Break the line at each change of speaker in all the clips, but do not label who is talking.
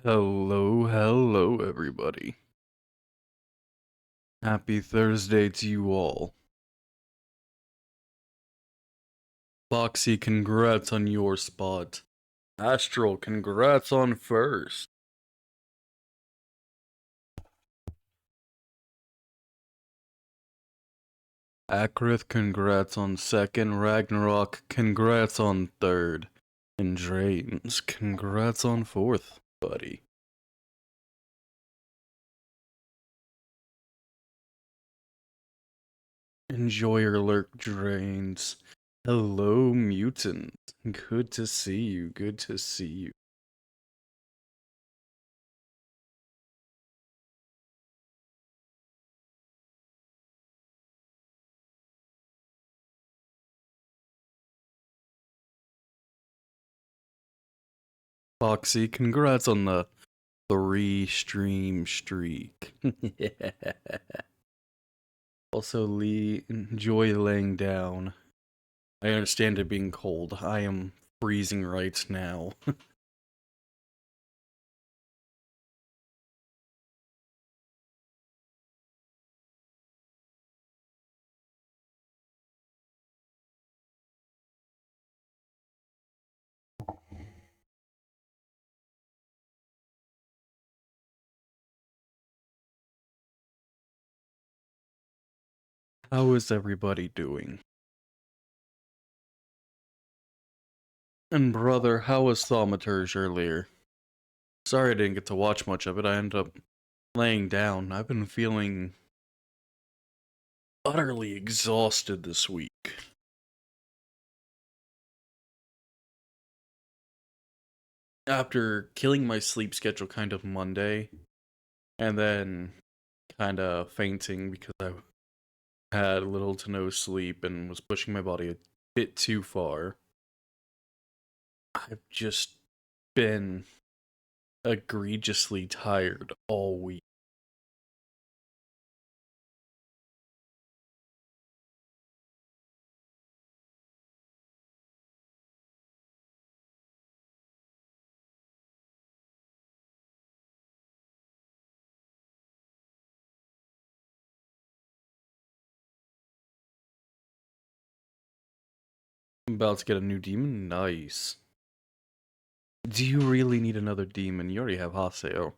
Hello, everybody. Happy Thursday to you all. Foxy, congrats on your spot. Astral, congrats on first. Akrith, congrats on second. Ragnarok, congrats on third. And Drains, congrats on fourth, buddy. Enjoy your lurk, Drains. Hello, Mutant. Good to see you, good to see you. Foxy, congrats on the 3-stream streak. Yeah. Also, Lee, enjoy laying down. I understand it being cold. I am freezing right now. How is everybody doing? And brother, how was Thaumaturge earlier? Sorry I didn't get to watch much of it. I ended up laying down. I've been feeling utterly exhausted this week. After killing my sleep schedule kind of Monday, and then kind of fainting because I had little to no sleep and was pushing my body a bit too far. I've just been egregiously tired all week. I'm about to get a new demon? Nice. Do you really need another demon? You already have Haseo.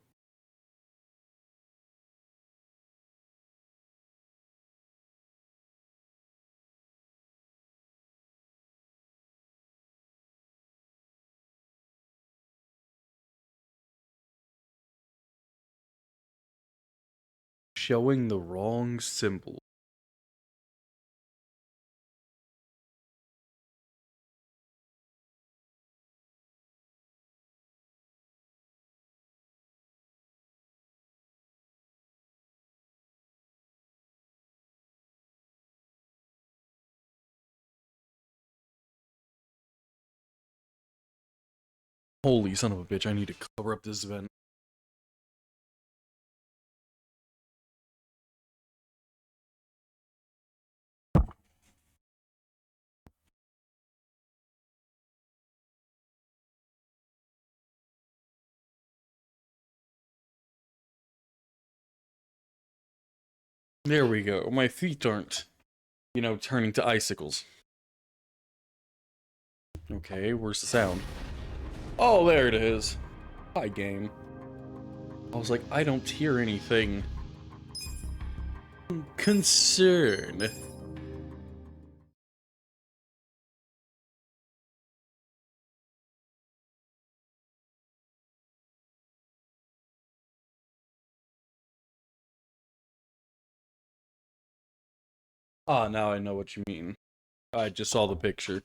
Showing the wrong symbol. Holy son of a bitch, I need to cover up this vent. There we go. My feet aren't, turning to icicles. Okay, where's the sound? Oh, there it is. Hi, game. I was like, I don't hear anything. Concern. Ah, now I know what you mean. I just saw the picture.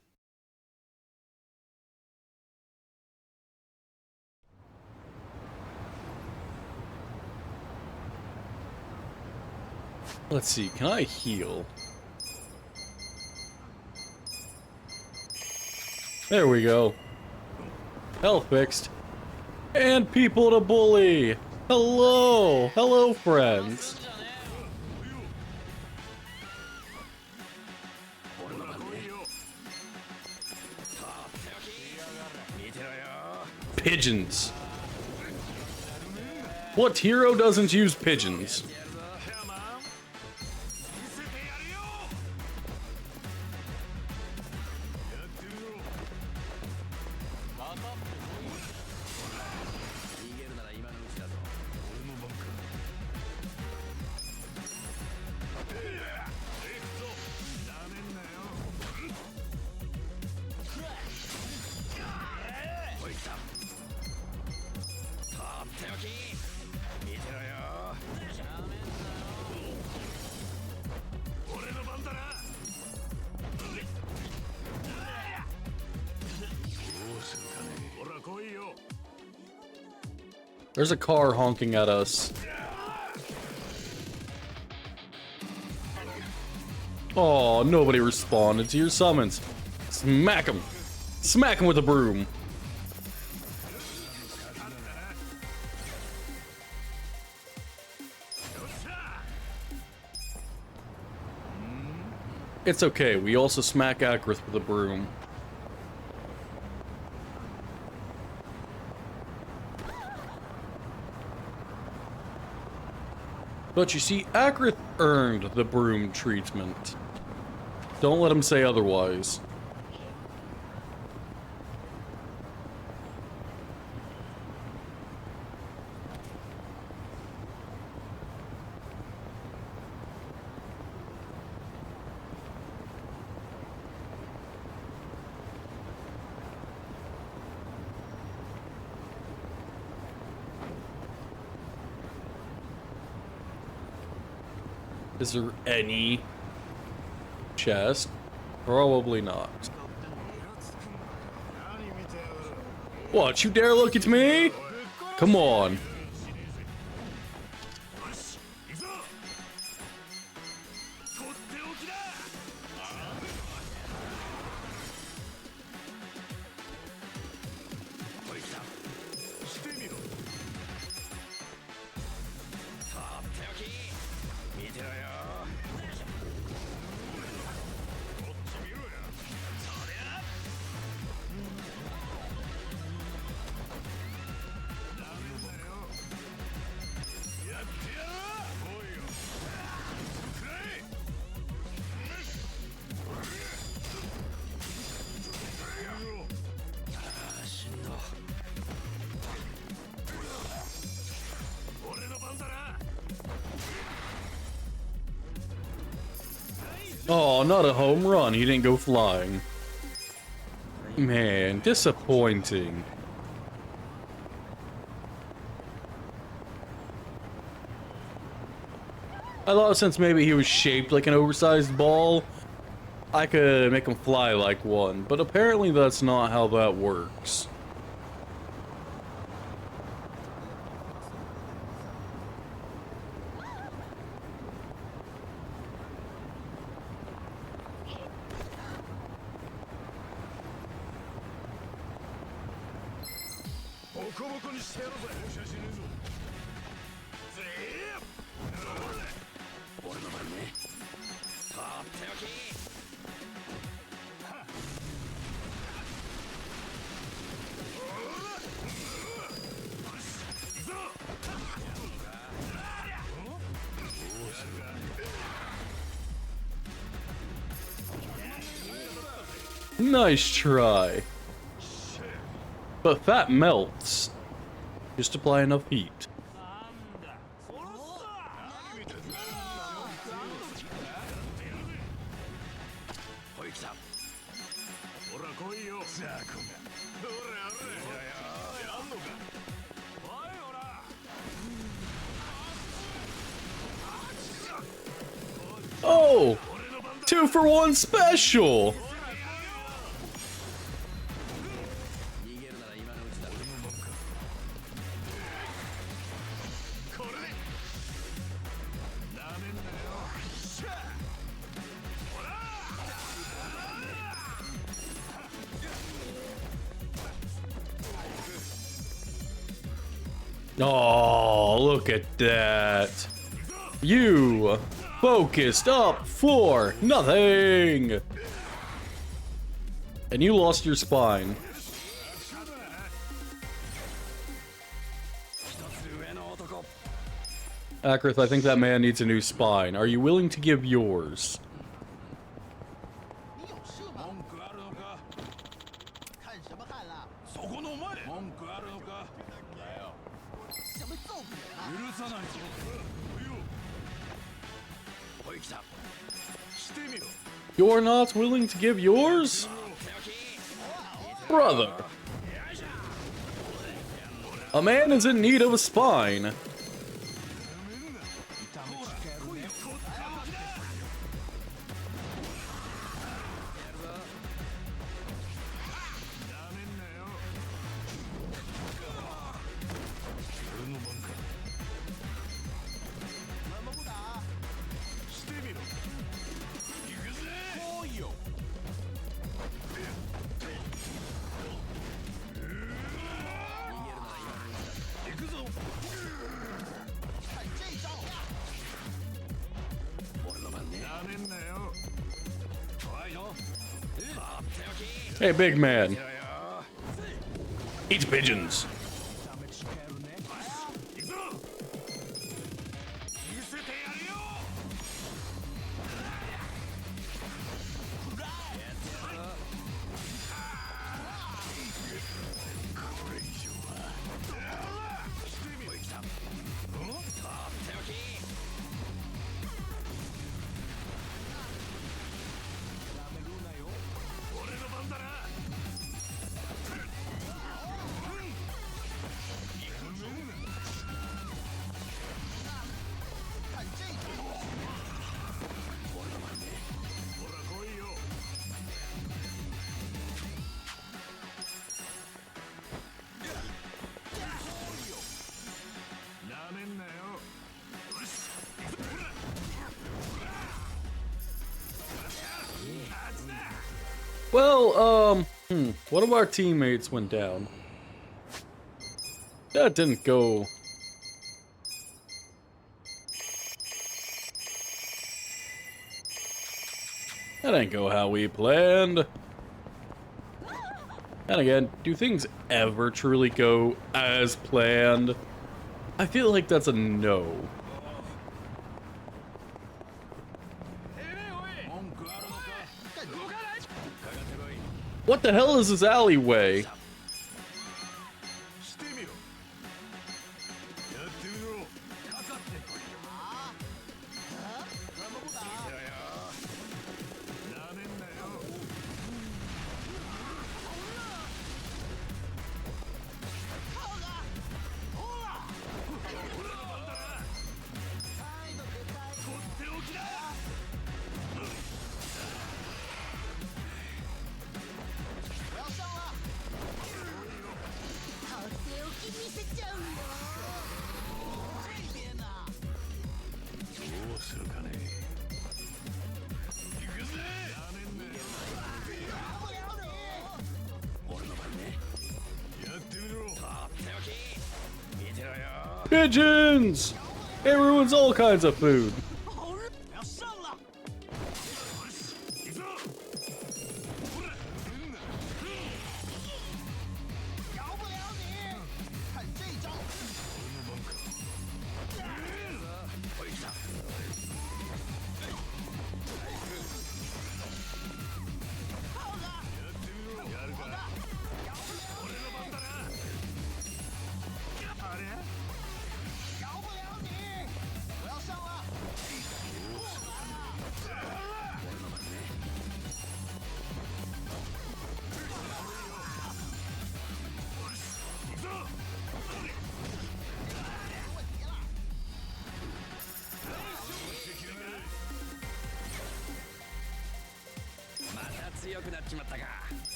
Let's see, can I heal? There we go. Health fixed. And people to bully! Hello! Hello, friends! Pigeons! What hero doesn't use pigeons? There's a car honking at us. Oh, nobody responded to your summons. Smack him. Smack him with a broom. It's okay, we also smack Akrith with a broom. But you see, Akrith earned the broom treatment. Don't let him say otherwise. Is there any chest? Probably not. What, you dare look at me? Come on. Oh, not a home run. He didn't go flying. Man, disappointing. I thought since maybe he was shaped like an oversized ball, I could make him fly like one, but apparently that's not how that works. Nice try. But fat melts. Just apply enough heat. Oh! 2-for-1 special! Oh, look at that. You focused up for nothing. And you lost your spine. Akrith, I think that man needs a new spine. Are you willing to give yours? You're not willing to give yours? Brother. A man is in need of a spine. Hey, big man. Eat pigeons. Well, one of our teammates went down. That didn't go... That didn't go how we planned. And again, do things ever truly go as planned? I feel like that's a no. What the hell is this alleyway? Pigeons! It ruins all kinds of food.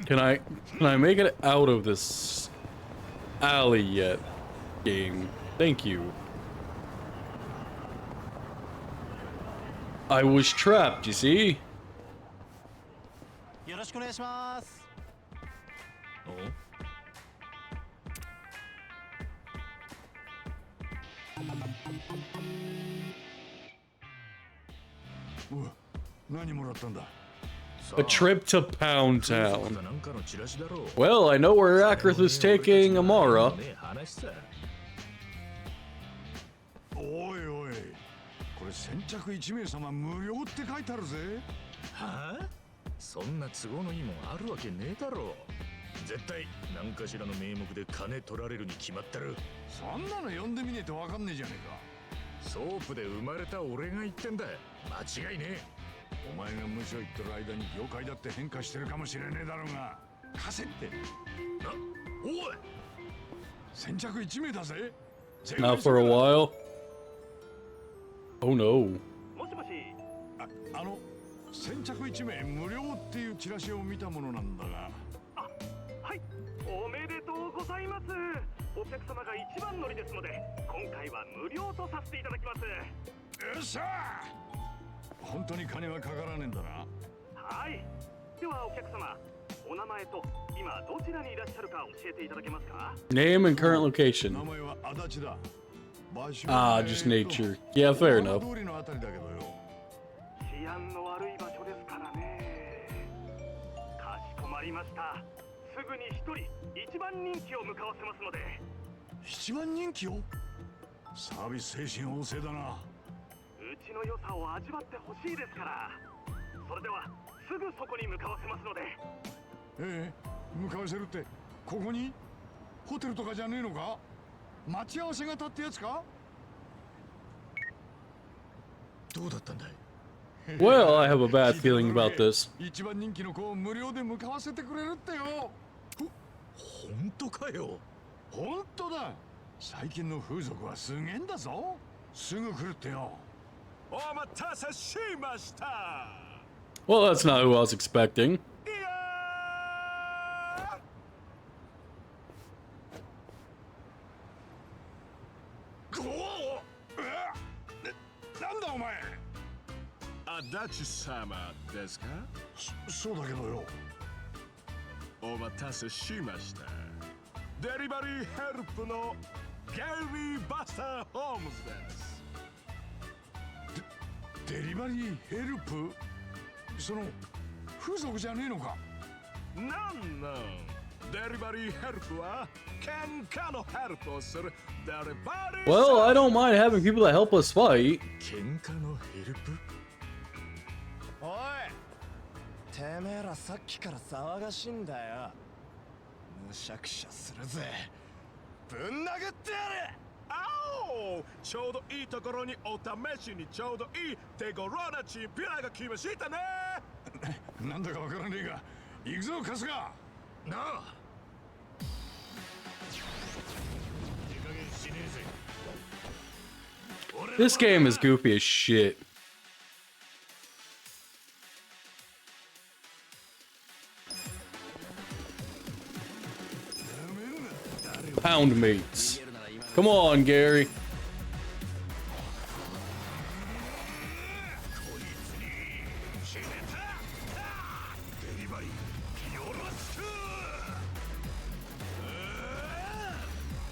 Can I make it out of this alley yet, game? Thank you. I was trapped, you see? A trip to Pound Town. Well, I know where Akrith is taking Amara.
先着1名様無料って書いてあるぜ。
はあ、そんな都合のいいもんあるわけねえだろ。絶対何かしらの名目で金取られるに決まってる。
そんなの呼んでみねえとわかんねえじゃねえか。
ソープで生まれた俺が言ってんだ。間違いねえ。
お前が無所言ってる間に業界だって変化してるかもしれねえだろうが、貸せって。
おい、
先着1名だぜ。
Not for a while. Oh no.
もしもし。
先着1名無料っていうチラシを見たものなんだが。
あ、はい、おめでとうございます。お客様が一番乗りですので今回は無料とさせていただきます。
よっしゃー、本当に金はかからねえんだな。
はい、ではお客様、お名前と今どちらにいらっしゃるか教えていただけますか？
Name and current
名
location.
前は足立だ。場所
Ah, just nature. Yeah, fair
通
enough.
りのあたりだけどよ。
治安の悪い場所ですからね。かしこまりました。すぐに一人一番人気を向かわせますので。
一番人気を？サービス精神旺盛だな。
うちの良さを味わってほしいですから。それではすぐそこに向かわせますので。
ええ、向かわせるってここに？ホテルとかじゃねえのか？待ち合わせ型ってやつか？
どうだったんだい？
Well, I have a bad feeling about this.
一番人気の子を無料で向かわせてくれるってよ。
本当かよ。
本当だ。最近の風俗はすげえんだぞ。すぐ来るってよ。
お待たせしました。
Well, that's not who I was expecting.
いやー、
なんだお前。
足立様ですか？
そうだけどよ。
お待たせしました。デリバリーヘルプのゲリー・バスター・ホームズです。
デリバリーヘルプ？その風俗じゃねえのか？
なんなん、デリバリーヘルプは喧嘩のヘルプをするデリバリー。
Well, I don't mind having people that help us fight.
喧嘩のヘルプ？
おい、てめえらさっきから騒がしいんだよ。むしゃくしゃするぜ。ぶん殴ってやれ。
あお、ちょうどいいところにお試しにちょうどいい手頃なチンピラが来ましたね。
なんだかわからねえが、行くぞ春日。な
あ、手加減しねえぜ。
This game is goofy as shit. Pound mates. Come on, Gary.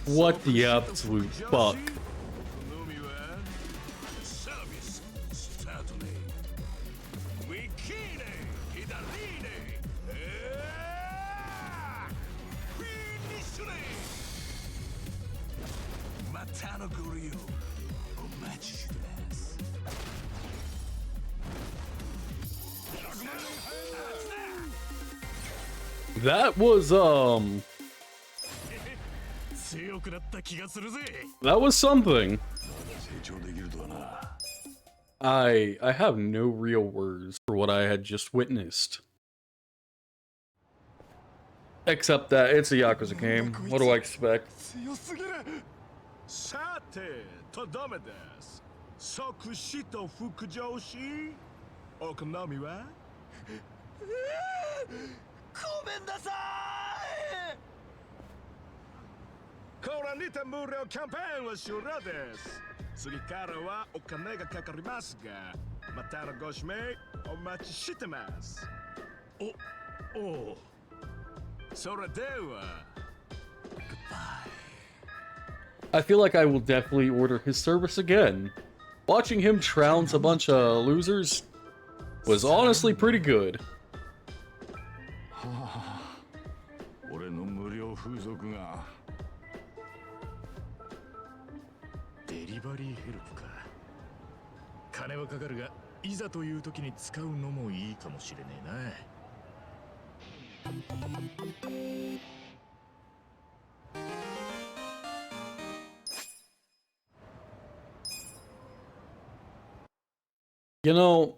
What the absolute fuck?
サービススタートね。ウィキーネ、左ね、フィニッシュね。またのご利用お待ちしてます。
That was
強くなった気がするぜ。
that was something.
成長できるとはな。
I have no real words for what I had just witnessed. Except that it's a Yakuza game. What do I expect?
強すぎる。
さて、とどめです。即死と副上司。お好みは？
ごめんなさい。
これにて無料キャンペーンは終了です。次からはお金がかかりますが、またのご指名お待ちしてます。お、それでは。
I feel like I will definitely order his service again. Watching him trounce a bunch of losers was honestly pretty good.
俺の無料風俗が。
デリバリーヘルプか。金はかかるが、いざという時に使うのもいいかもしれねえな。
You know,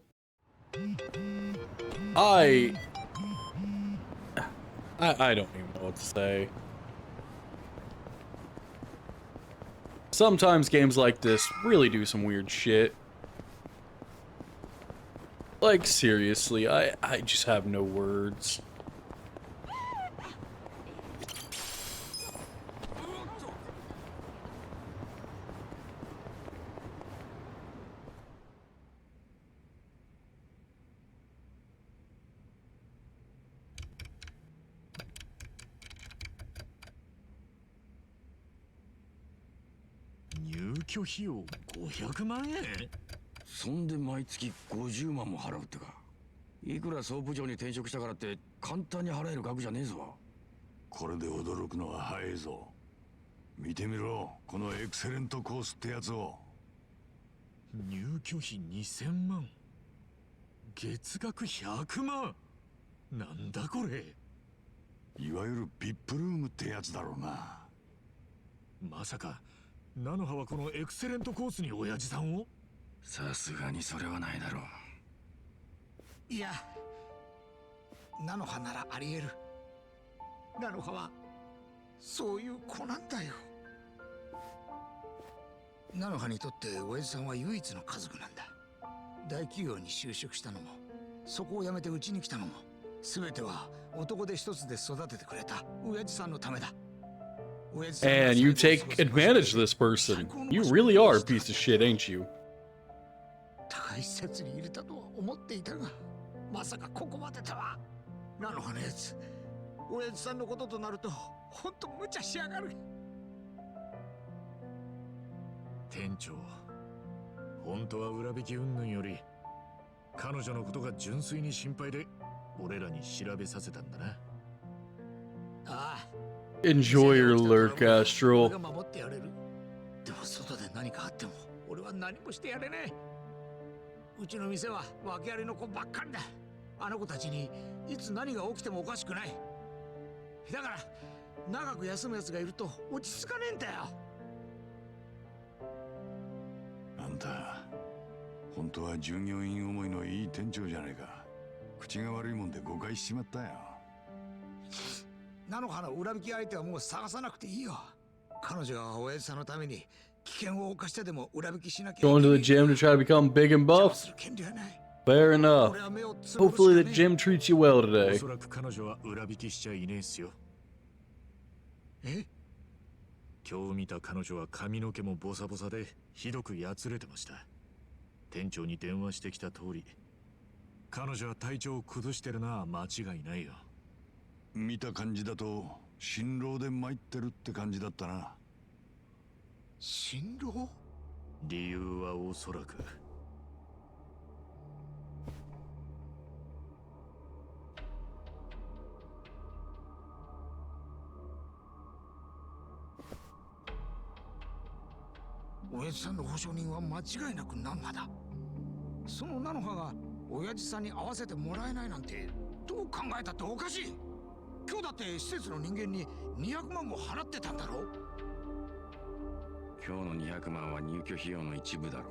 I don't even know what to say. Sometimes games like this really do some weird shit. Like, seriously, I just have no words.
$500万円。
そんで毎月50万も払うってか。いくら総部長に転職したからって簡単に払える額じゃねえぞ。
これで驚くのは早いぞ。見てみろ、このエクセレントコースってやつを。
入居費2000万。月額100万。なんだこれ。
いわゆるビップルームってやつだろうな。
まさか菜の葉はこのエクセレントコースに親父さんを。
さすがにそれはないだろう。
いや、菜の葉ならあり得る。菜の葉はそういう子なんだよ。菜の葉にとって親父さんは唯一の家族なんだ。大企業に就職したのも、そこを辞めてうちに来たのも、全ては男で一つで育ててくれた親父さんのためだ。
And you take advantage of this person. You really are a piece of shit, ain't you?
高い施設に入れたとは思っていたが、まさかここまでとは。菜の葉のやつ、親父さんのこととなるとほんと無茶しやがる。
店長、本当は裏引き云々より彼女のことが純粋に心配で俺らに調べさせたんだな。
ああ、
Enjoy your lurk, Astral.
俺が守ってやれる。でも外で何かあっても俺は何もしてやれねえ。うちの店は訳ありの子ばっかりだ。あの子たちにいつ何が起きてもおかしくない。だから長く休むやつがいると落ち着かねえんだよ。
あんた、本当は従業員思いのいい店長じゃないか。口が悪いもんで誤解しちまったよ。
菜の葉の裏引き相手はもう探さなくていいよ。彼女が親父さんのために危険を冒してでも裏引きしなきゃ。
Going to the gym to try to become big and buff? Fair enough. Hopefully the gym treats you well
お
today.
そらく彼女は裏引きしちゃいねえっすよ。
え？
今日見た彼女は髪の毛もボサボサでひどくやつれてました。店長に電話してきた通り、彼女は体調を崩してるのは間違いないよ。
見た感じだと辛労で参ってるって感じだったな。
辛労？
理由はおそらく
親父さんの保証人は間違いなく菜の葉だ。その菜の葉が親父さんに会わせてもらえないなんてどう考えたっておかしい。今日だって施設の人間に200万も払ってたんだろう。
今日の200万は入居費用の一部だろ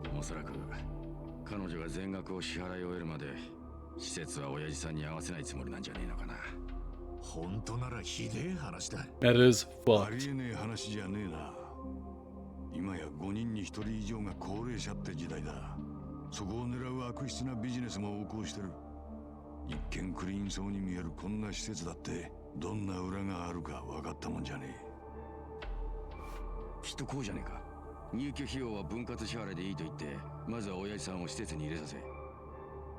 うな。おそらく彼女が全額を支払い終えるまで施設は親父さんに会わせないつもりなんじゃねえのかな。
本当ならひでえ話だ。
That is
あり
fucked.
えねえ話じゃねえな。今や5人に1人以上が高齢者って時代だ。そこを狙う悪質なビジネスも横行してる。一見クリーンそうに見えるこんな施設だってどんな裏があるか分かったもんじゃね
きっとこうじゃねえか。入居費用は分割支払いでいいと言ってまずは親父さんを施設に入れさせ、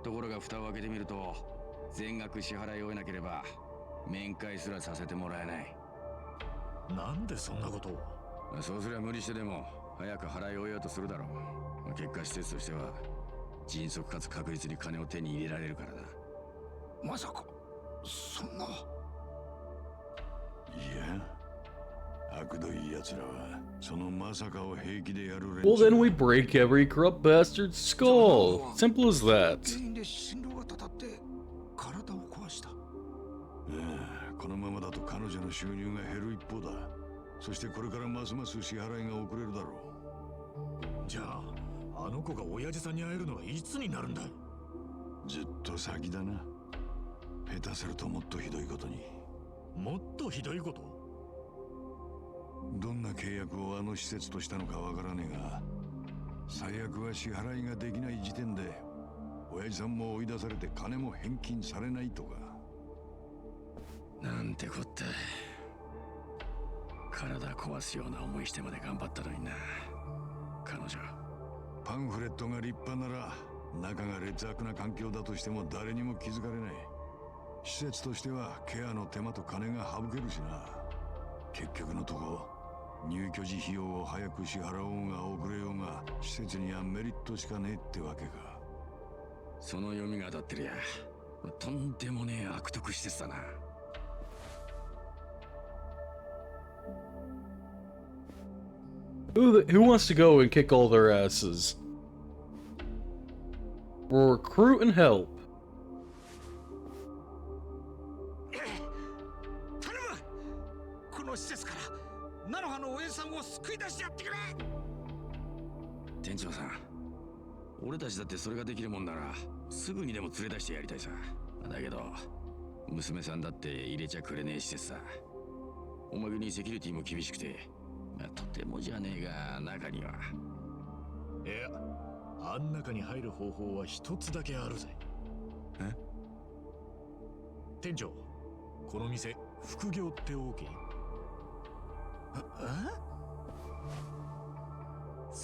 ところが蓋を開けてみると全額支払い終えなければ面会すらさせてもらえない。
なんでそんなことを。
そうすりゃ無理してでも早く払い終えようとするだろう。結果施設としては迅速かつ確実に金を手に入れられるからだ。
まさかそんな。
え。いや、悪どい奴らはそのまさかを平気でやる連
Well,
中
then we break every corrupt bastard's skull. Simple as that.
全員で心臓がたたって体を壊した。
このままだと彼女の収入が減る一方だ。そしてこれからますます支払いが遅れるだろ
じゃああの子が親父さんに会えるのはいつになるんだ。
う。ずっと先だな。下手するともっとひどいことに。
もっとひどいこと。
どんな契約をあの施設としたのかわからねえが、最悪は支払いができない時点で親父さんも追い出されて金も返金されないとか。
なんてこった。体壊すような思いしてまで頑張ったのにな、彼女。
パンフレットが立派なら中が劣悪な環境だとしても誰にも気づかれない。施設としてはケアの手間と金が省けるしな。結局のとこ入居時費用を早く支払おうが遅れようが施設にはメリットしかねえってわけか。
その読みが当たってるや。とんでもねえ悪徳施設だな。
Who wants to go and kick all their asses? We'll recruit and help.
頼む。この施設から菜の葉の親父さんを救い出してやってくれ。
店長さん、俺たちだってそれができるもんならすぐにでも連れ出してやりたいさ。だけど娘さんだって入れちゃくれねえ施設さ。おまけにセキュリティも厳しくて、とてもじゃねえが中には。
いや、あん中に入る方法は一つだけあるぜ。
え？
店長、この店副業って OK？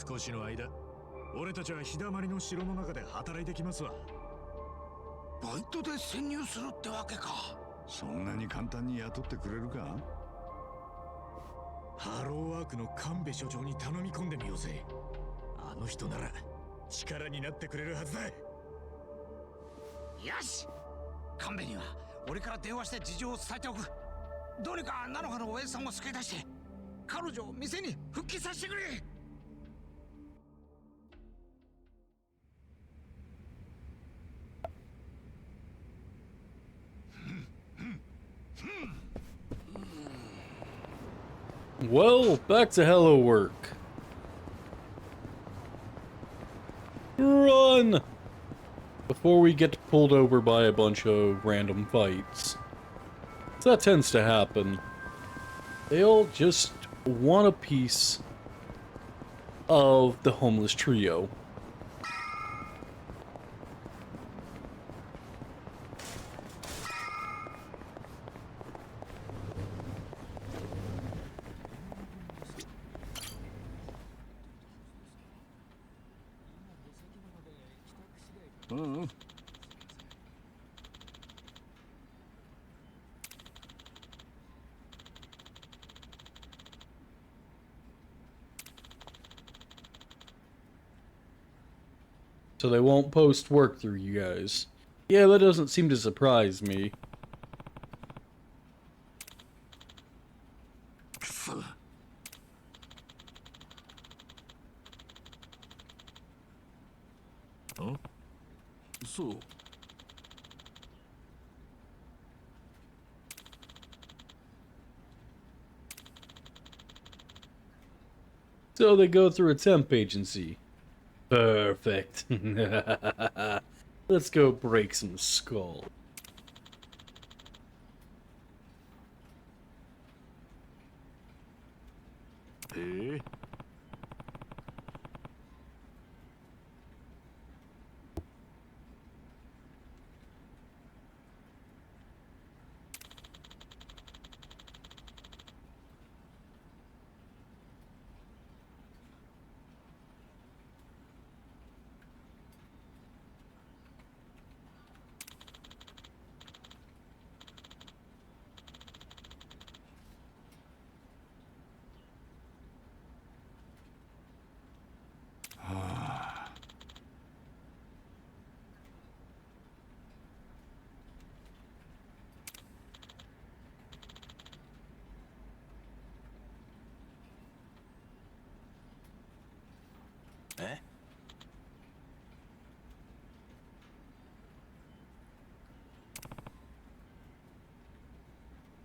少しの間俺たちは日だまりの城の中で働いてきますわ。
バイトで潜入するってわけか。
そんなに簡単に雇ってくれるか？
ハローワークの神戸所長に頼み込んでみようぜ。あの人なら力になってくれるはずだ。
よし、神戸には俺から電話して事情を伝えておく。どうにか菜の葉の親父さんを救い出して彼女を店に復帰させてくれ。
Well, back to hello work. Run! Before we get pulled over by a bunch of random fights. So that tends to happen. They all just want a piece of the homeless trio. So they won't post work through you guys. Yeah, that doesn't seem to surprise me.
So,
So they go through a temp agency. Perfect. Let's go break some skull.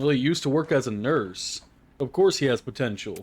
Well, he used to work as a nurse. Of course he has potential.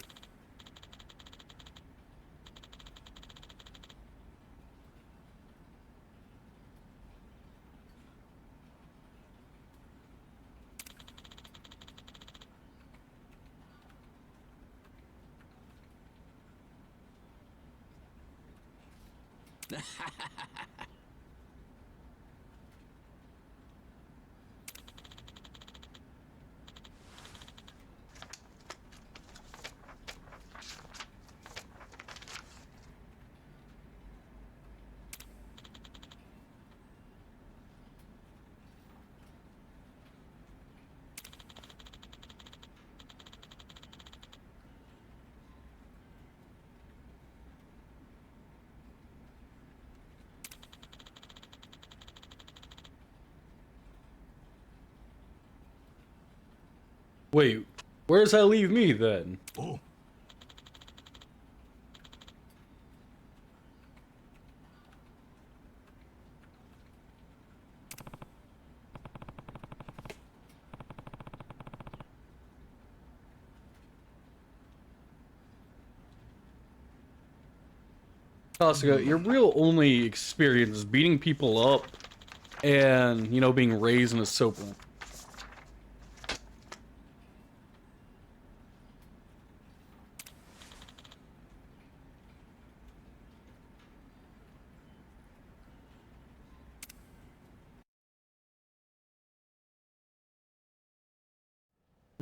Wait, where does that leave me then?
Oh,
'Kasuga, your real only experience is beating people up and, you know, being raised in a soap.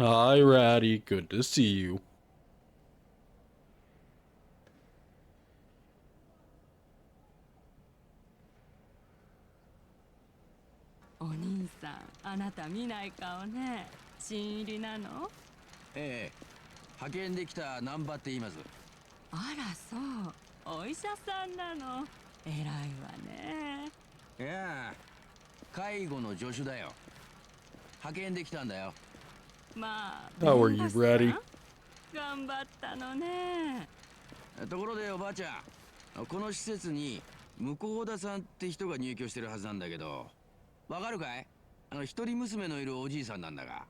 Hi, Ratty. Good to see you.
お兄さん、あなた見ない顔ね。新入りなの？
ええ、派遣できた難波って言います。
あらそう、お医者さんなの。偉いわね。
いや、介護の助手だよ。派遣できたんだよ。
まあ、
How are
弁
you,
護士さん
Ratty?
頑張ったのね。
ところでおばあちゃん、この施設に向田さんって人が入居してるはずなんだけど、わかるかい？一人娘のいるおじいさんなんだが。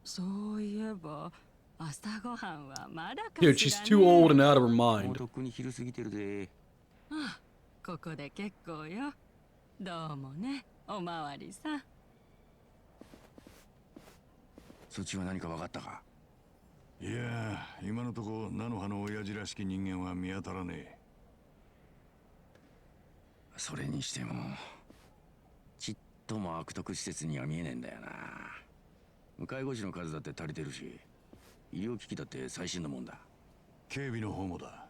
そういえば、朝ごはんはまだかしら
Dude,
ね。
she's too old and out of her
もう
mind.
とっくに昼過ぎてるで。
あ、ここで結構よ。どうもね、おまわりさん。
そっちは何かわかったか？
いや今のとこ菜の葉の親父らしき人間は見当たらねえ。
それにしてもちっとも悪徳施設には見えねえんだよな。介護士の数だって足りてるし、医療機器だって最新のもんだ。
警備の方もだ。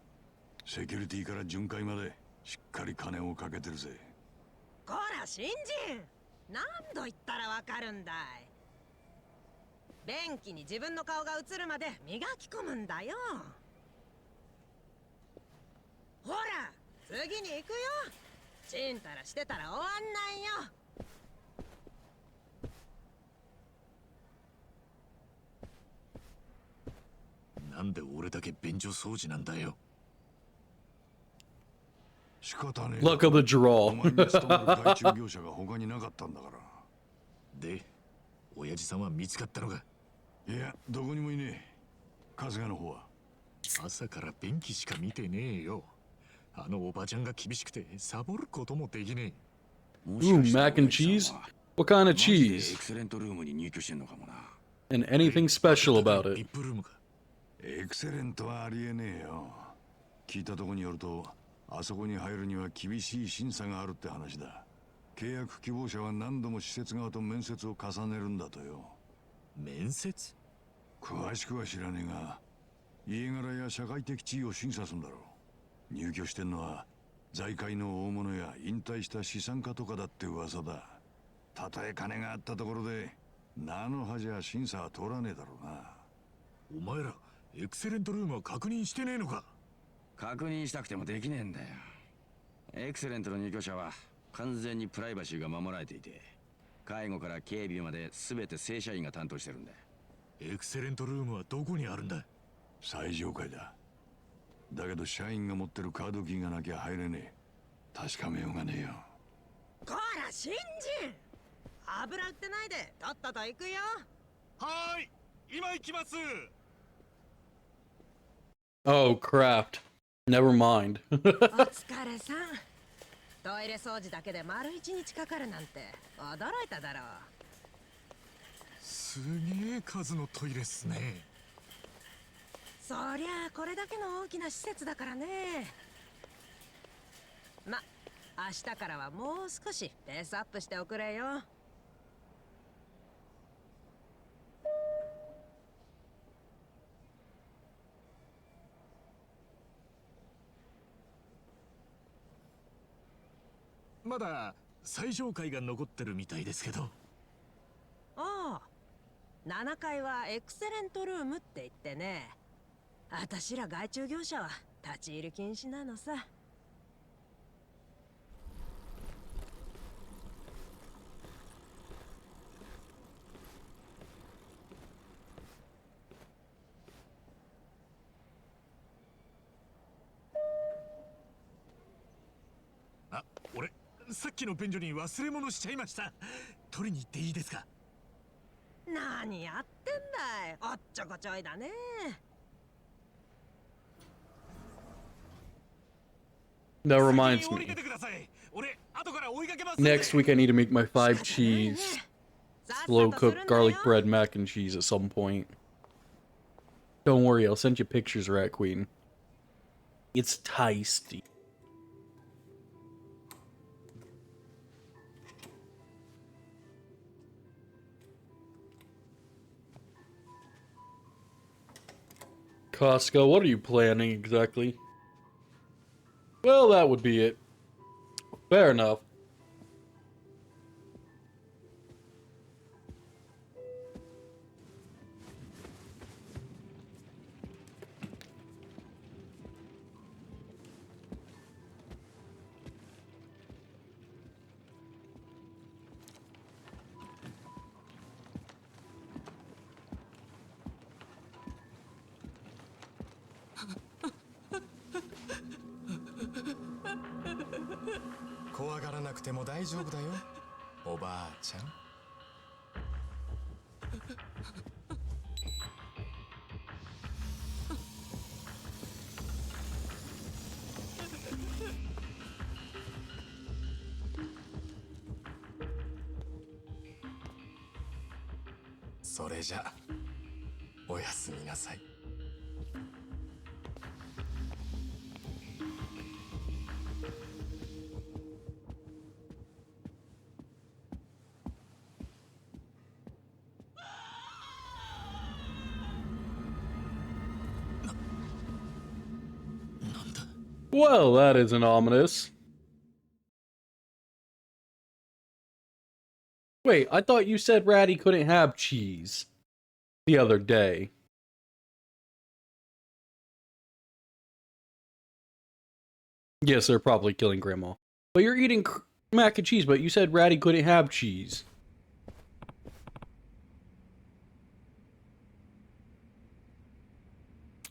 セキュリティから巡回までしっかり金をかけてるぜ。
こら新人、何度言ったらわかるんだい。便器に自分の顔が映るまで磨き込むんだよ。ほら次に行くよ。ちんたらしてたら終わんないよ。
なんで俺だけ便所掃除なんだよ。
仕方ねえ。
Luck of the
お
draw.
前に勤める外注業者が他になかったんだから。
で、親父さんは見つかったのか？
いや、どこにもいねえ。春日の方は。
朝から便器しか見てねえよ。あのおばちゃんが厳しくてサボることもできねえ。
Ooh, mac and cheese? What kind of
マジでエ
cheese?
クセレントルームに入居してんのかもな。
And anything special about
ビ
it?
ップルームか？
エクセレントはありえねえよ。聞いたとこによると、あそこに入るには厳しい審査があるって話だ。契約希望者は何度も施設側と面接を重ねるんだとよ。
面接？
詳しくは知らねえが、家柄や社会的地位を審査するんだろう。入居してんのは財界の大物や引退した資産家とかだって噂だ。たとえ金があったところで菜の葉じゃ審査は通らねえだろうな。
お前らエクセレントルームは確認してねえのか？
確認したくてもできねえんだよ。エクセレントの入居者は完全にプライバシーが守られていて、介護から警備まで全て正社員が担当してるんだよ。
エクセレントルームはどこにあるんだ？
最上階だ。だけど社員が持ってるカードキーがなきゃ入れねえ。確かめようがねえよ。
こら新人、油売ってないでとっとと行くよ。
はーい。今行きます。
Oh, craft. Never mind.
お疲れさん。トイレ掃除だけで丸1日かかるなんて驚いただろう。
すげえ数のトイレっすね。
そりゃあこれだけの大きな施設だからね。ま、明日からはもう少しペースアップしておくれよ。
まだ最上階が残ってるみたいですけど。
ああ、7階はエクセレントルームって言ってね。あたしら外注業者は立ち入り禁止なのさ。
あ、俺さっきの便所に忘れ物しちゃいました。取りに行っていいですか？
何やってんだい、おっちょこちょいだね。
That reminds
先に降り
me.
ててください。俺後から追いかけます。
Next week I need to make my 5 cheese slow cooked garlic bread mac and cheese at some point. Don't worry, I'll send you pictures, Rat Queen. It's tasty. Costco, what are you planning exactly? Well, that would be it. Fair enough.
"怖がらなくても大丈夫だよ、おばあちゃん。それじゃ、おやすみなさい。
Well, that isn't ominous. Wait, I thought you said Ratty couldn't have cheese the other day. Yes, they're probably killing Grandma. But you're eating mac and cheese, but you said Ratty couldn't have cheese.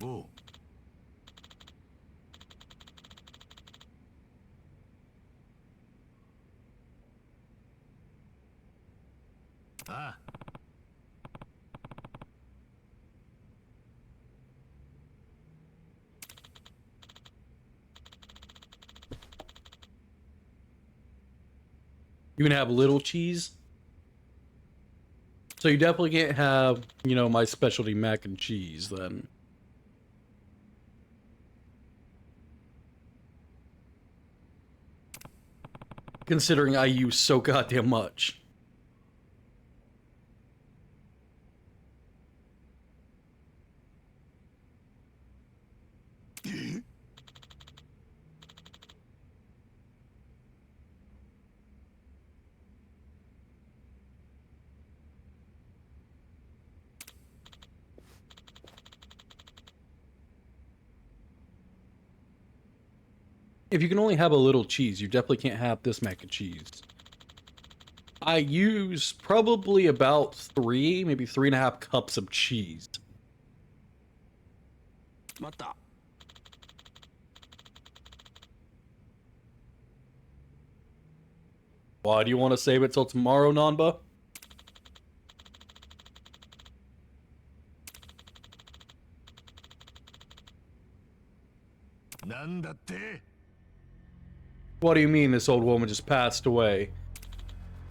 Oh. ああ。
You can have little cheese. So you definitely can't have, you know, my specialty mac and cheese then. Considering I use so goddamn much. If you can only have a little cheese, you definitely can't have this mac and cheese. I use probably about 3, maybe 3.5 cups of cheese.
待った。
Why do you want to save it till tomorrow, Nanba?
なんだって
What do you mean this old woman just passed away?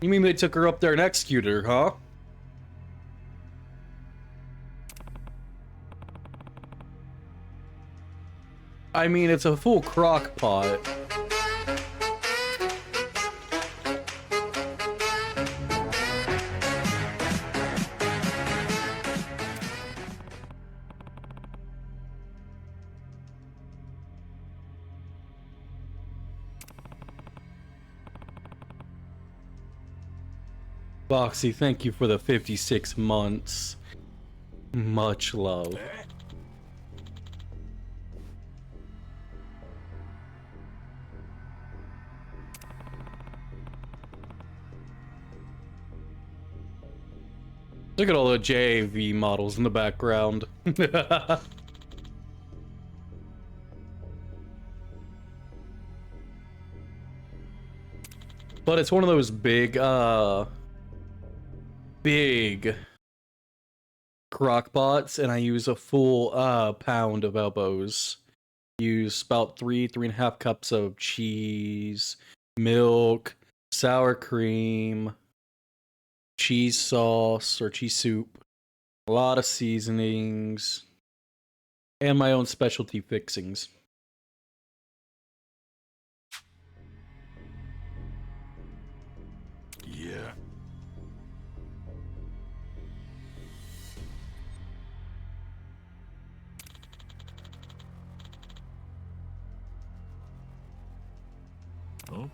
You mean they took her up there and executed her, huh? I mean, it's a full crock pot. Boxy, thank you for the 56 months. Much love. Look at all the JV models in the background. But it's one of those big crock pots, and I use a full pound of elbows. Use about 3.5 cups of cheese, milk, sour cream, cheese sauce or cheese soup, a lot of seasonings, and my own specialty fixings.
Yeah. Huh?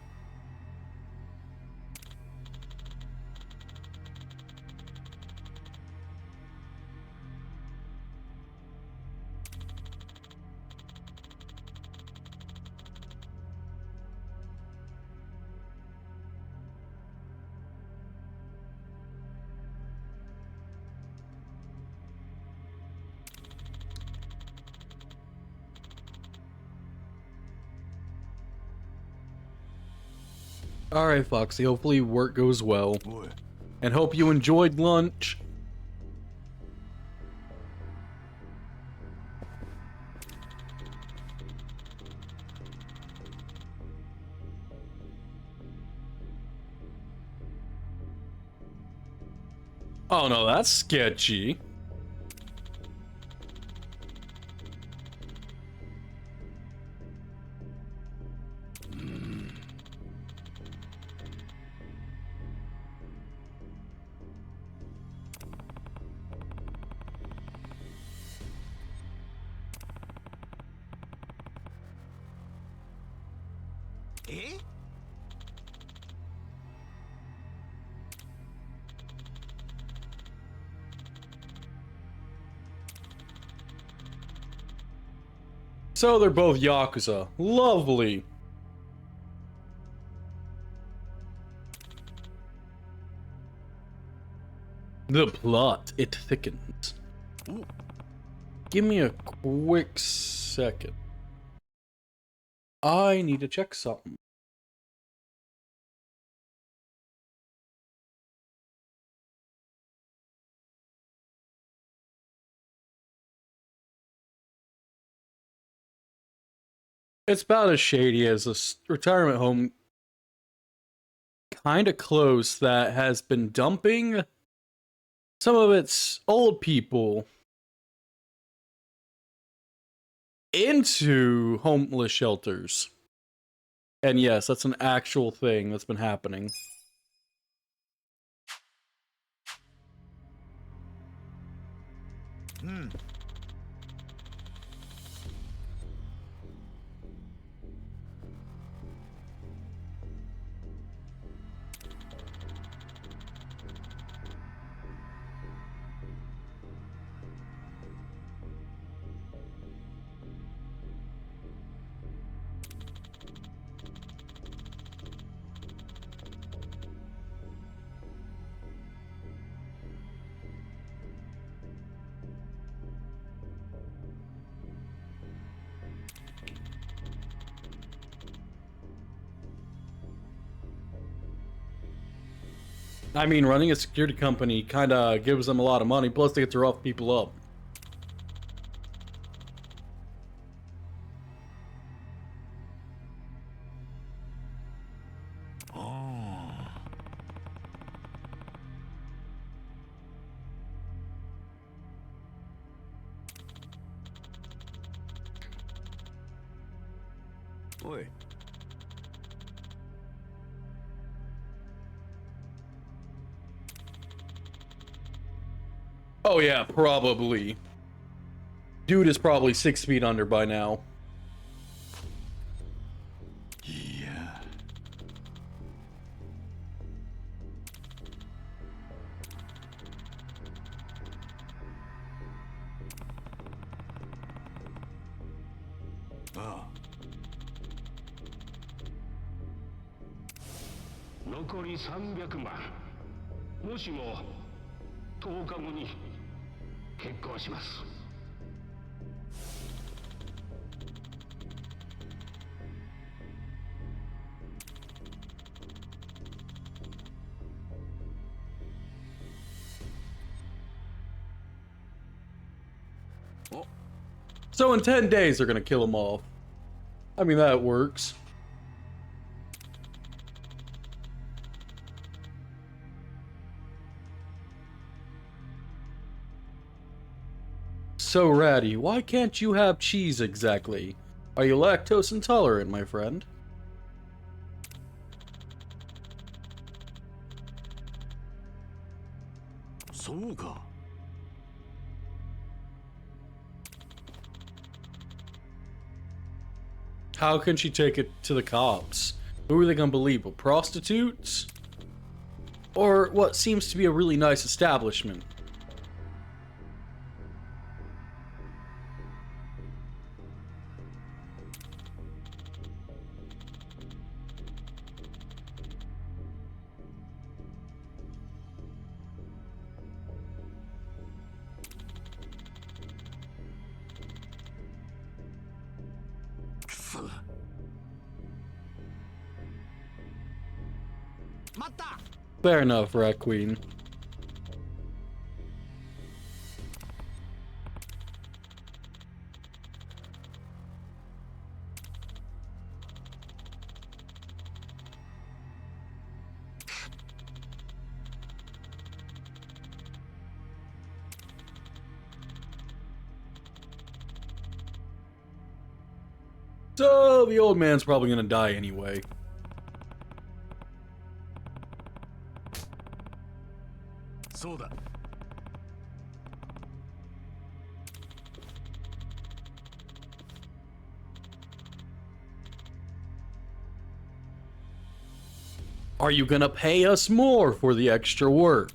Alright, Foxy, hopefully work goes well.
Boy.
And hope you enjoyed lunch. Oh no, that's sketchy.
Eh?
So they're both Yakuza. Lovely. The plot, it thickens.
Ooh.
Give me a quick second. I need to check something. It's about as shady as a retirement home kind of close that has been dumping some of its old people into homeless shelters. And yes, that's an actual thing that's been happening.
Hmm.
I mean, running a security company kind of gives them a lot of money, plus they get to rough people up.
おい。
Oh yeah, probably. Dude is probably 6 feet under by now.
いや。ああ。
残り300万。もしも10日後に結婚します。
So in 10 days they're gonna kill him off. I mean, that works. So Ratty, why can't you have cheese exactly? Are you lactose intolerant, my friend?
そうか。
How can she take it to the cops? Who are they gonna believe? Prostitutes? Or what seems to be a really nice establishment? Fair enough, Rat Queen. So, the old man's probably gonna die anyway.
So that.
Are you gonna pay us more for the extra work?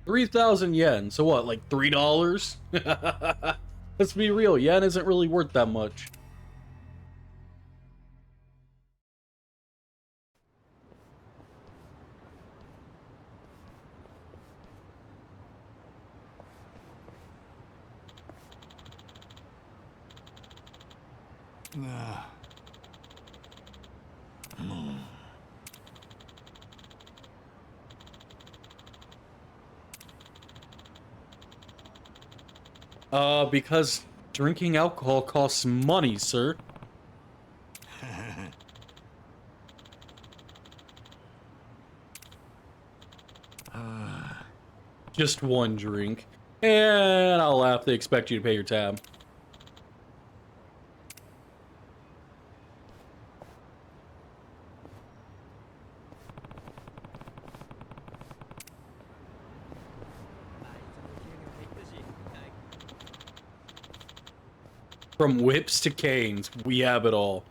$3,000 yen, so what, like $3? Let's be real, yen isn't really worth that much. Because drinking alcohol costs money, sir. Just one drink. And I'll laugh, they expect you to pay your tab. From whips to canes, we have it all.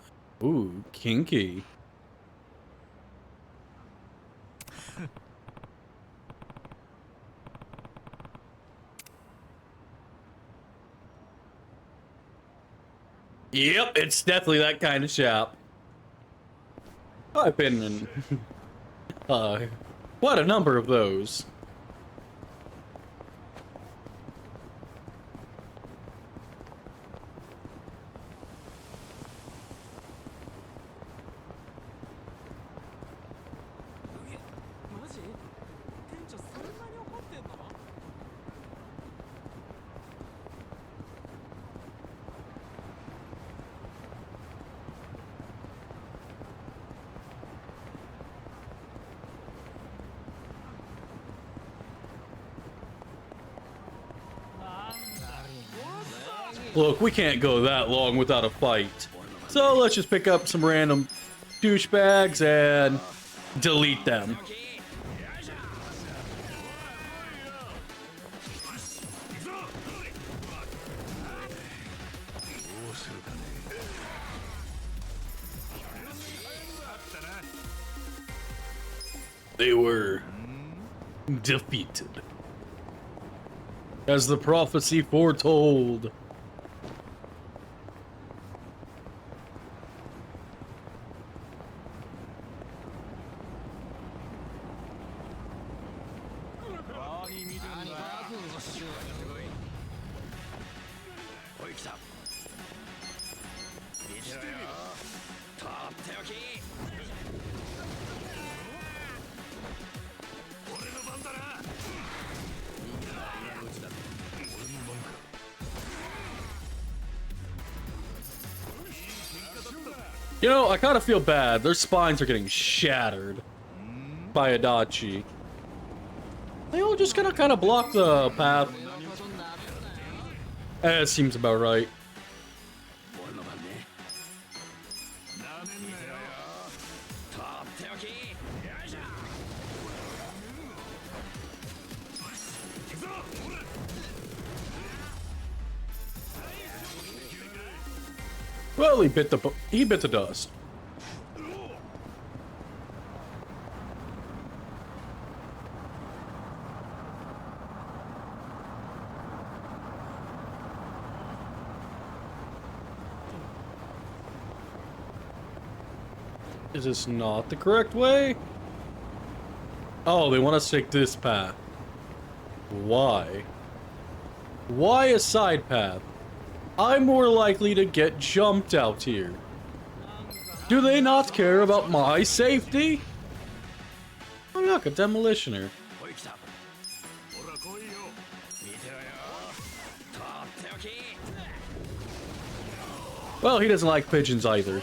Ooh, kinky. Yep, it's definitely that kind of shop. I've been in quite a number of those. Look, we can't go that long without a fight. So let's just pick up some random douchebags and delete them. They were defeated, as the prophecy foretold. You know, I kind of feel bad. Their spines are getting shattered by Adachi. They all just gonna kind of block the path. It seems about right. Well, he bit the dust. Is this not the correct way? Oh, they want us to take this path. Why? Why a side path? I'm more likely to get jumped out here. Do they not care about my safety? Oh look, a demolitioner. Well, he doesn't like pigeons either.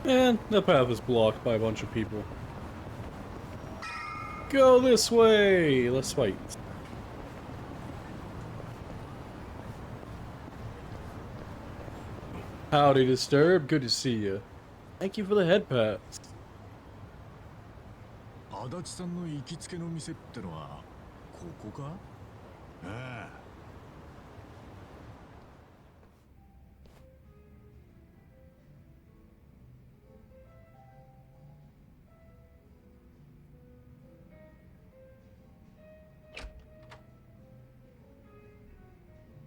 And the path is blocked by a bunch of people. Go this way! Let's fight. Howdy, Disturb. Good to see you. Thank you for the head pats.
足立さんの行きつけの店ってのはここか？ああ。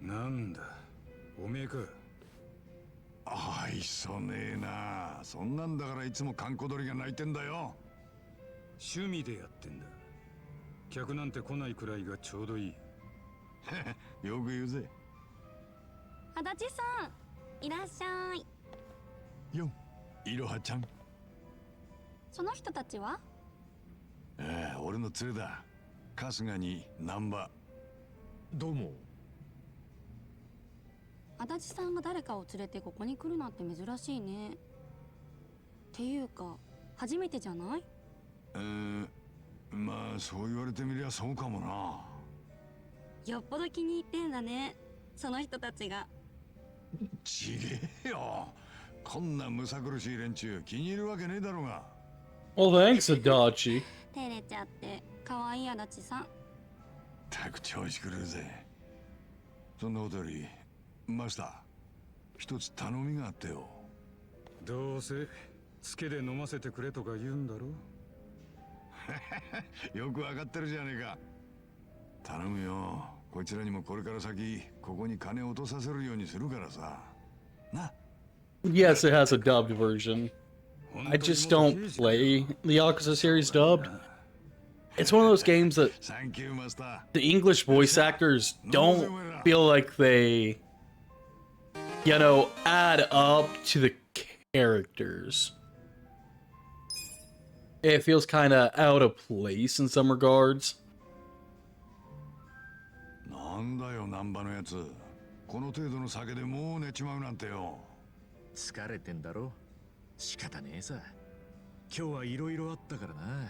なんだ、おめえか。愛想ねえな。そんなんだからいつも閑古鳥が鳴いてんだよ。趣味でやってんだ。客なんて来ないくらいがちょうどいい。よく言うぜ。
足立さん、いらっしゃい。
よ、いろはちゃん。
その人たちは？
俺の連れだ。春日に難波。どうも。
足立さんが誰かを連れてここに来るなんて珍しいね。っていうか、初めてじゃない？
まあそう言われてみりゃそうかもな。
よっぽど気に入ってんだね、その人たちが。
ちげえよ。こんなむさ苦しい連中気に入るわけねえだろうが。
Well, thanks, Adachi.
照れちゃって可愛い足立さん。
たく調子狂うぜ。そんなことよりマスター、一つ頼みがあってよ。どうせつけで飲ませてくれとか言うんだろ。よくわかってるじゃねえか。頼むよ。
こいつらにもこれから先ここに金を落とさせるようにするからさな。
Yes, it has a dubbed version. I just don't play the Yakuza series dubbed. It's one of those games that the English voice actors don't feel like they, add up to the characters. It feels kind of out of place in some regards.
なんだよ難波のやつ、この程度の酒でもう寝ちまうなんてよ。
疲れてんだろ。仕方ねえさ。今日はいろいろあったからな。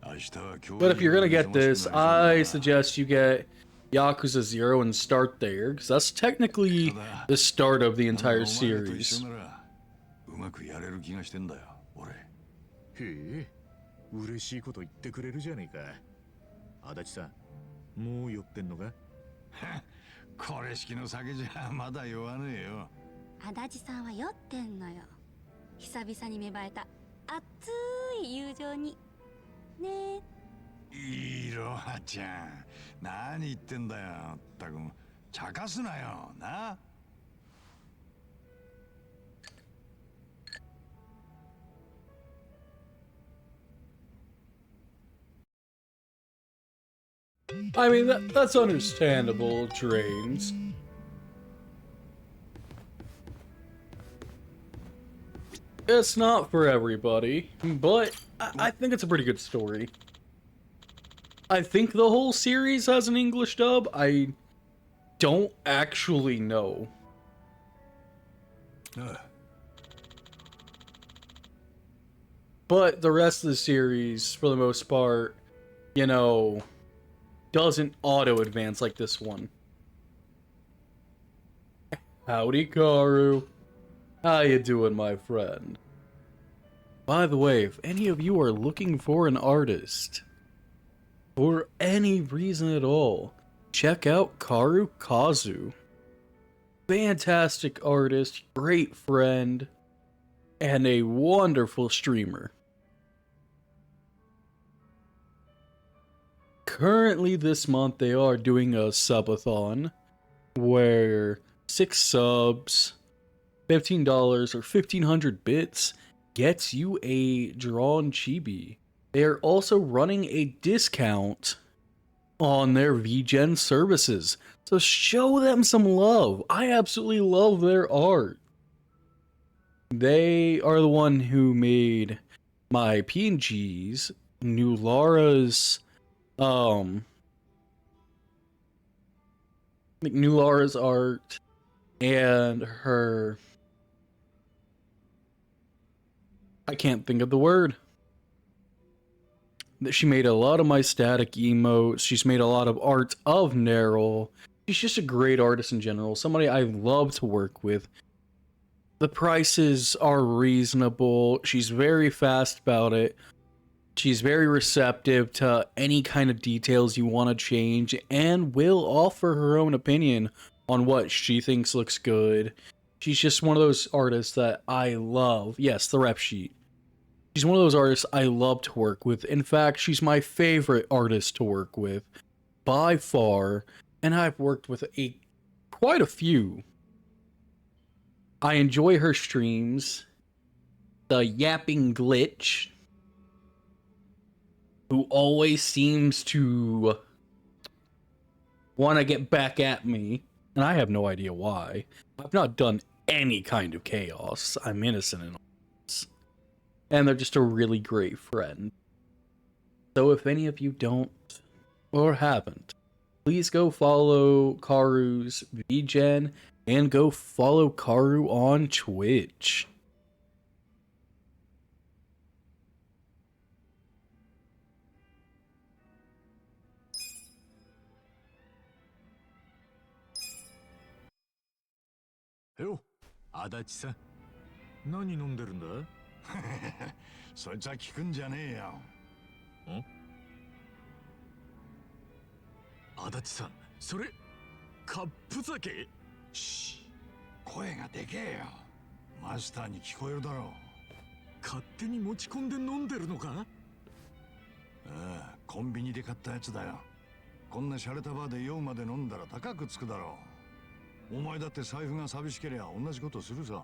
But if you're gonna get this, I suggest you get Yakuza 0 and start there, because that's technically the start of the entire series.
うまくやれる気がしてんだよ、俺。
へえ、嬉しいこと言ってくれるじゃねえか。足立さん、もう酔ってんのか？
これ式の酒じゃまだ酔わねえよ。
足立さんは酔ってんのよ。久々に芽生えた熱い友情にねえ。
いろはちゃん、何言ってんだよ。ったく茶化すなよな。
I mean, that's understandable, Drains. It's not for everybody, but I think it's a pretty good story. I think the whole series has an English dub. I don't actually know. But the rest of the series, for the most part, doesn't auto-advance like this one. Howdy, Karu. How you doing, my friend? By the way, if any of you are looking for an artist, for any reason at all, check out Karu Kazu. Fantastic artist, great friend, and a wonderful streamer. Currently this month they are doing a subathon where 6 subs, $15 or 1500 bits gets you a drawn chibi. They are also running a discount on their VGen services, so show them some love. I absolutely love their art. They are the one who made my PNGs, New Lara's New Lara's art, and her, I can't think of the word. She made a lot of my static emotes. She's made a lot of art of Neryl. She's just a great artist in general. Somebody I love to work with. The prices are reasonable. She's very fast about it. She's very receptive to any kind of details you want to change and will offer her own opinion on what she thinks looks good. She's just one of those artists that I love. Yes, the rep sheet. She's one of those artists I love to work with. In fact, she's my favorite artist to work with by far, and I've worked with quite a few. I enjoy her streams. The Yapping Glitch, who always seems to want to get back at me, and I have no idea why. I've not done any kind of chaos. I'm innocent in all this. And they're just a really great friend. So if any of you don't, or haven't, please go follow Karu's VGen, and go follow Karu on Twitch.
Yo, 足立さん、何飲んでるんだ？
そいつは聞くんじゃねえよ。
ん？足立さん、それカップ酒？
シー、声がでけえよ。マスターに聞こえるだろう。
勝手に持ち込んで飲んでるのか？
ああ、コンビニで買ったやつだよ。こんな洒落たバーで酔うまで飲んだら高くつくだろう。お前だって財布が寂しけりゃ同じことするさ。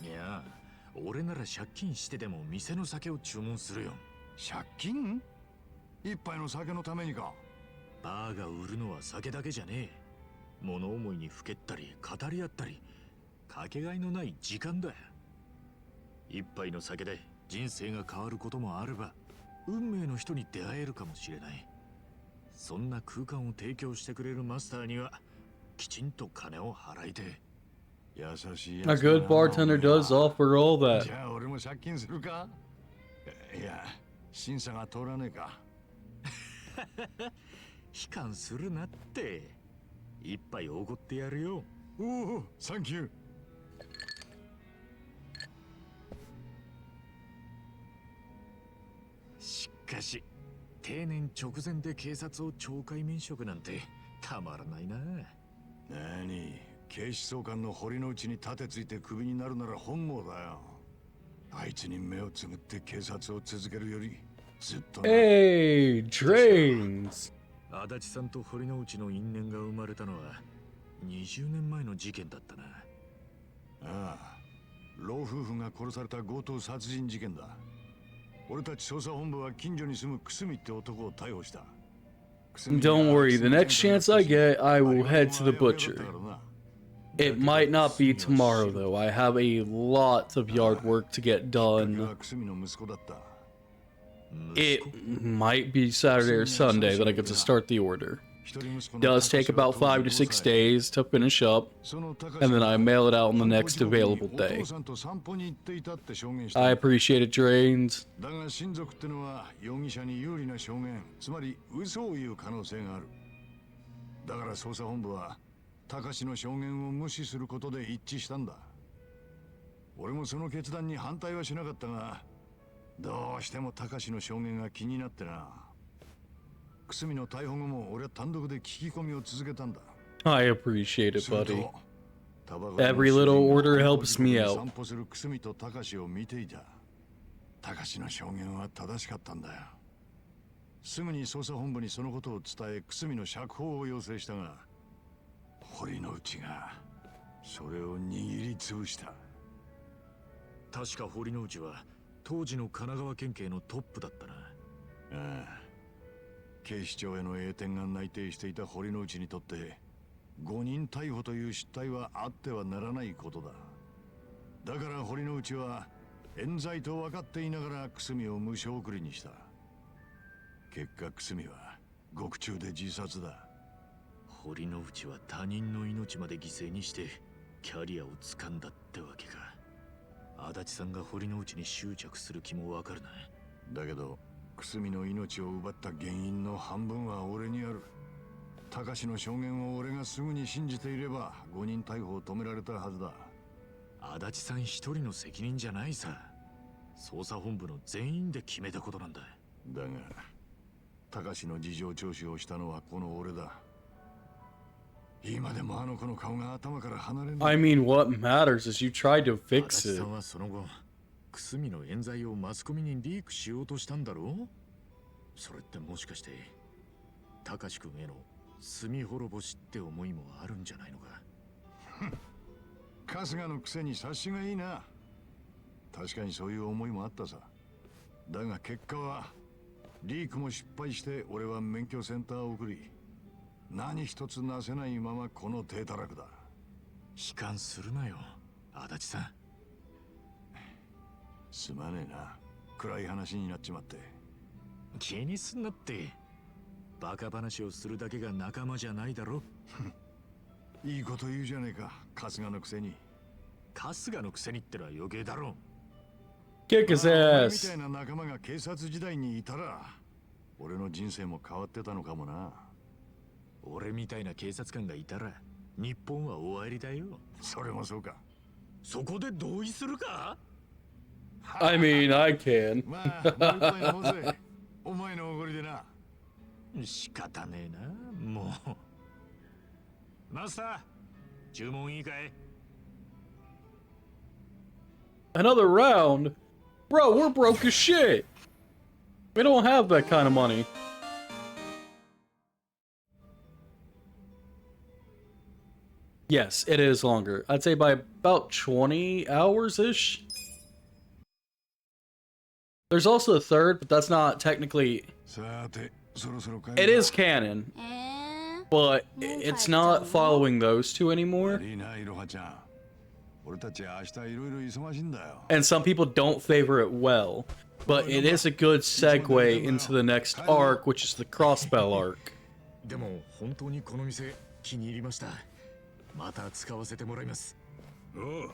いや、俺なら借金してでも店の酒を注文するよ。
借金？一杯の酒のためにか。
バーが売るのは酒だけじゃねえ。物思いにふけったり語り合ったり、かけがえのない時間だ。一杯の酒で人生が変わることもあれば、運命の人に出会えるかもしれない。そんな空間を提供してくれるマスターにはきちんと金を払いてえ。
A
good bartender does offer all that.
じゃあ俺も借金するか？いや、審査が通らねえか。
悲観するなって。一杯おごってやるよ。
おお、サンキュー。
しかし、定年直前で警察を懲戒免職なんてたまらないな。
何？警視総監の堀之内に盾ついてクビになるなら本望だよ。あいつに目をつむって警察を続けるよりずっとな。
Hey, Drains.
足立さんと堀之内の因縁が生まれたのは20年前の事件だったな。
ああ、老夫婦が殺された強盗殺人事件だ。俺たち捜査本部は近所に住む久住って男を逮捕した。
Don't worry, the next chance I get, I will head to the butcher. It might not be tomorrow, though. I have a lot of yard work to get done. It might be Saturday or Sunday that I get to start the order. Does take about 5 to 6 days to finish up, and then I mail it out on the next available day. I appreciate it, Drains.
だが親族ってのは容疑者に有利な証言、つまり嘘を言う可能性がある。だから捜査本部は高志の証言を無視することで一致したんだ。俺もその決断に反対はしなかったが、どうしても高志の証言が気になってな。久住の逮捕後も俺は単独で聞き込みを続けたんだ。
I appreciate it, buddy. Every little order helps me out.
散歩する久住と高志を見ていた。高志の証言は正しかったんだよ。すぐに捜査本部にそのことを伝え、久住の釈放を要請したが、堀之内がそれを握りつぶした。
確か堀之内は当時の神奈川県警のトップだったな。
ああ、警視庁への栄転が内定していた堀之内にとって誤認逮捕という失態はあってはならないことだ。だから堀之内は冤罪と分かっていながら久住を無償送りにした。結果久住は獄中で自殺だ。
堀之内は他人の命まで犠牲にしてキャリアを掴んだってわけか。足立さんが堀之内に執着する気もわかるな。
だけど久住の命を奪った原因の半分は俺にある。高志の証言を俺がすぐに信じていれば誤認逮捕を止められたはずだ。
足立さん一人の責任じゃないさ。捜査本部の全員で決めたことなんだ。
だが高志の事情聴取をしたのはこの俺だ。今でもあの子の顔が頭から離れない。
I mean, what matters is you tried to
足
fix
立
it.
さんはその後久住の冤罪をマスコミにリークしようとしたんだろう。それってもしかして高志くんへの罪滅ぼしって思いもあるんじゃないのか。
春日のくせに察しがいいな。確かにそういう思いもあったさ。だが結果はリークも失敗して俺は免許センターを送り、何一つなせないままこの低たらくだ。
悲観するなよ足立さん。
すまねえな、暗い話になっちまって。
気にすんなって。バカ話をするだけが仲間じゃないだろ。
いいこと言うじゃねえか、春日のくせに。
春日のくせにってのは余計だろ。
Kick his
俺み
ass.
たいな仲間が警察時代にいたら俺の人生も変わってたのかもな。
俺みたいな警察官がいたら日本は終わりだよ。
それもそうか。
そこで同意するか。
I mean, I can.
まあ、もう一杯飲もうぜ。お前のおごりでな。
仕方ねえな、もう。マスター、注文いいかい？
Another round? Bro, we're broke as shit. We don't have that kind of money. Yes, it is longer. I'd say by about 20 hours-ish. There's also a third, but that's not technically... It is canon, but it's not following those two anymore. And some people don't favor it well, but it is a good segue into the next arc, which is the Crossbell arc.
でも本当にこの店気に入りました。また使わせてもらいます。おう。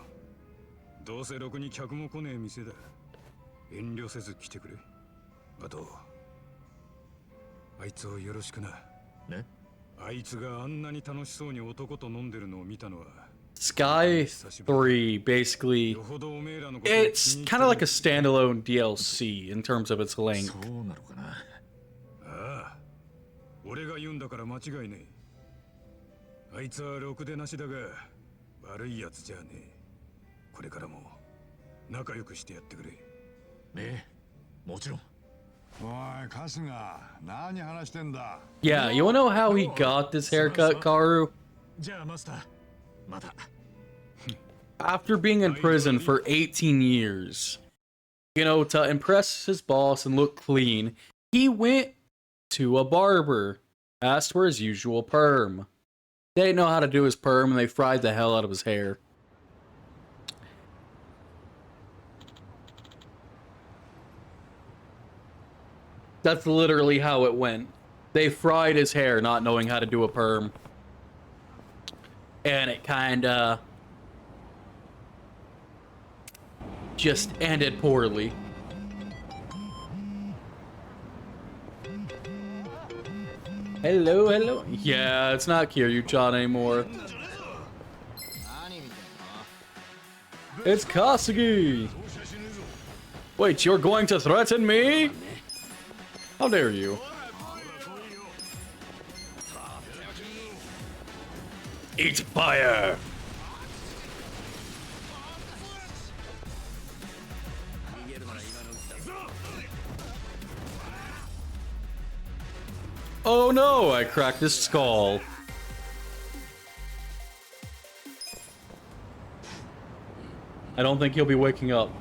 どうせろくに客も来ねえ店だ。遠慮せず来てくれ。あと、あいつをよろしくな。ね？あいつがあんなに楽しそうに男と飲んでるのを見たのは。
Sky 3, basically, it's kind of like a standalone DLC in terms of its length.
そうなのかな。ああ、俺が言うんだから間違いねえ。あいつはろくでなしだが、悪いやつじゃねえ。これからも仲良くしてやってくれ。ねえ、もちろん。
Yeah, you wanna know how he got this haircut, Karu? After being in prison for 18 years, you know, to impress his boss and look clean, he went to a barber, asked for his usual perm. They didn't know how to do his perm, and they fried the hell out of his hair. That's literally how it went. They fried his hair, not knowing how to do a perm. And it kinda just ended poorly. Hello, hello. Yeah, it's not Kiryu-chan anymore. It's Kasugi! Wait, you're going to threaten me? How dare you? Eat fire! Oh no, I cracked his skull. I don't think he'll be waking up.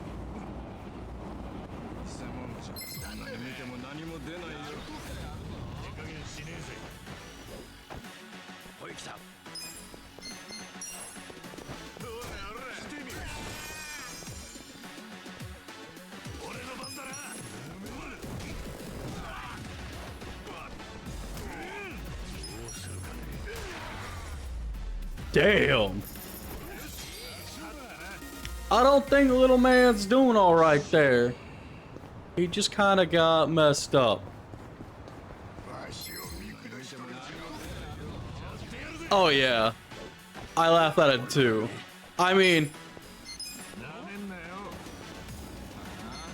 Damn. I don't think the little man's doing all right there. He just kind of got messed up. Oh yeah. I laugh at it too. I mean,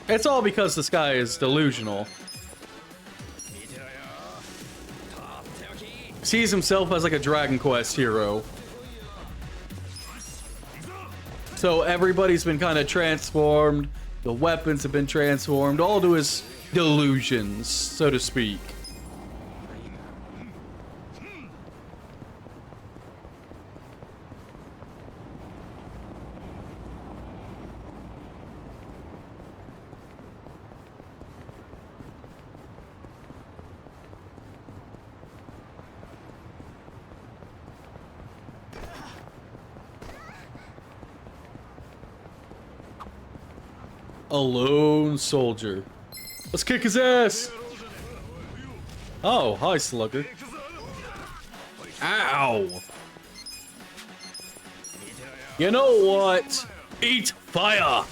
it's all because this guy is delusional. Sees himself as like a Dragon Quest hero. So everybody's been kind of transformed, the weapons have been transformed, all to his delusions, so to speak. A lone soldier. Let's kick his ass! Oh, hi, slugger. Ow! You know what? Eat fire!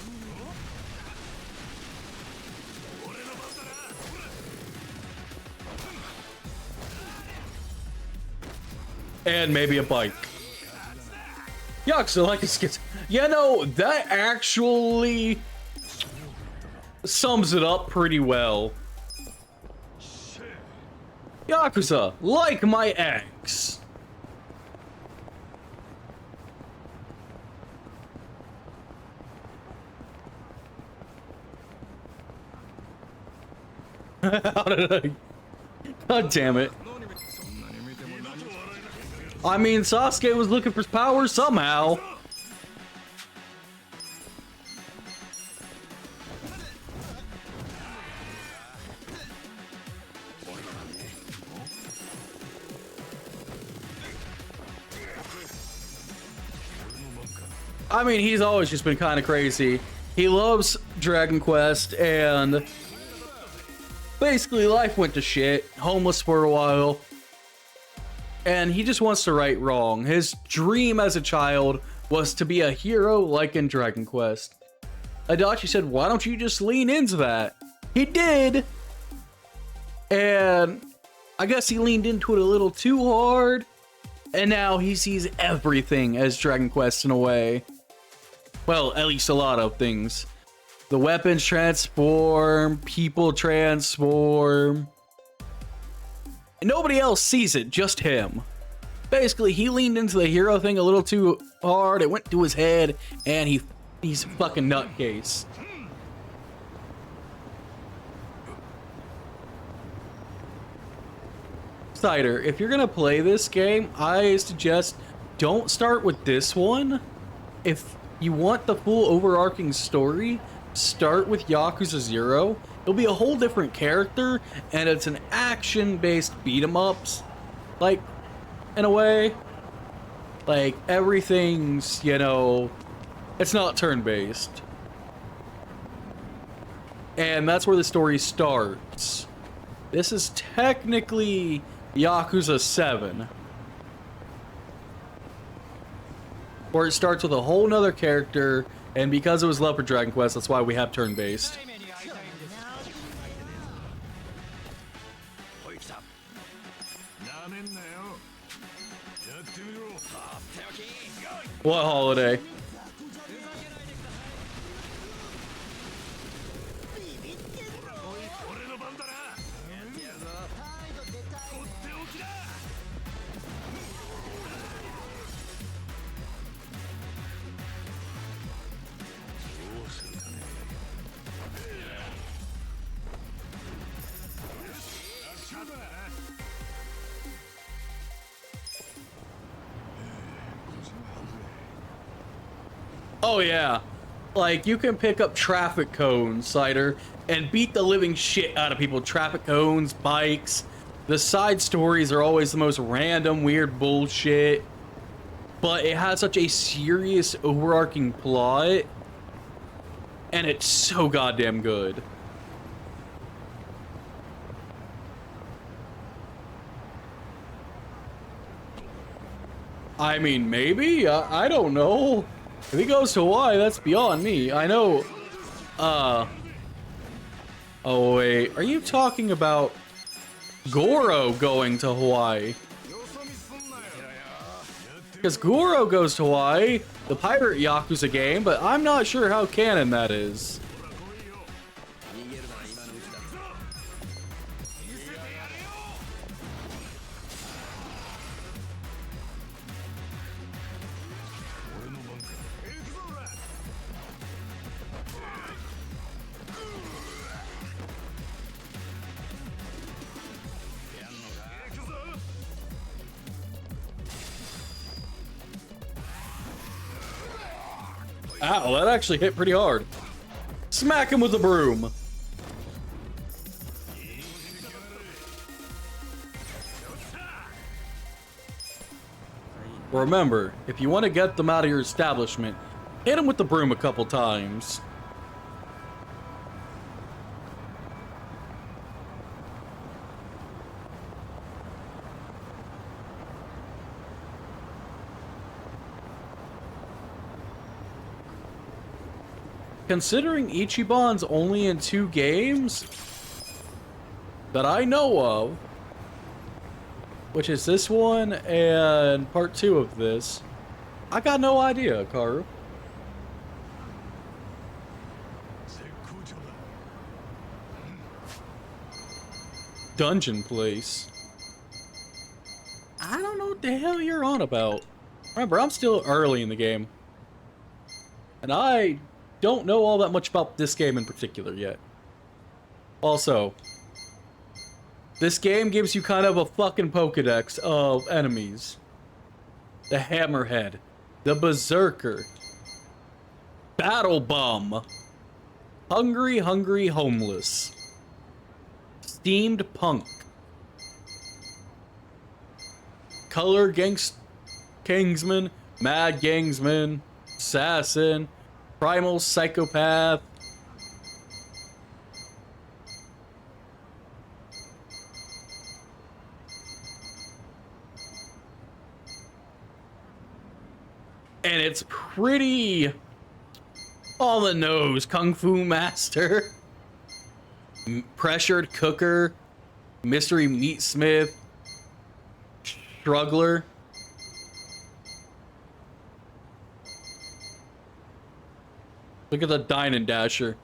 And maybe a bike. Yucks, like a skit. You know, that actually sums it up pretty well. Yakuza, like my ex. How did I? God damn it. I mean, Sasuke was looking for power somehow. I mean, he's always just been kind of crazy. He loves Dragon Quest, and basically life went to shit. Homeless for a while. And he just wants to right wrong. His dream as a child was to be a hero like in Dragon Quest. Adachi said, why don't you just lean into that? He did! And I guess he leaned into it a little too hard. And now he sees everything as Dragon Quest in a way. Well, at least a lot of things. The weapons transform, people transform. And nobody else sees it, just him. Basically, he leaned into the hero thing a little too hard. It went to his head, and he's a fucking nutcase. Cider, if you're gonna play this game, I suggest don't start with this one. If you want the full overarching story, start with Yakuza 0. It'll be a whole different character, and it's an action-based beat-em-ups, like, in a way. Like, everything's, you know, it's not turn-based. And that's where the story starts. This is technically Yakuza 7. Where it starts with a whole nother character, and because it was love for Dragon Quest, that's why we have turn-based. What holiday? Oh yeah, like you can pick up traffic cones, Cider, and beat the living shit out of people. Traffic cones, bikes. The side stories are always the most random, weird bullshit. But it has such a serious, overarching plot. And it's so goddamn good. I mean, maybe? I don't know. If he goes to Hawaii, that's beyond me. I know, oh wait, are you talking about Goro going to Hawaii? Because Goro goes to Hawaii, the pirate Yakuza game, but I'm not sure how canon that is. Ow, that actually hit pretty hard. Smack him with the broom. Remember, if you want to get them out of your establishment, hit him with the broom a couple times. Considering Ichiban's only in 2 games that I know of, which is this one and part 2 of this, I got no idea, Karu. Dungeon place. I don't know what the hell you're on about. Remember, I'm still early in the game. And I don't know all that much about this game in particular yet. Also, This game gives you kind of a fucking Pokedex of enemies. The Hammerhead, the Berserker, Battle Bum, Hungry Homeless, Steamed Punk, Color Kingsman, Mad Gangsman, Assassin, Primal Psychopath, and it's pretty on the nose. Kung Fu Master, Pressured Cooker, Mystery Meatsmith, Struggler. Look at the Dine and Dasher.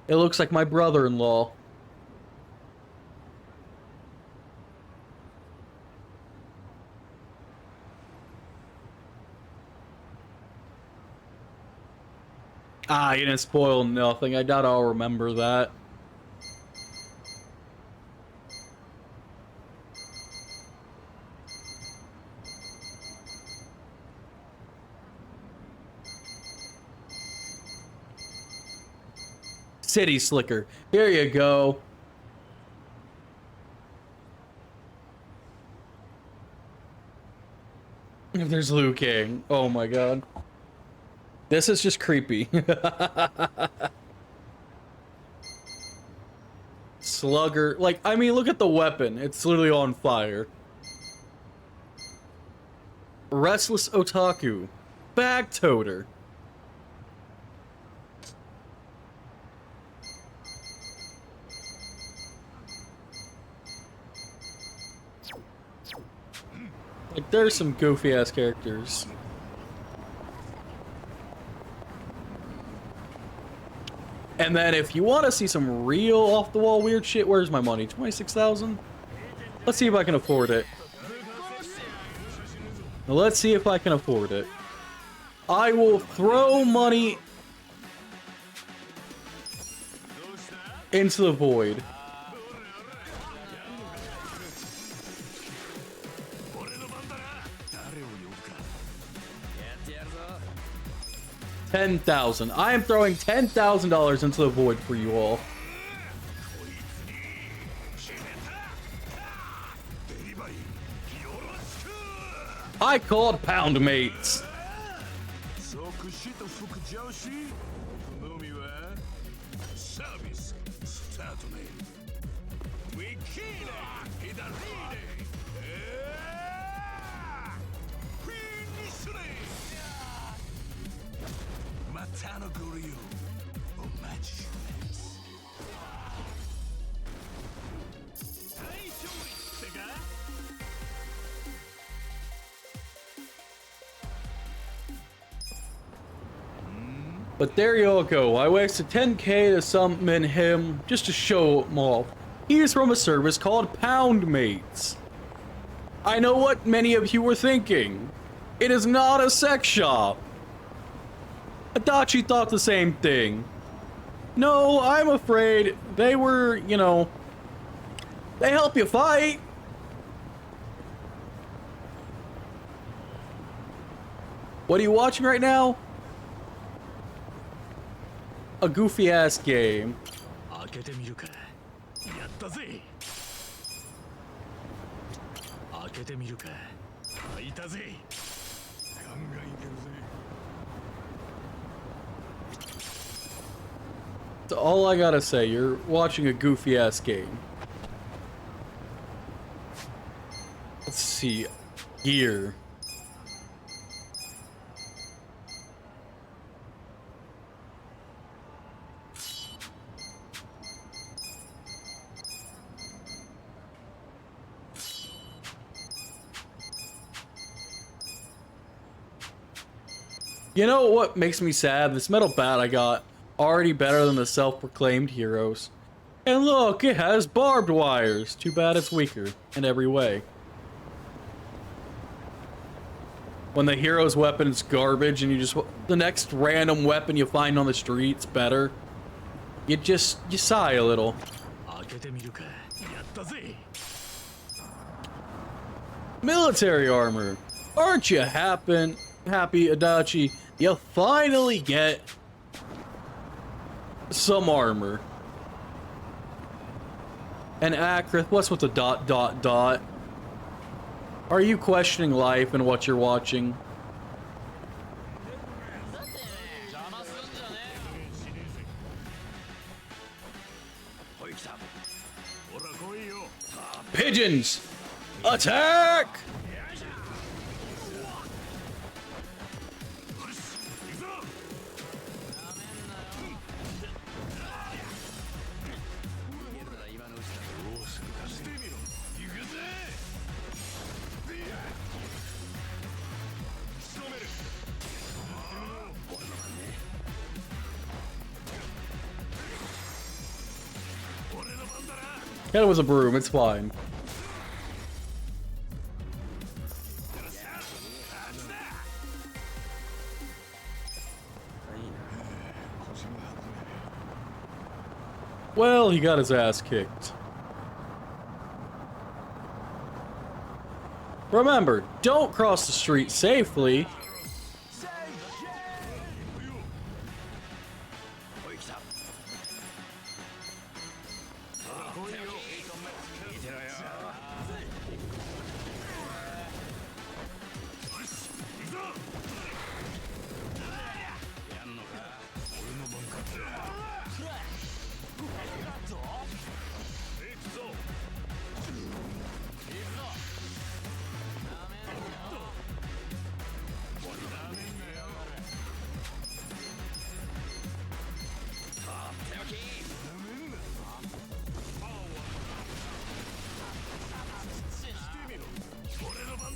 It looks like my brother-in-law. Ah, you didn't spoil nothing. I doubt I'll remember that. City Slicker. Here you go. There's Liu Kang. Oh my god. This is just creepy. Slugger. Like, I mean, look at the weapon. It's literally on fire. Restless Otaku. Bag Toter. Like, there's some goofy-ass characters. And then if you want to see some real off-the-wall weird shit, where's my money? 26,000? Let's see if I can afford it. Now, let's see if I can afford it. I will throw money into the void. $10,000. I am throwing $10,000 into the void for you all. I called Pound Mates. But there you all go. I wasted 10k to summon him just to show him off. He is from a service called Pound Mates. I know what many of you were thinking. It is not a sex shop. Adachi thought the same thing. No, I'm afraid they were, you know, they help you fight. What are you watching right now? A goofy ass game. That's all I gotta say. You're watching a goofy ass game. Let's see. Gear. You know what makes me sad? This metal bat I got already better than the self-proclaimed heroes. And look, it has barbed wires. Too bad it's weaker in every way. When the hero's weapon is garbage and you just... the next random weapon you find on the street's better. You sigh a little.
開けてみるか。やったぜ。
Military armor. Aren't you happy, Adachi? You finally get some armor. And Akrith, what's with the ... Are you questioning life and what you're watching? Pigeons! Attack! Hit it with a broom, it's fine. Well, he got his ass kicked. Remember, don't cross the street safely.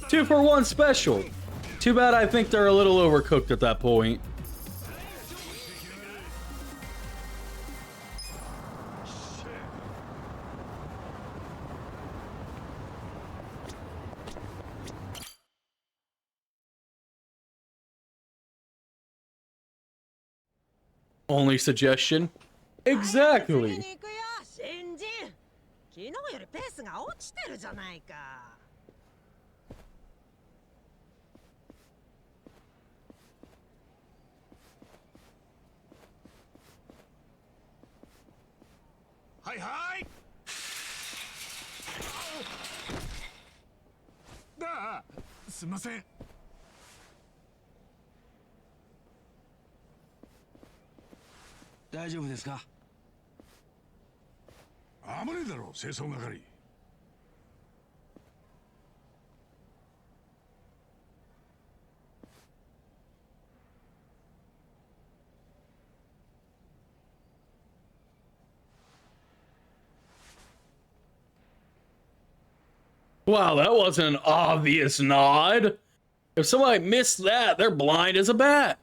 Two for one special. Too bad I think they're a little overcooked at that point. Only suggestion? Exactly.
新人、昨日よりペースが落ちてるじゃないか。
はいはい。だあ、すみません。
大丈夫ですか？
危ねえだろ、清掃係。
Wow, that wasn't an obvious nod. If somebody missed that, they're blind as a bat.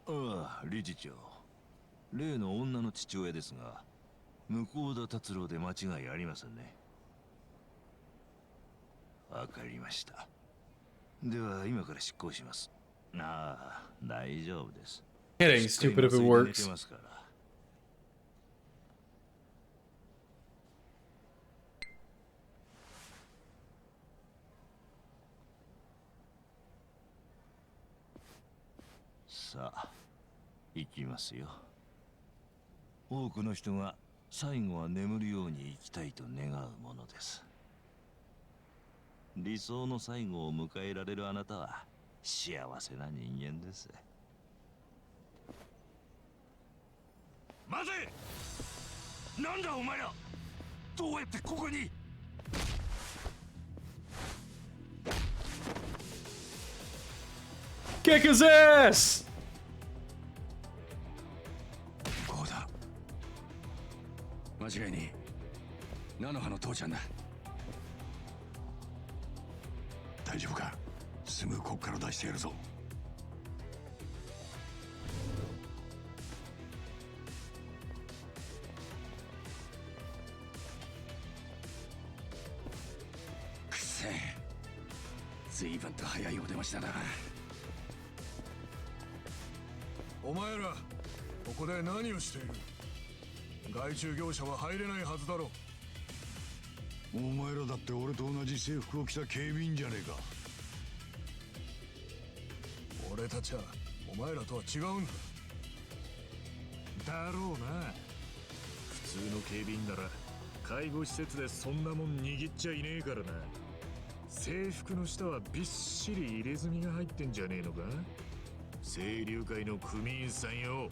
Ah, 理事長。例の女の父親ですが、向田達郎で間違いありませんね。わかりました。では今から執行します。ああ、大丈夫です。
It ain't stupid if it works.
さあ、行きますよ。多くの人が最後は眠るように生きたいと願うものです。理想の最後を迎えられるあなたは幸せな人間です。
待て！なんだお前ら！どうやってここに
？Kick his ass!
こうだ。間違いねえ。菜の葉の父ちゃんだ。
大丈夫か？すぐこっから出してやるぞ。
随分と早いお出ましだな。
お前らここで何をしている？外注業者は入れないはずだろう。
お前らだって俺と同じ制服を着た警備員じゃねえか。
俺たちはお前らとは違うんだ。だろうな。普通の警備員なら介護施設でそんなもん握っちゃいねえからな。制服の下はびっしり入れ墨が入ってんじゃねえのか。清流会の組員さんよ。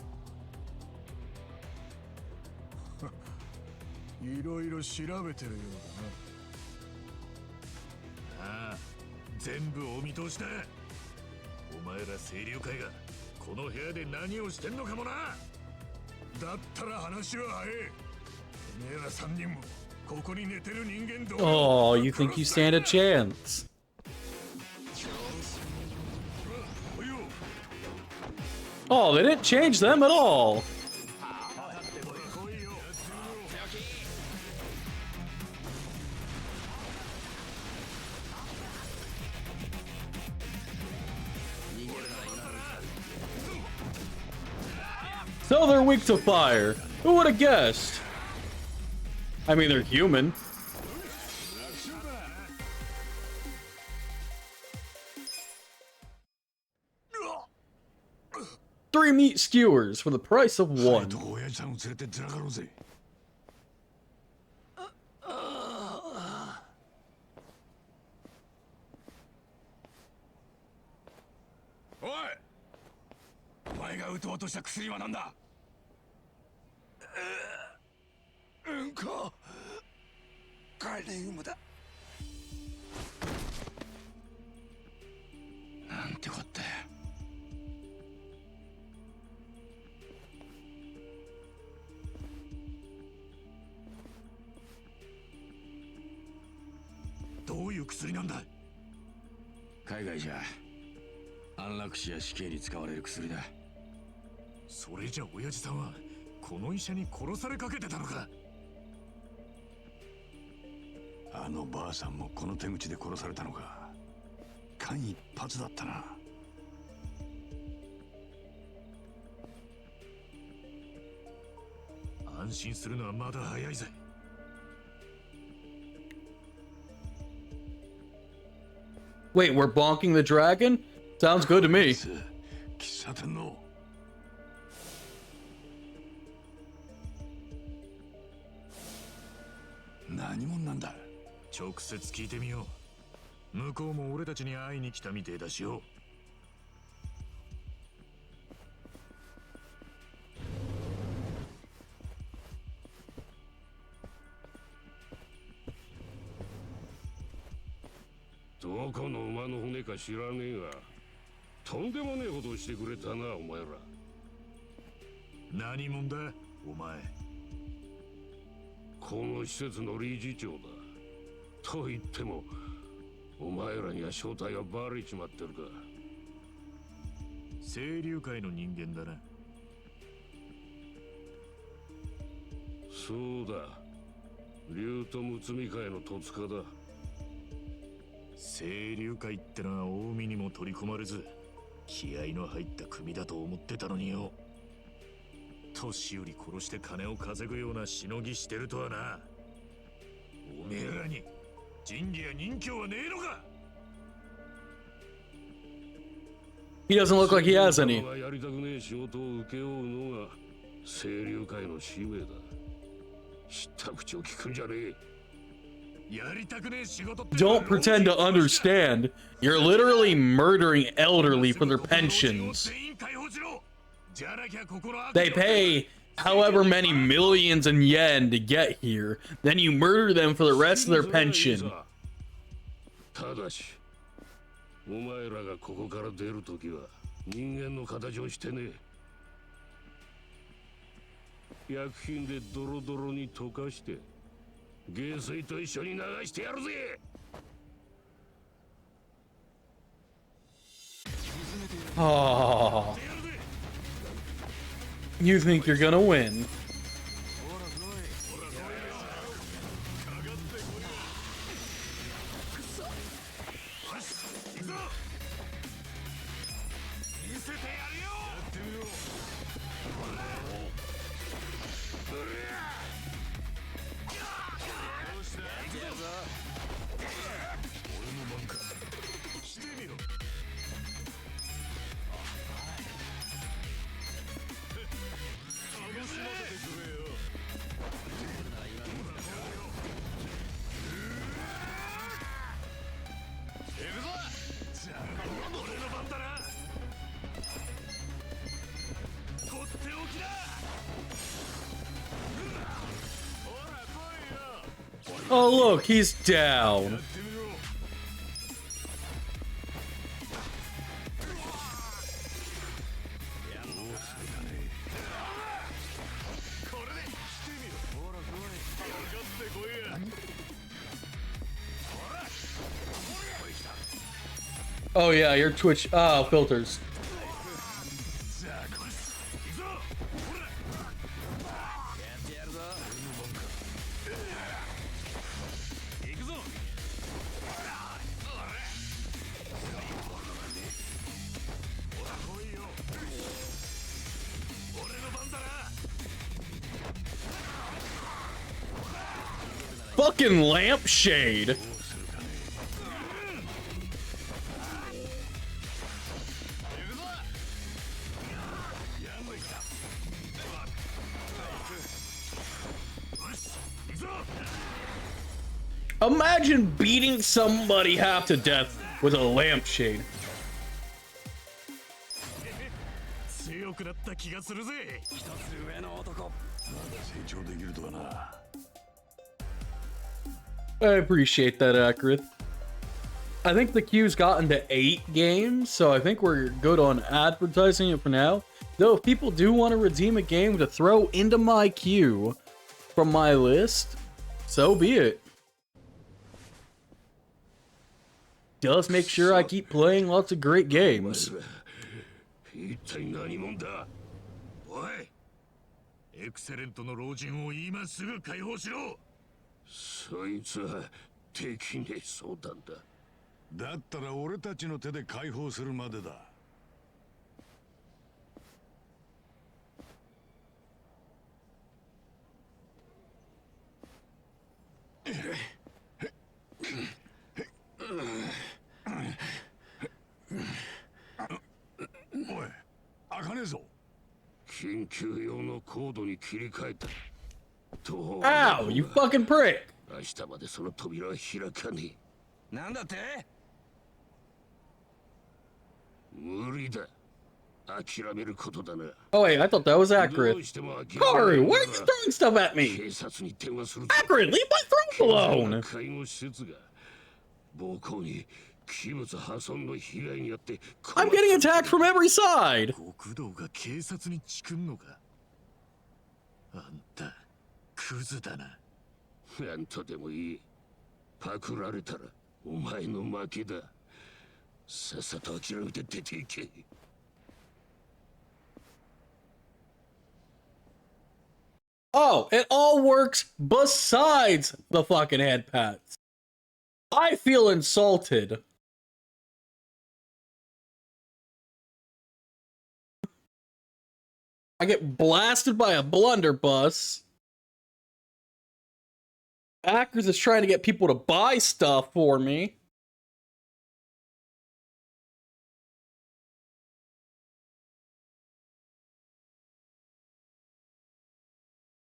いろいろ調べてるようだな。ああ、全部お見通しだ。お前ら清流会がこの部屋で何をしてんのかもな。だったら話は早え。てめえら3人もここに寝てる人間どう？
Oh, you think you stand a chance? Oh, they didn't change them at all. So they're weak to fire. Who would have guessed? I mean, they're human. Three meat skewers for the price of one.
親父さんを連れてずらかろうぜ。
おい、お前が撃とうとした薬は何だ？
うんこカリウムだ。
なんてこったよ。
どういう薬なんだ？
海外じゃ安楽死や死刑に使われる薬だ。
それじゃ親父さんはこの医者に殺されかけてたのか。
あのばあさんもこの手口で殺されたのか。間一髪だったな。
安心するのはまだ早いぜ。
Wait, we're bonking the dragon? Sounds good to me.
喫茶店の何者なんだ？
直接聞いてみよう。向こうも俺たちに会いに来たみてえだしよ。
どこの馬の骨か知らねえが、とんでもねえことをしてくれたな、お前ら。
何者だ、お前。
この施設の理事長だ。と言っても、お前らには正体がバレちまってるか。
清流会の人間だな。
そうだ。竜とむつみ会の戸塚だ。
清流会ってのは近江にも取り込まれず、気合の入った組だと思ってたのによ。年寄り殺して金を稼ぐようなしのぎしてるとはな。おめえらに仁義や任侠はねえのか。
He doesn't look like he has any.
やりたくねえ仕事を請け負うのが清流会の使命だ。知った口を聞くんじゃねえ。
Don't pretend to understand. You're literally murdering elderly for their pensions. They pay however many millions in yen to get here. Then you murder them for the rest of their pension.
ただし、お前らがここから出るときは人間の形をしてねえ。薬品でドロドロに溶かして 下水と一緒に流してやるぜ。
Oh. You think you're gonna win. Oh, look, he's down. Oh yeah, your Twitch filters. Fucking lampshade. Imagine beating somebody half to death with a lampshade.
強くなった気がするぜ。一つ上の男。まだ成長できるとはな。
I appreciate that, Accurate. I think the queue's gotten to 8 games, so I think we're good on advertising it for now. Though, if people do want to redeem a game to throw into my queue from my list, so be it. Just make sure I keep playing lots of great games.
一体何者だ。おい、エクセレントの老人を今すぐ解放しろ。
そいつは敵ね相談だ。
だったら俺たちの手で解放するまでだ。おい、開かねえぞ。
緊急用のコードに切り替えた。
Ow, you fucking prick!
明日までその扉は開かねえ。
なんだって？
無理だ。諦めることだな。
Oh wait, I thought that was Accurate. Karu, why are you throwing stuff at me?
警察に電話する。
Accurate, leave my throne alone!
介護施設が暴行に器物破損の被害によって。
I'm getting attacked from every side!
極道が警察にチクんのか。あんた、クズだな。
なんとでもいい。パクられたらお前の負けだ。さっさと諦めて出ていけ。
Oh, it all works besides the fucking head pats. I feel insulted. I get blasted by a blunderbuss. Hackers is trying to get people to buy stuff for me.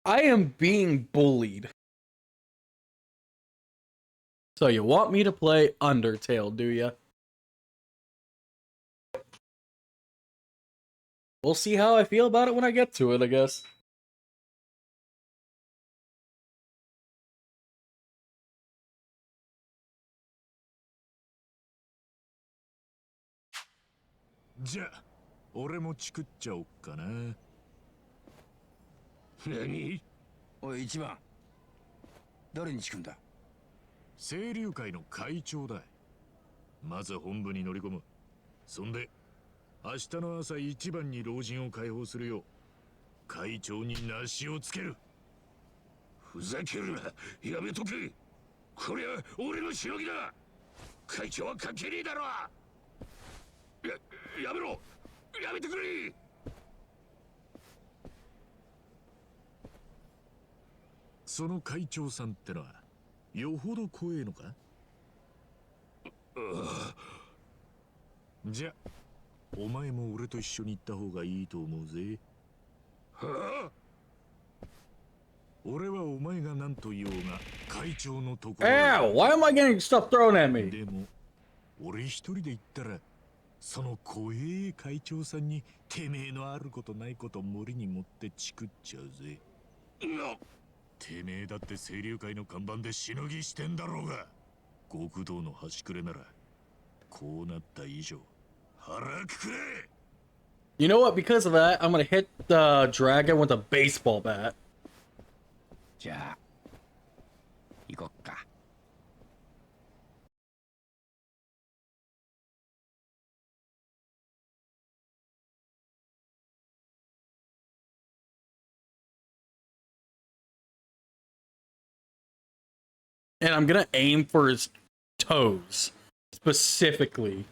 I am being bullied. So you want me to play Undertale, do ya? We'll see how I feel about it when I get to it, I guess.
Ja, 俺もチクっちゃおっかな。
何？
おい、一番。誰にチクんだ？
清流会の会長だ。まず本部に乗り込む。そんで、明日の朝一番に老人を解放するよ。会長に梨をつける。
ふざけるな。やめとけ。こりゃ俺のしのぎだ。会長は関係ねえだろ。やめろ、やめてくれ。
その会長さんってのはよほど怖えのか？じゃお前も俺と一緒に行った方がいいと思うぜ。
はあ？
俺はお前が何と言おうが会長のところ。
Ow! Why am I getting stuff thrown at me?
でも俺一人で行ったらその怖え会長さんにてめえのあることないこと森に持ってチクっちゃうぜ。てめえだって清流会の看板でしのぎしてんだろうが。極道の端くれならこうなった以上腹くくれ。
You know what? Because of that, I'm gonna hit the dragon with a baseball bat.
じゃあ行こっか。
And I'm gonna aim for his toes, specifically.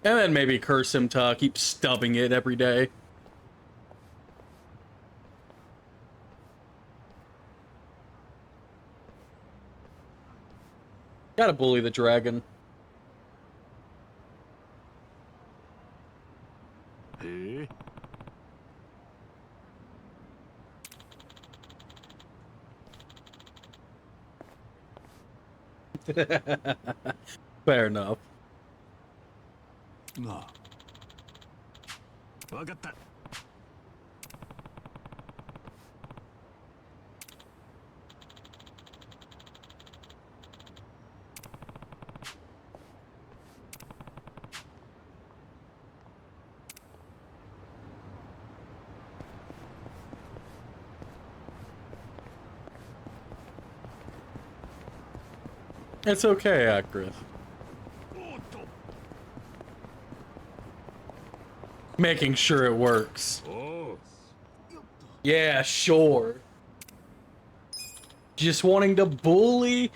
And then maybe curse him to keep stubbing it every day. Gotta bully the dragon.
へえ。
Fair enough.
なあ。わかった。
It's okay, Akris. Making sure it works. Yeah, sure. Just wanting to bully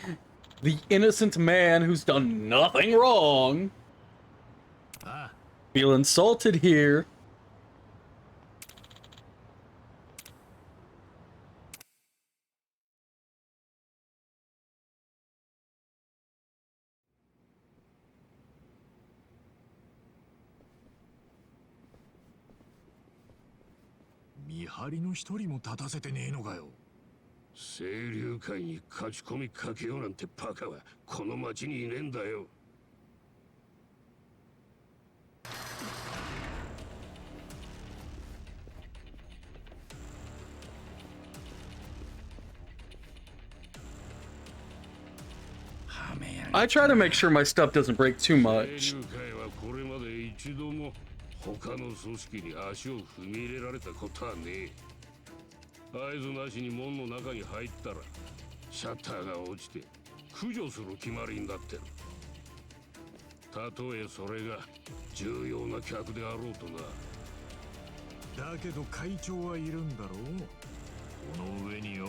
the innocent man who's done nothing wrong. Feel insulted here.
「見張りの一人も立たせてねえのかよ。
清流会に勝ち込みかけようなんてバカはこの町にいねえんだよ。
I try to make sure my stuff doesn't break too
清
much.
流会はこれまで一度も他の組織に足を踏み入れられたことはねえ。合図なしに門の中に入ったらシャッターが落ちて駆除する決まりになってる。たとえそれが重要な客であろうとな。
だけど会長はいるんだろう。この上によ。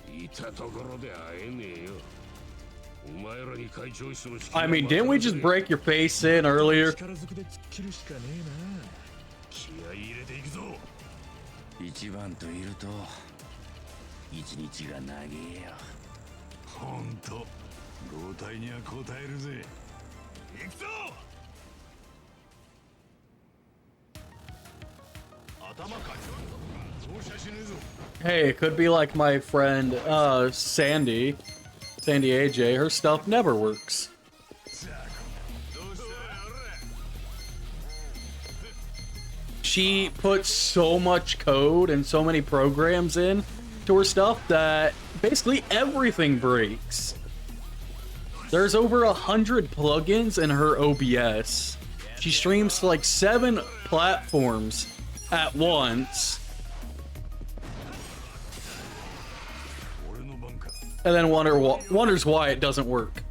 いたところで会えねえよ。お前らに会長室の敷居
I mean, didn't we just break your face in earlier?
力ずくで突っ切るしかねえな。気合い入れていくぞ。
一番といると一日が長えよ。
ほんと豪体には応えるぜ。
行くぞ。頭かち割るぞ。照射しねえぞ。
Hey, it could be like my friend, Sandy AJ. Her stuff never works. She puts so much code and so many programs in to her stuff that basically everything breaks. There's over 100 plugins in her OBS. She streams to like 7 platforms at once. And then wonders why it doesn't work.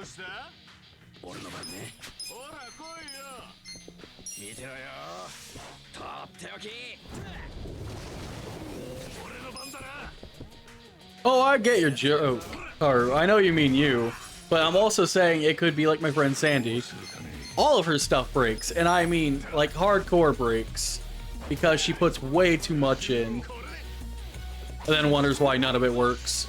した
俺の番ね。
ほら来いよ。
見てろよ。とっておき。
俺の番だな。
Oh, I get your joke. Or, I know you mean you. But I'm also saying it could be like my friend Sandy. All of her stuff breaks. And I mean, like, hardcore breaks. Because she puts way too much in. And then wonders why none of it works.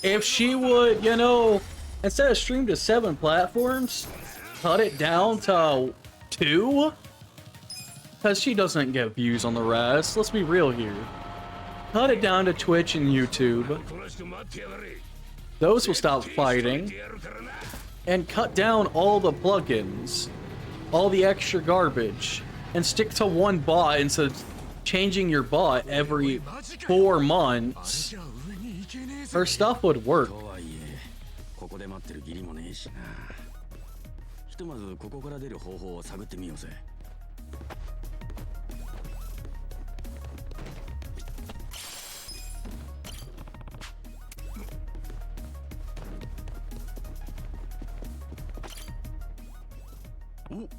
If she would, you know, instead of stream to 7 platforms, cut it down to 2? Because she doesn't get views on the rest. Let's be real here. Cut it down to Twitch and YouTube. Those will stop fighting. And cut down all the plugins. All the extra garbage. And stick to one bot instead of changing your bot every 4 months. Her stuff would work.
ここで待ってる義理もねえしな。ひとまずここから出る方法を探ってみようぜ。お。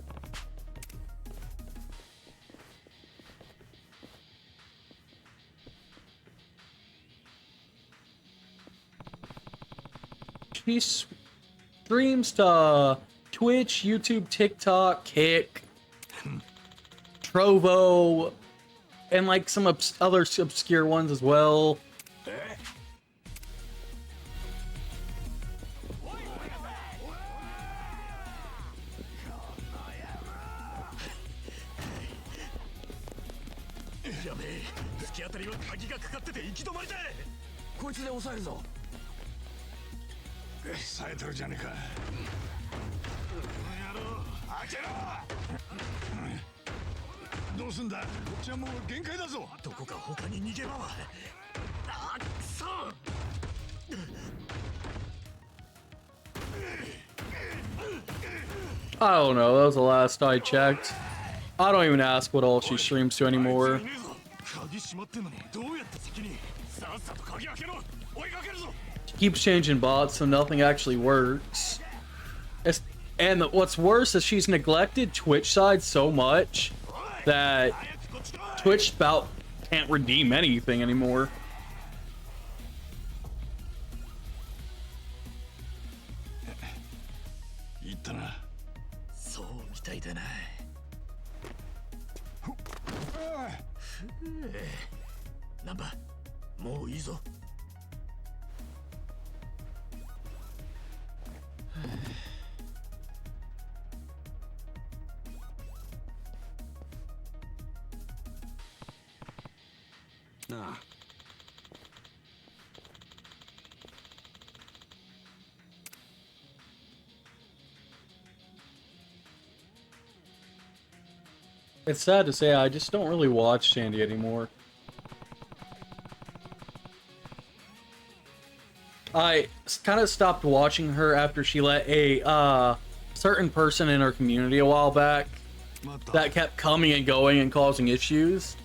She streams to Twitch, YouTube, TikTok, Kick, Trovo, and like some other obscure ones as well. I don't know, that was the last I checked. I don't even ask what all she streams to anymore. She keeps changing bots so nothing actually works. And what's worse is she's neglected Twitch side so much that Twitch about can't redeem anything anymore. It's sad to say, I just don't really watch Sandy anymore. I kind of stopped watching her after she let a certain person in her community a while back that kept coming and going and causing issues.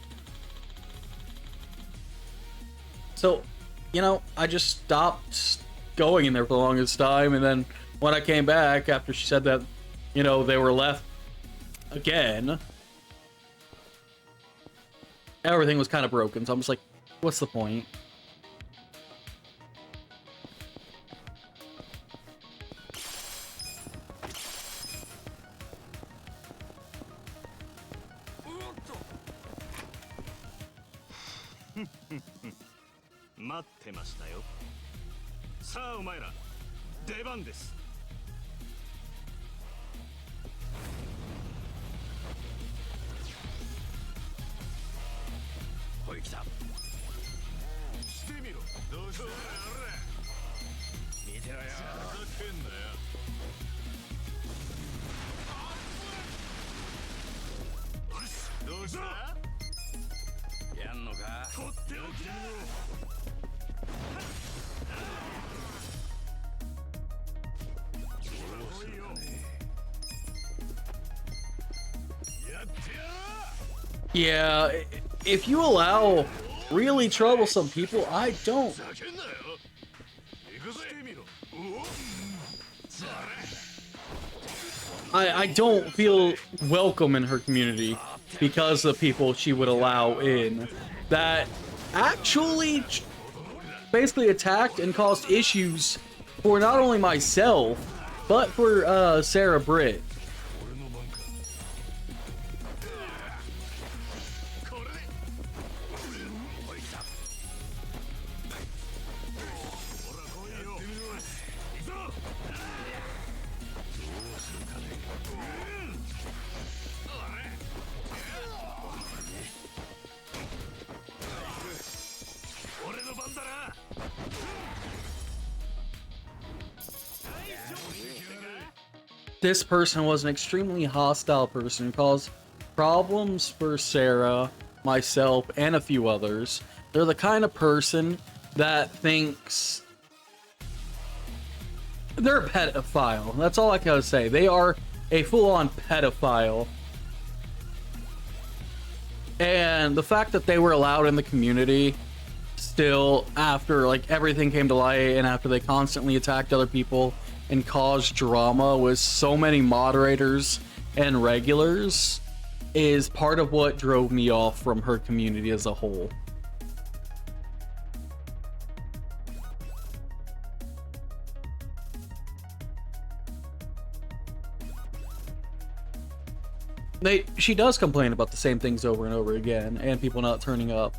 So, you know, I just stopped going in there for the longest time, and then when I came back after she said that, you know, they were left again, everything was kind of broken, so I'm just like, what's the point? Yeah, if you allow really troublesome people, I don't. I don't feel welcome in her community because of people she would allow in that actually basically attacked and caused issues for not only myself, but for Sarah Britt. This person was an extremely hostile person who caused problems for Sarah, myself, and a few others. They're the kind of person that thinks they're a pedophile. That's all I gotta say. They are a full-on pedophile. And the fact that they were allowed in the community still after like everything came to light and after they constantly attacked other people and caused drama with so many moderators and regulars is part of what drove me off from her community as a whole. She does complain about the same things over and over again and people not turning up,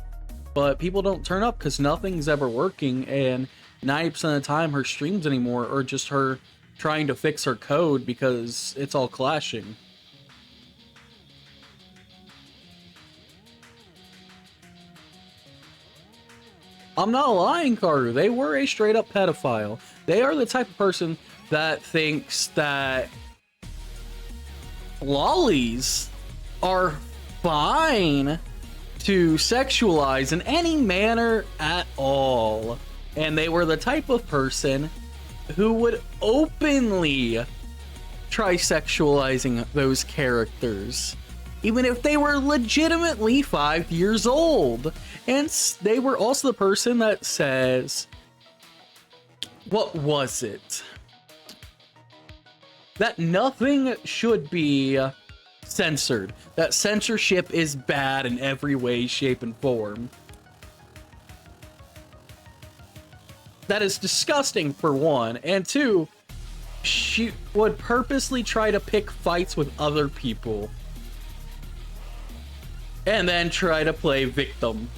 but people don't turn up because nothing's ever working, and 90% of the time her streams anymore are just her trying to fix her code because it's all clashing. I'm not lying, Carter. They were a straight up pedophile. They are the type of person that thinks that lollies are fine to sexualize in any manner at all. And they were the type of person who would openly try sexualizing those characters, even if they were legitimately 5 years old. And they were also the person that says, what was it? That nothing should be censored. That censorship is bad in every way, shape, and form. That is disgusting, for one. And two, she would purposely try to pick fights with other people. And then try to play victim.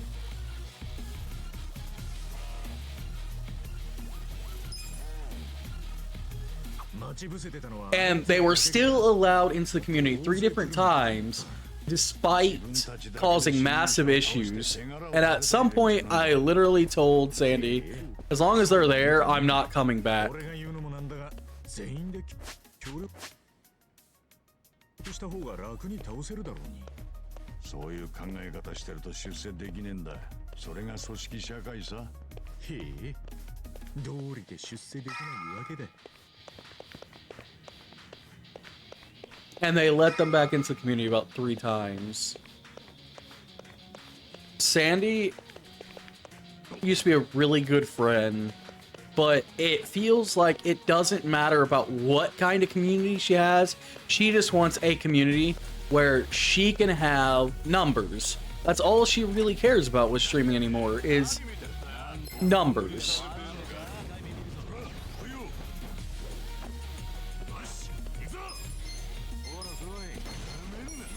And they were still allowed into the community 3 different times, despite causing massive issues. And at some point, I literally told Sandy, as long as they're there, I'm not coming back. And they let them back into the community about 3 times. Sandy used to be a really good friend, but it feels like it doesn't matter about what kind of community she has. She just wants a community where she can have numbers. That's all she really cares about with streaming anymore, is numbers.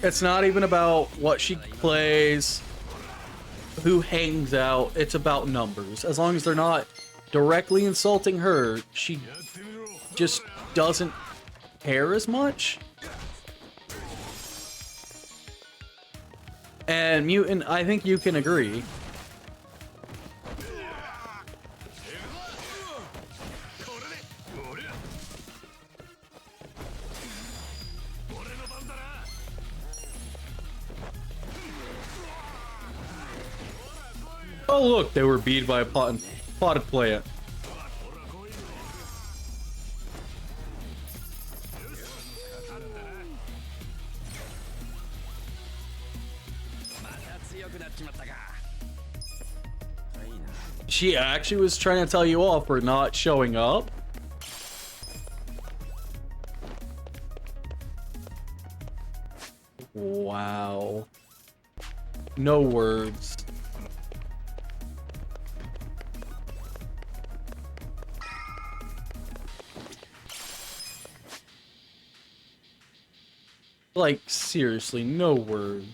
It's not even about what she plays, who hangs out. It's about numbers. As long as they're not directly insulting her, she just doesn't care as much. And Mutant, I think you can agree. Oh look, they were beat by a potted plant. She actually was trying to tell you off for not showing up? Wow. No words. Like, seriously, no words.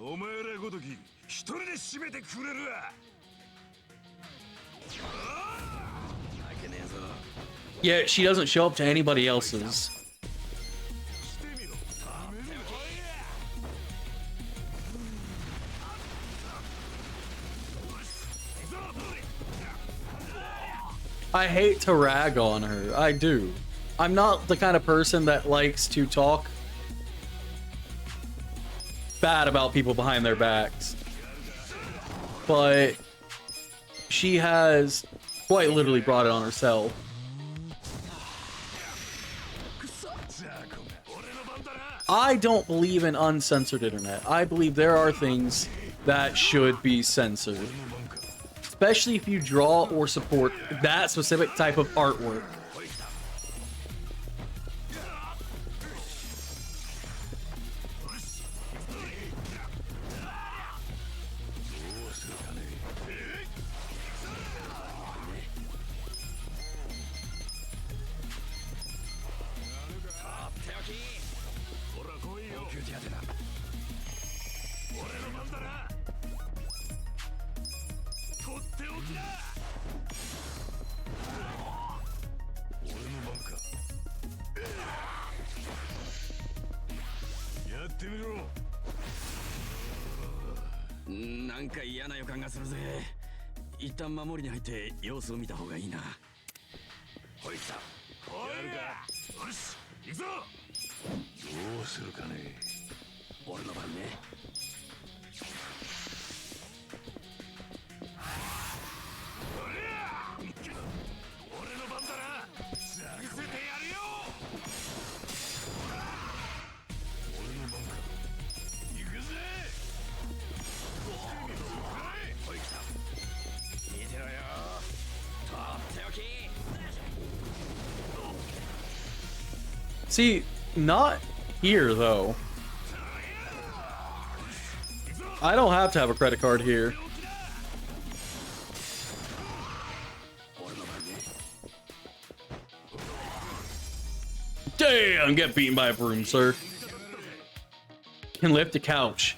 お前らごとき一人で締めてくれるわ。
Yeah, she doesn't show up to anybody else's. I hate to rag on her. I do. I'm not the kind of person that likes to talk bad about people behind their backs. But she has quite literally brought it on herself. I don't believe in uncensored internet. I believe there are things that should be censored. Especially if you draw or support that specific type of artwork. See, not here though. I don't have to have a credit card here. Damn, get beaten by a broom, sir. Can lift a couch.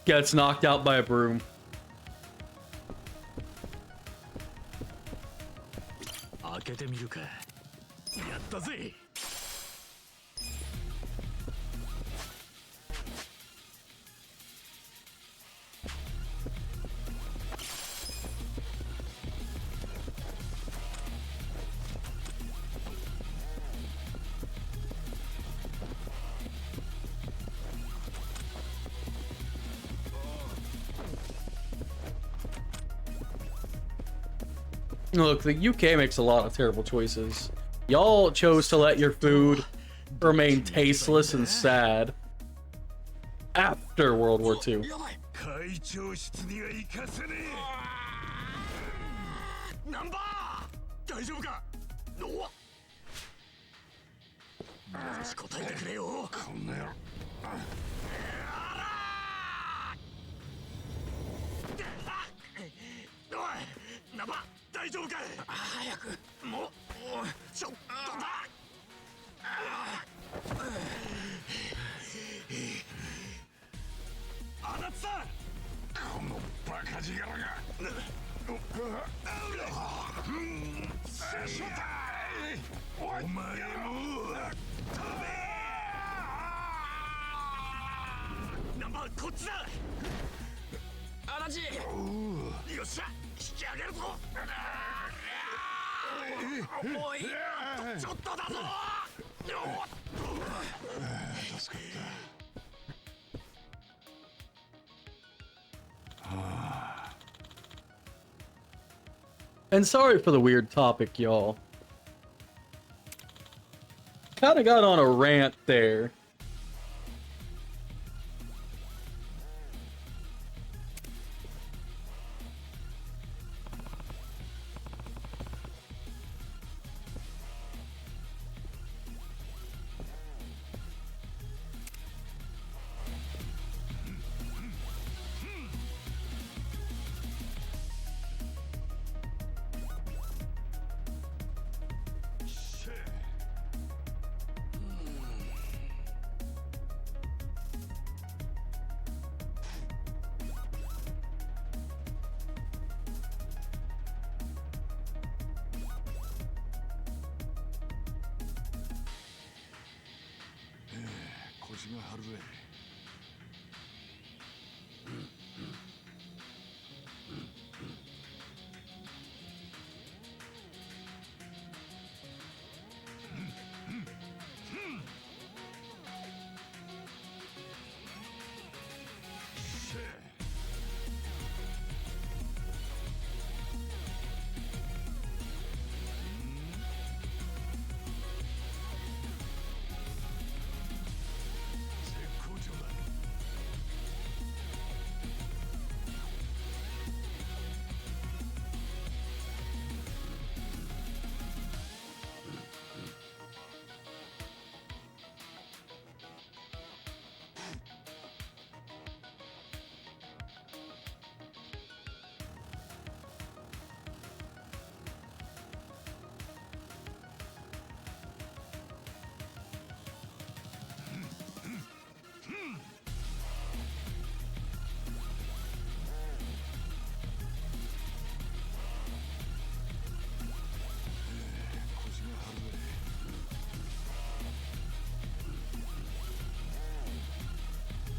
Gets knocked out by a broom. Look, the UK makes a lot of terrible choices. Y'all chose to let your food remain tasteless and sad after World War II. And sorry for the weird topic, y'all. Kinda got on a rant there.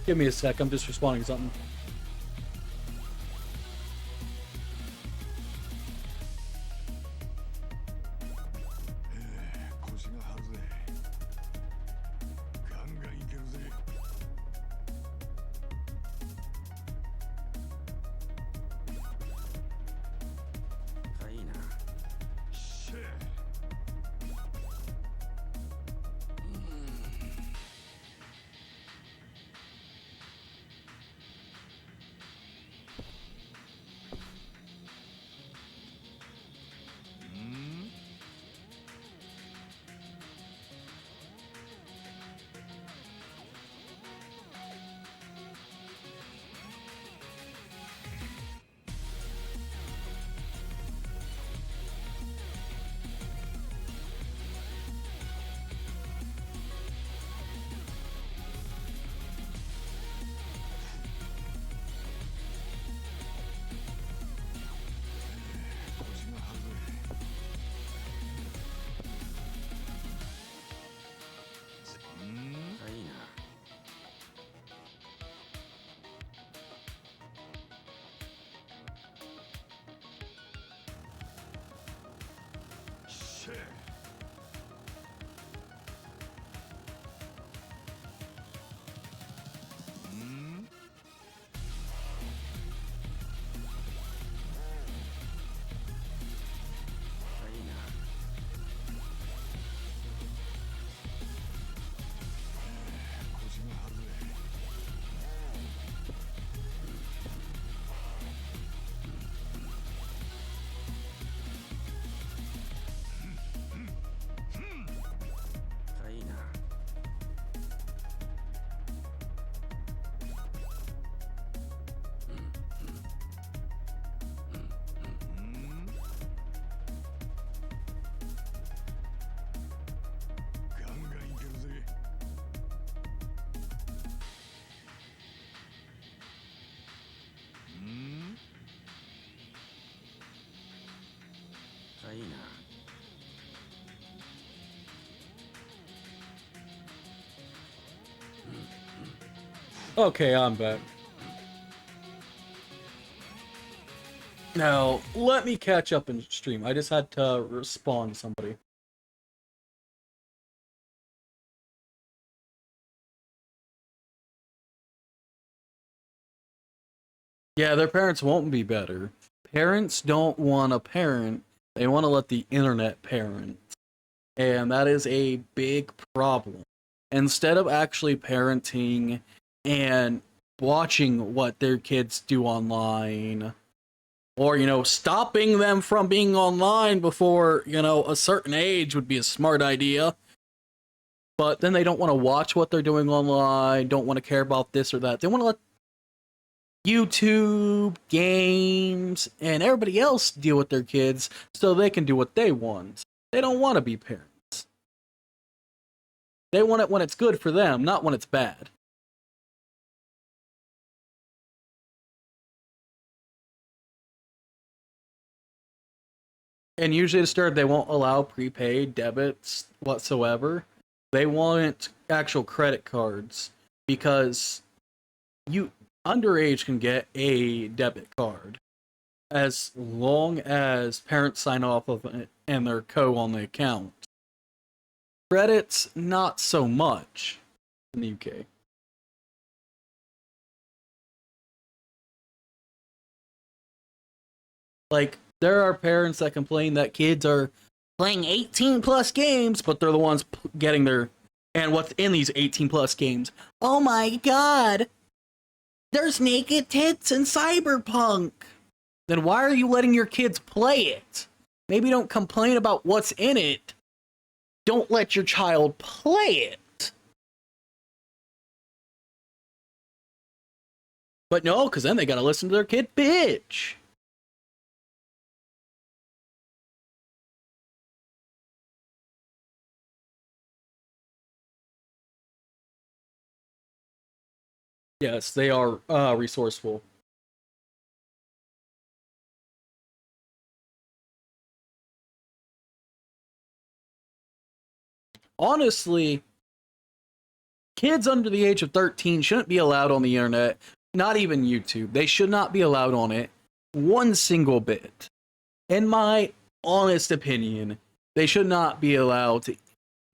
Give me a sec, I'm just responding to something. Okay, I'm back. Now, let me catch up in stream. I just had to respond to somebody. Yeah, their parents won't be better. Parents don't want to parent, they want to let the internet parent. And that is a big problem. Instead of actually parenting and watching what their kids do online, or, stopping them from being online before, a certain age would be a smart idea. But then they don't want to watch what they're doing online, don't want to care about this or that. They want to let YouTube, games, and everybody else deal with their kids so they can do what they want. They don't want to be parents. They want it when it's good for them, not when it's bad. And usually Disturbed, they won't allow prepaid debits whatsoever. They want actual credit cards because you underage can get a debit card as long as parents sign off of it and their co on the account. Credits, not so much in the UK. Like, there are parents that complain that kids are playing 18 plus games, but they're the ones getting their. And what's in these 18 plus games? Oh my god! There's naked tits in Cyberpunk! Then why are you letting your kids play it? Maybe don't complain about what's in it. Don't let your child play it. But no, because then they gotta listen to their kid bitch. Yes, they are resourceful. Honestly, kids under the age of 13 shouldn't be allowed on the internet, not even YouTube. They should not be allowed on it one single bit. In my honest opinion, they should not be allowed to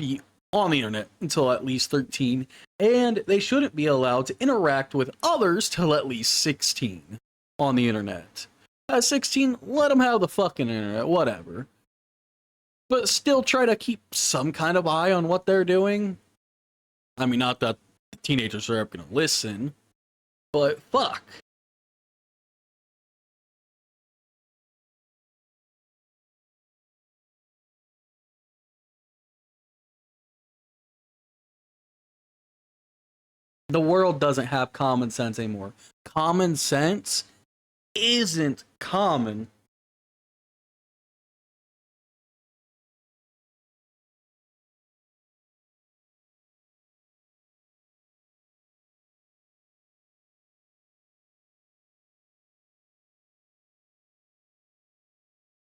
be on the internet until at least 13, and they shouldn't be allowed to interact with others till at least 16 on the internet. At 16, let them have the fucking internet, whatever. But still try to keep some kind of eye on what they're doing. I mean, not that the teenagers are ever gonna listen, but fuck. The world doesn't have common sense anymore. Common sense isn't common.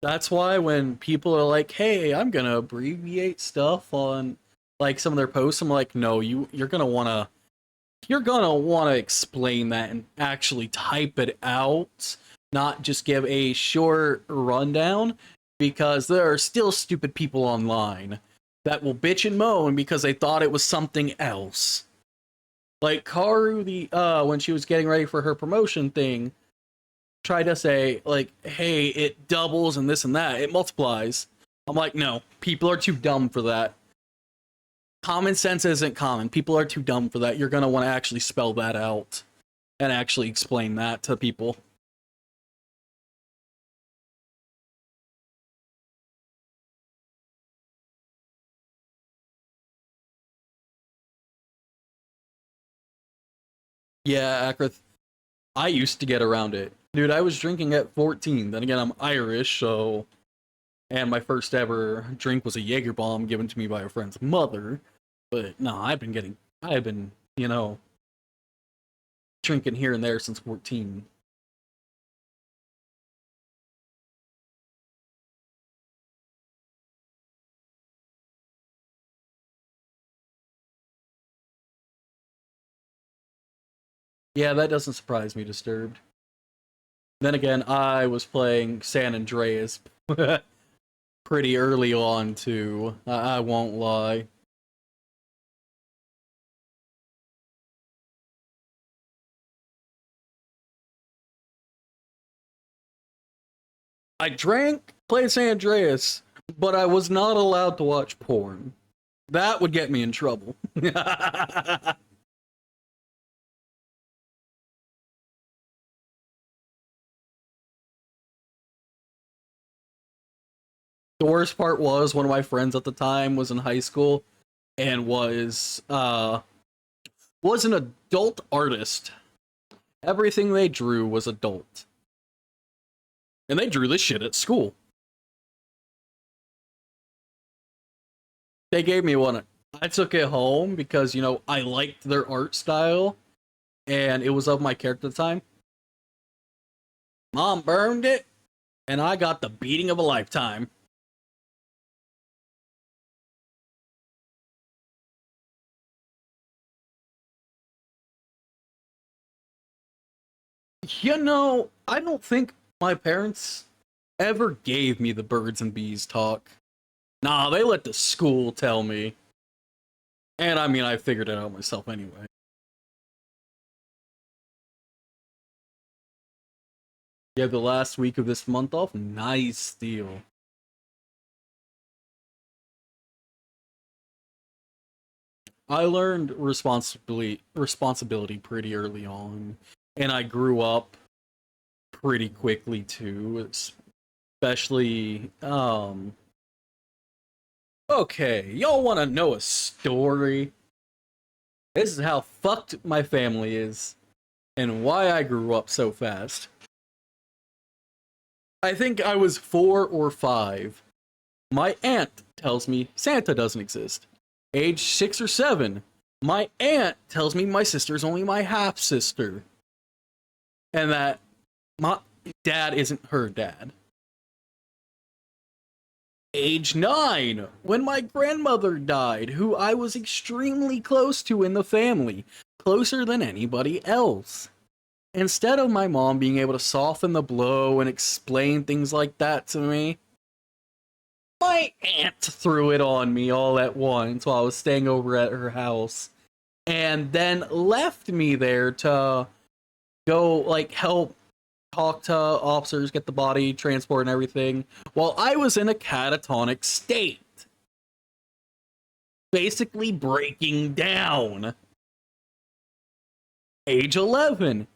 That's why when people are like, "Hey, I'm gonna abbreviate stuff on like some of their posts," I'm like, "No, you're gonna wanna explain that and actually type it out, not just give a short rundown, because there are still stupid people online that will bitch and moan because they thought it was something else." Like Karu, when she was getting ready for her promotion thing, try to say, like, hey, it doubles and this and that, it multiplies. I'm like, no, people are too dumb for that. Common sense isn't common. People are too dumb for that. You're going to want to actually spell that out and actually explain that to people. Yeah, Akrith, I used to get around it. Dude, I was drinking at 14. Then again, I'm Irish, so... And my first ever drink was a Jaeger bomb given to me by a friend's mother. But no, I've been, drinking here and there since 14. Yeah, that doesn't surprise me, Disturbed. Then again, I was playing San Andreas pretty early on, too. I won't lie. I drank, played San Andreas, but I was not allowed to watch porn. That would get me in trouble. The worst part was one of my friends at the time was in high school and was an adult artist. Everything they drew was adult. And they drew this shit at school. They gave me one. I took it home because, you know, I liked their art style and it was of my character at the time. Mom burned it and I got the beating of a lifetime. You know, I don't think my parents ever gave me the birds and bees talk. Nah, they let the school tell me. And I mean, I figured it out myself anyway. Yeah, the last week of this month off, nice deal. I learned responsibility pretty early on, and I grew up pretty quickly too, especially okay, y'all want to know a story? This is how fucked my family is and why I grew up so fast. I think I was 4 or 5. My aunt tells me Santa doesn't exist. Age 6 or 7, my aunt tells me my sister's only my half sister. And that my dad isn't her dad. Age 9, when my grandmother died, who I was extremely close to in the family, closer than anybody else. Instead of my mom being able to soften the blow and explain things like that to me, my aunt threw it on me all at once while I was staying over at her house, and then left me there to go, like, help talk to officers, get the body, transport, and everything, while I was in a catatonic state. Basically breaking down. Age 11.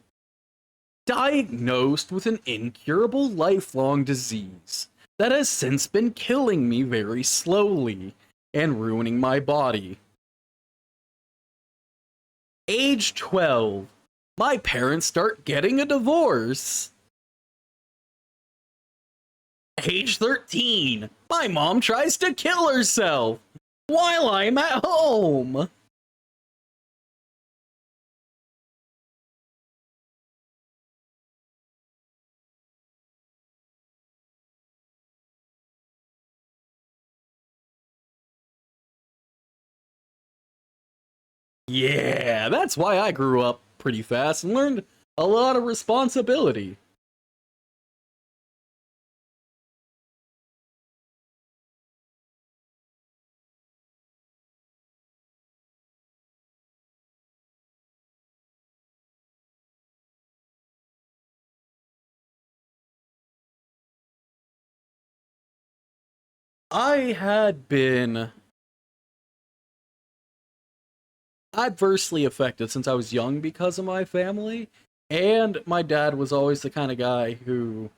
Diagnosed with an incurable lifelong disease that has since been killing me very slowly and ruining my body. Age 12. My parents start getting a divorce. Age 13. My mom tries to kill herself while I'm at home. Yeah, that's why I grew up pretty fast and learned a lot of responsibility. I had been adversely affected since I was young because of my family, and my dad was always the kind of guy who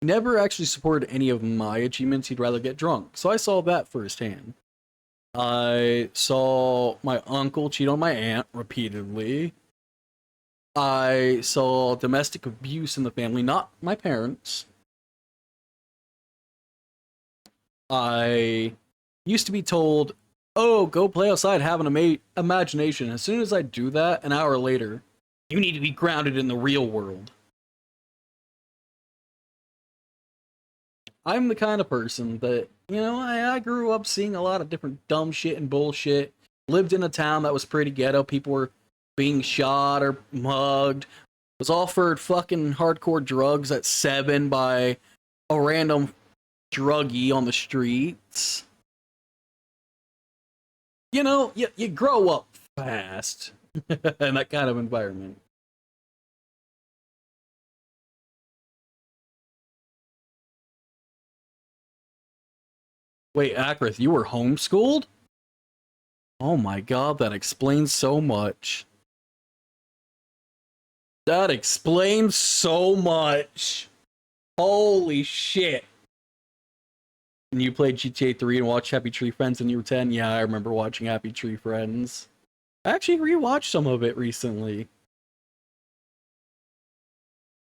never actually supported any of my achievements. He'd rather get drunk. So I saw that firsthand. I saw my uncle cheat on my aunt repeatedly. I saw domestic abuse in the family, not my parents. I used to be told, oh, go play outside, have an imagination. As soon as I do that, an hour later, you need to be grounded in the real world. I'm the kind of person that, you know, I grew up seeing a lot of different dumb shit and bullshit. Lived in a town that was pretty ghetto. People were being shot or mugged. Was offered fucking hardcore drugs at 7 by a random druggie on the streets. You know, you grow up fast in that kind of environment. Wait, Akrith, you were homeschooled? Oh my god, that explains so much. That explains so much. Holy shit. And you played GTA 3 and watched Happy Tree Friends when you were 10? Yeah, I remember watching Happy Tree Friends. I actually rewatched some of it recently.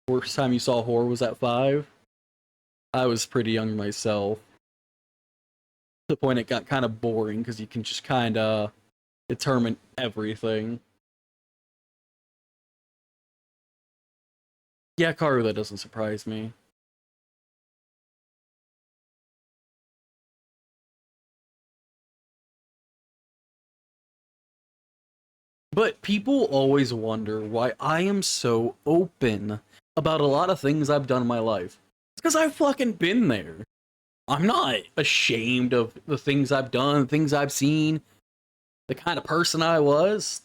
First time you saw horror was at 5? I was pretty young myself. To the point it got kind of boring because you can just kind of determine everything. Yeah, Karu, that doesn't surprise me. But people always wonder why I am so open about a lot of things I've done in my life. It's because I've fucking been there. I'm not ashamed of the things I've done, things I've seen, the kind of person I was.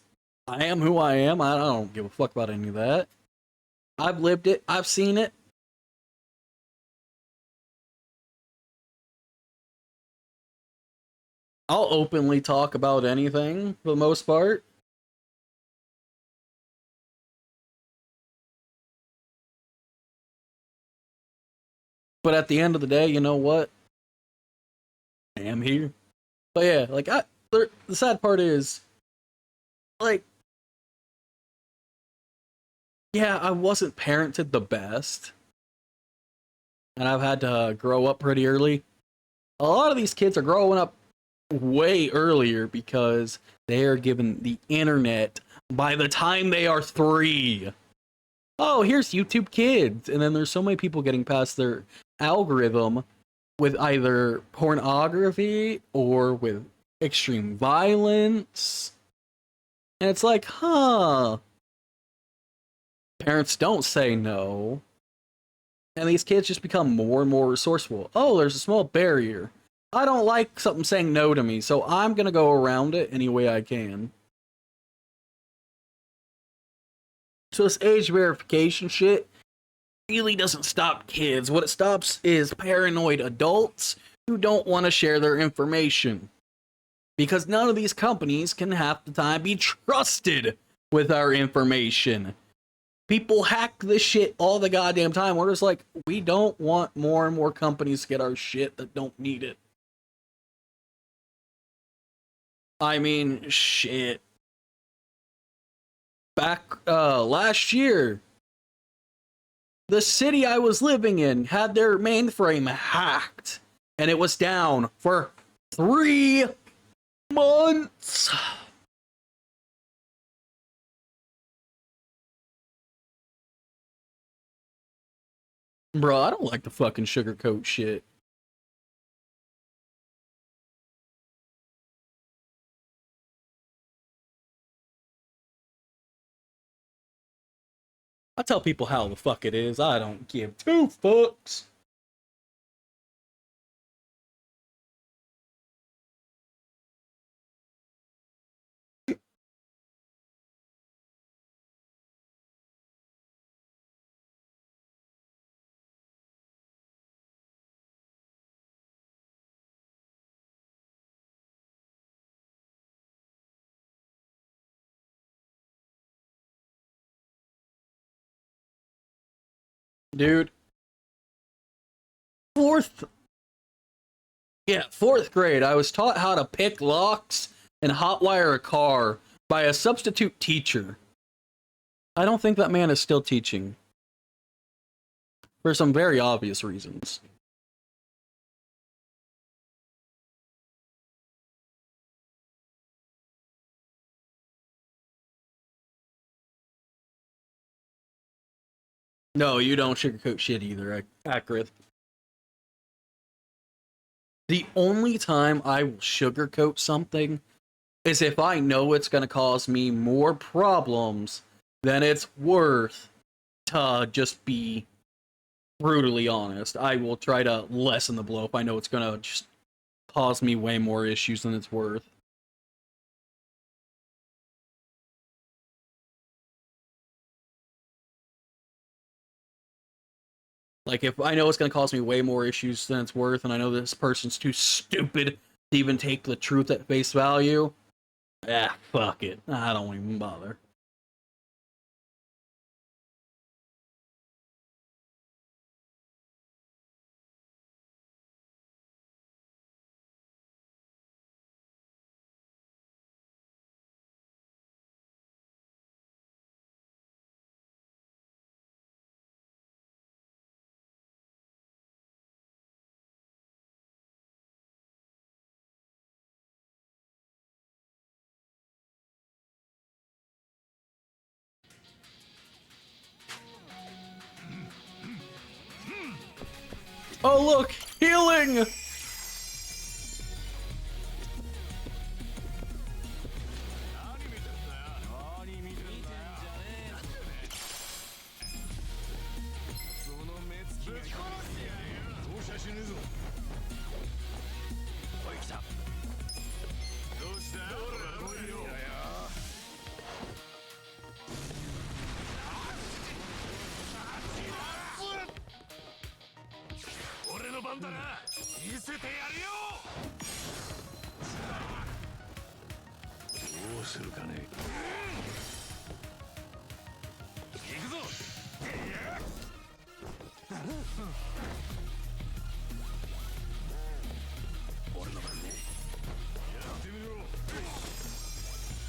I am who I am. I don't give a fuck about any of that. I've lived it. I've seen it. I'll openly talk about anything for the most part. But at the end of the day, you know what? I am here. But yeah, like the sad part is, like, yeah, I wasn't parented the best, and I've had to grow up pretty early. A lot of these kids are growing up way earlier because they are given the internet by the time they are 3. Oh, here's YouTube Kids, and then there's so many people getting past their algorithm with either pornography or with extreme violence. And it's like, huh. Parents don't say no. And these kids just become more and more resourceful. Oh, there's a small barrier. I don't like something saying no to me, so I'm gonna go around it any way I can. So this age verification shit really doesn't stop kids. What it stops is paranoid adults who don't want to share their information. Because none of these companies can half the time be trusted with our information. People hack this shit all the goddamn time. We're just like, we don't want more and more companies to get our shit that don't need it. I mean, shit. Back last year, the city I was living in had their mainframe hacked, and it was down for 3 months. Bro, I don't like to fucking sugarcoat shit. I tell people how the fuck it is. I don't give 2 fucks. Dude. Fourth grade, I was taught how to pick locks and hotwire a car by a substitute teacher. I don't think that man is still teaching. For some very obvious reasons. No, you don't sugarcoat shit either, Akrith. The only time I will sugarcoat something is if I know it's going to cause me more problems than it's worth to just be brutally honest. I will try to lessen the blow if I know it's going to just cause me way more issues than it's worth. Like, if I know it's gonna cause me way more issues than it's worth, and I know this person's too stupid to even take the truth at face value, fuck it. I don't even bother. Oh look, healing!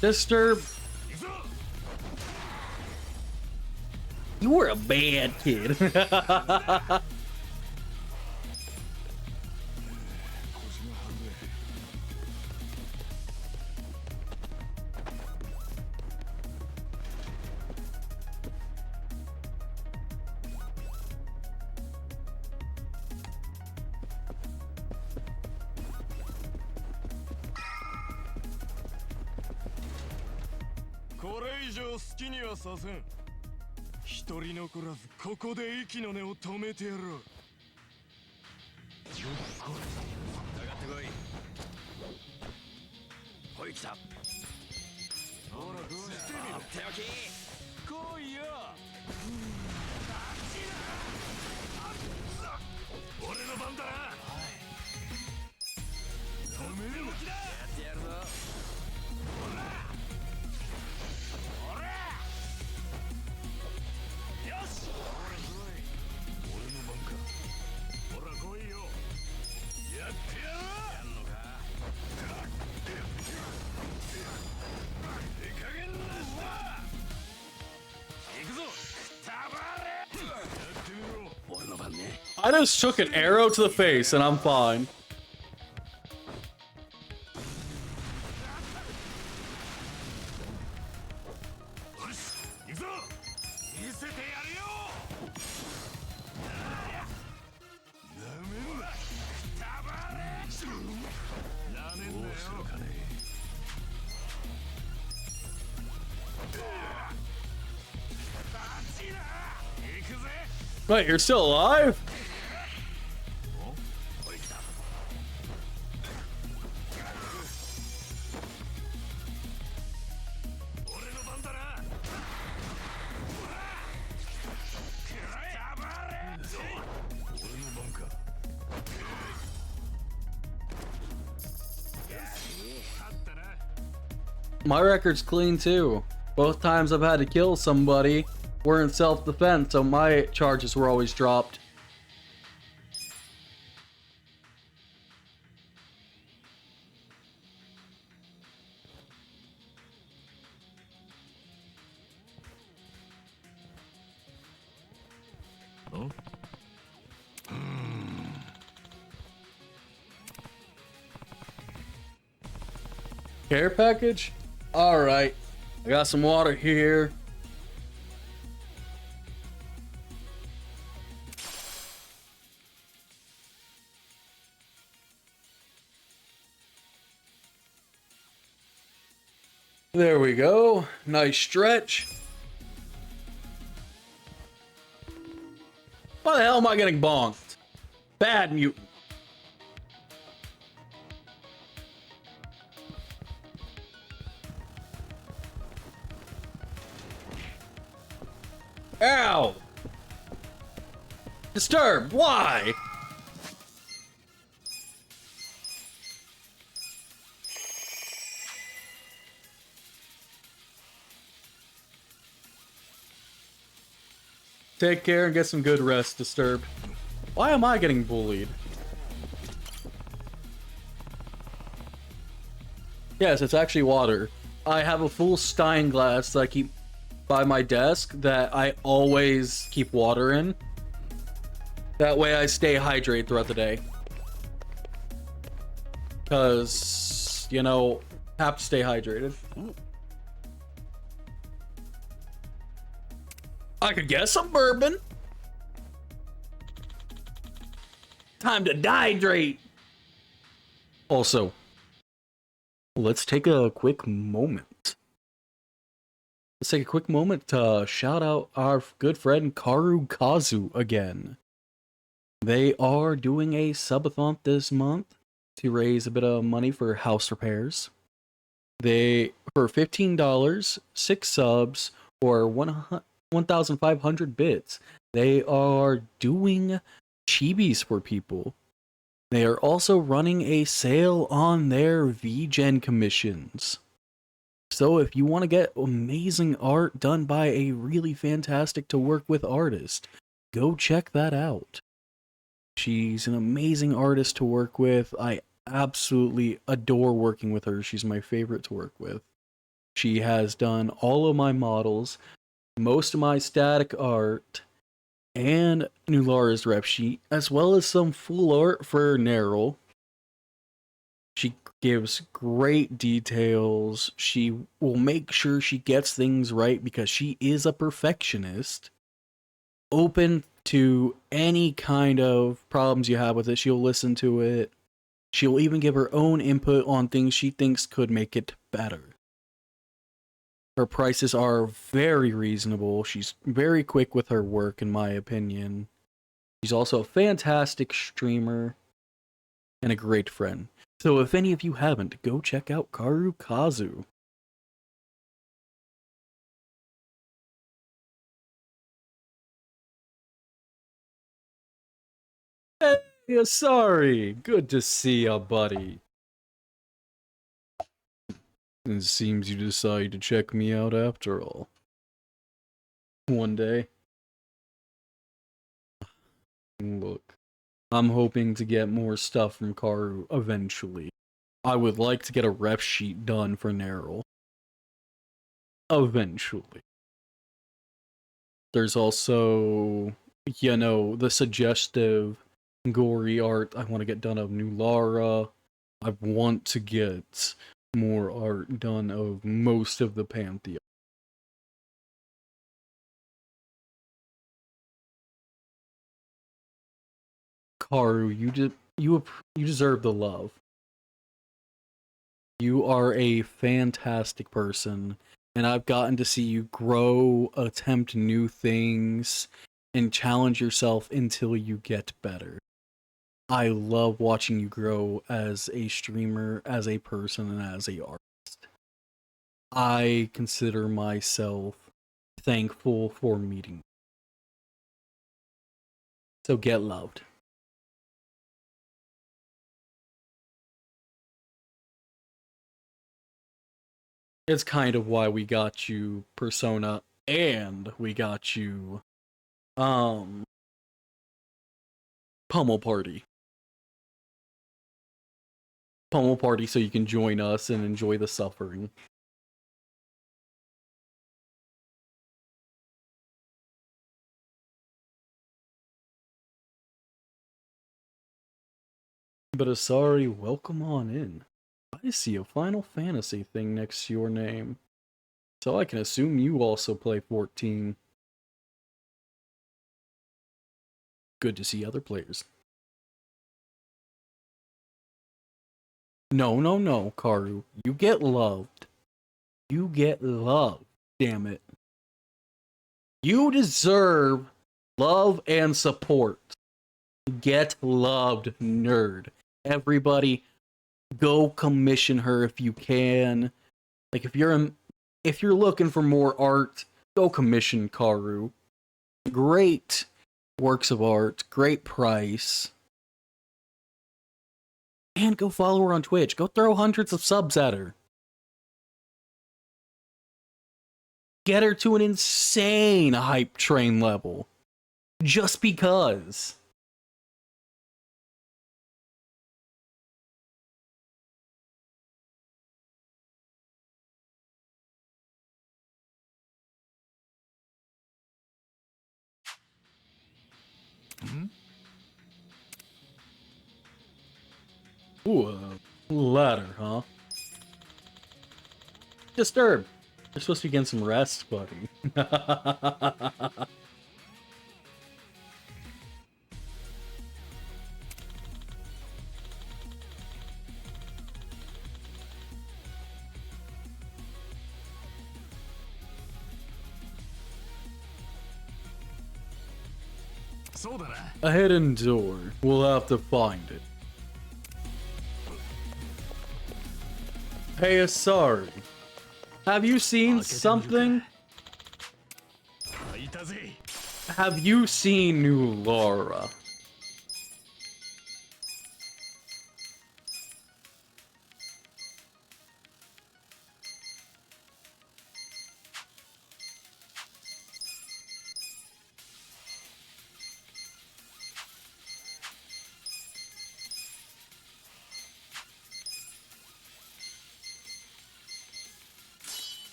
Disturb. You were a bad kid.
これ以上好きにはさせん。一人残らずここで息の根を止めてやろう。上がってこい。ほい来た。ほらこうしてみろ。手置き。来いよ。俺の番だな。止める。やってやるぞ。ほら。
I just took an arrow to the face and I'm fine. Wait, you're still alive? My record's clean too. Both times I've had to kill somebody were in self-defense, so my charges were always dropped.
Huh?
Care package? Alright. I got some water here. There we go. Nice stretch. Why the hell am I getting bonked? Bad mutant. Ow! Disturbed, why? Take care and get some good rest, Disturbed. Why am I getting bullied? Yes, it's actually water. I have a full Stein glass that I keep by my desk that I always keep water in. That way I stay hydrated throughout the day. Because, you know, have to stay hydrated. I could get some bourbon. Time to dehydrate. Also, let's take a quick moment. Let's take a quick moment to shout out our good friend Karu Kazu again. They are doing a subathon this month to raise a bit of money for house repairs. They, for $15, 6 subs, or 1,500 bits, they are doing chibis for people. They are also running a sale on their VGen commissions. So if you want to get amazing art done by a really fantastic to work with artist, go check that out. She's an amazing artist to work with. I absolutely adore working with her. She's my favorite to work with. She has done all of my models, most of my static art, and Nulara's rep sheet, as well as some full art for Nerl. She gives great details. She will make sure she gets things right because she is a perfectionist. Open to any kind of problems you have with it. She'll listen to it. She'll even give her own input on things she thinks could make it better. Her prices are very reasonable. She's very quick with her work, in my opinion. She's also a fantastic streamer and a great friend. So if any of you haven't, go check out Karu Kazu. Hey, sorry. Good to see ya, buddy. It seems you decided to check me out after all. One day. Look, I'm hoping to get more stuff from Karu eventually. I would like to get a rep sheet done for Nerl. Eventually. There's also, you know, the suggestive, gory art I want to get done of Nulara. I want to get more art done of most of the Pantheon. Karu, you deserve the love. You are a fantastic person, and I've gotten to see you grow, attempt new things, and challenge yourself until you get better. I love watching you grow as a streamer, as a person, and as a artist. I consider myself thankful for meeting you. So get loved. It's kind of why we got you Persona and we got you Pummel Party. Pummel Party so you can join us and enjoy the suffering. But Asari, welcome on in. I see a Final Fantasy thing next to your name. So I can assume you also play 14. Good to see other players. No, Karu. You get loved. You get loved. Damn it. You deserve love and support. Get loved, nerd. Everybody, go commission her if you can. Like if you're looking for more art, go commission Karu. Great works of art, great price. And go follow her on Twitch. Go throw hundreds of subs at her. Get her to an insane hype train level. Just because. Ooh, a ladder, huh? Disturb. You're supposed to be getting some rest, buddy.
そうだな。
A hidden door. We'll have to find it. Hey, Asari. Have you seen something?
いたぜ。
Have you seen new Laura?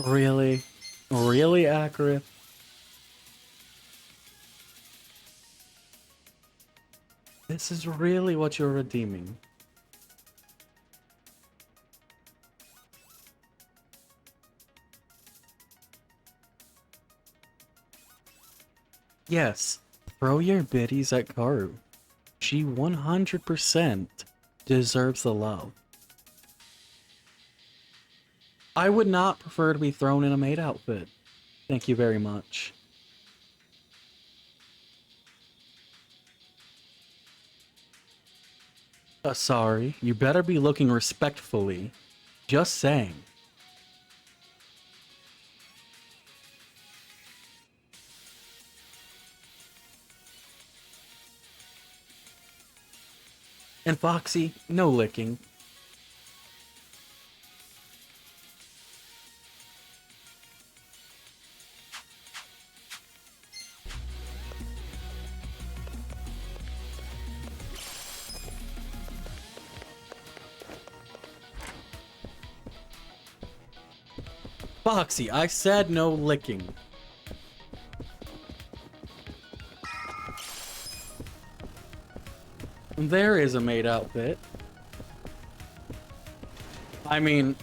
Really? Really accurate? This is really what you're redeeming. Yes, throw your biddies at Karu. She 100% deserves the love. I would not prefer to be thrown in a maid outfit. Thank you very much. Sorry, you better be looking respectfully. Just saying. And Foxy, no licking. Foxy, I said no licking. There is a maid outfit. I mean,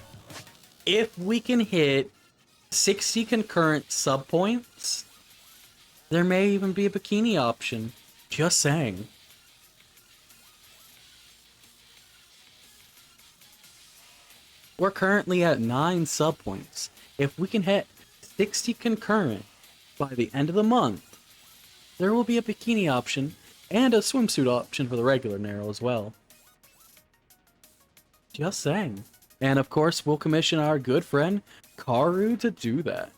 if we can hit 60 concurrent sub points, there may even be a bikini option. Just saying. We're currently at 9 sub points. If we can hit 60 concurrent by the end of the month, there will be a bikini option and a swimsuit option for the regular Nero as well. Just saying. And of course, we'll commission our good friend Karu to do that.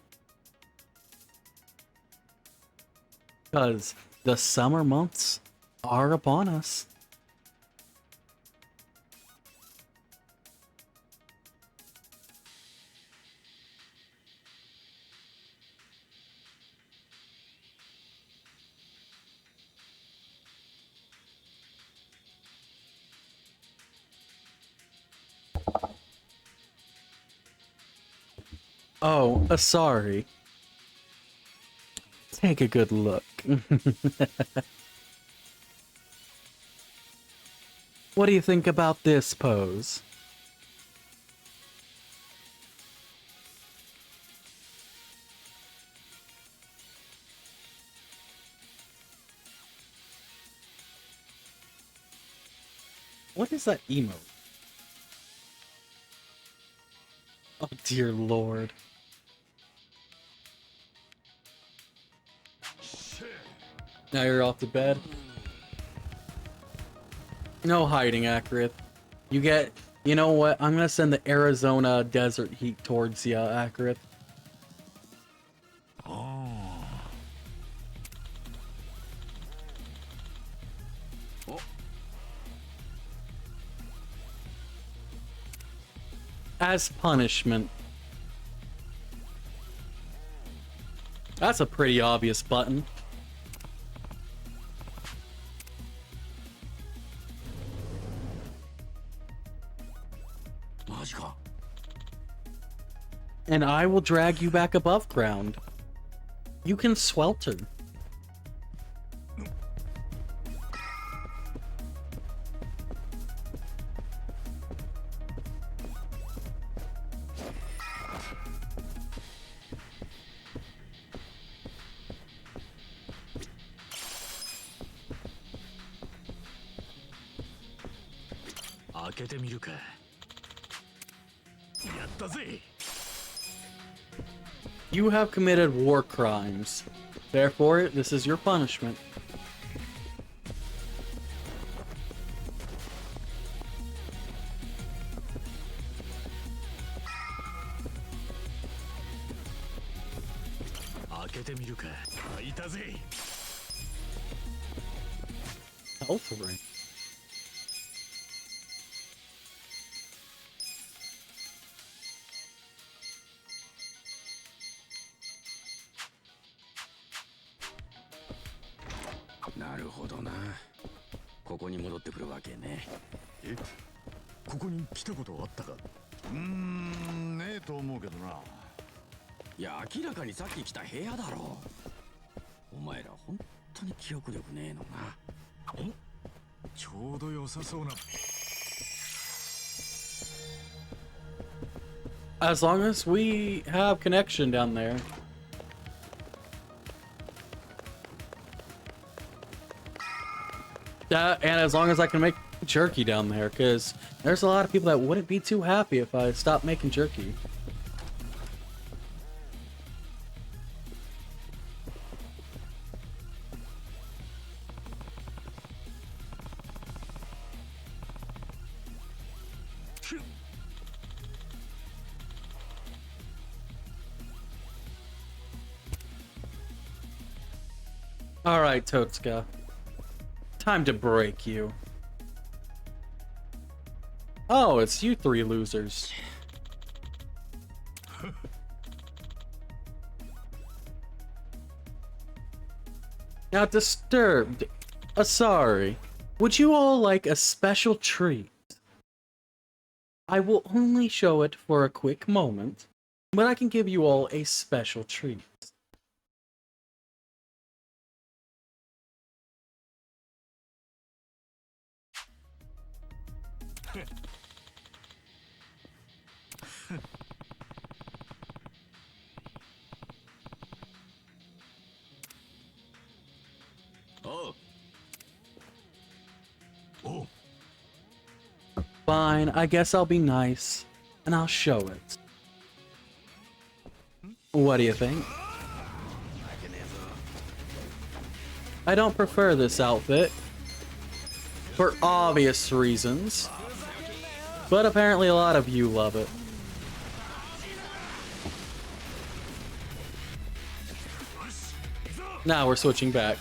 Because the summer months are upon us. Oh, sorry. Take a good look. What do you think about this pose? What is that emote? Oh dear lord. Now you're off to bed. No hiding, Akrith. You know what? I'm gonna send the Arizona desert heat towards you, Akrith. As punishment. That's a pretty obvious button. And I will drag you back above ground. You can swelter. You have committed war crimes. Therefore, this is your punishment. Health ring. As long as we have connection down there. And as long as I can make jerky down there, because there's a lot of people that wouldn't be too happy if I stopped making jerky. Alright, Totsuka. Time to break you. Oh, it's you three losers. Now, Disturbed, Asari, would you all like a special treat? I will only show it for a quick moment, but I can give you all a special treat. Fine, I guess I'll be nice, and I'll show it. What do you think? I don't prefer this outfit, for obvious reasons, but apparently a lot of you love it. Now we're switching back.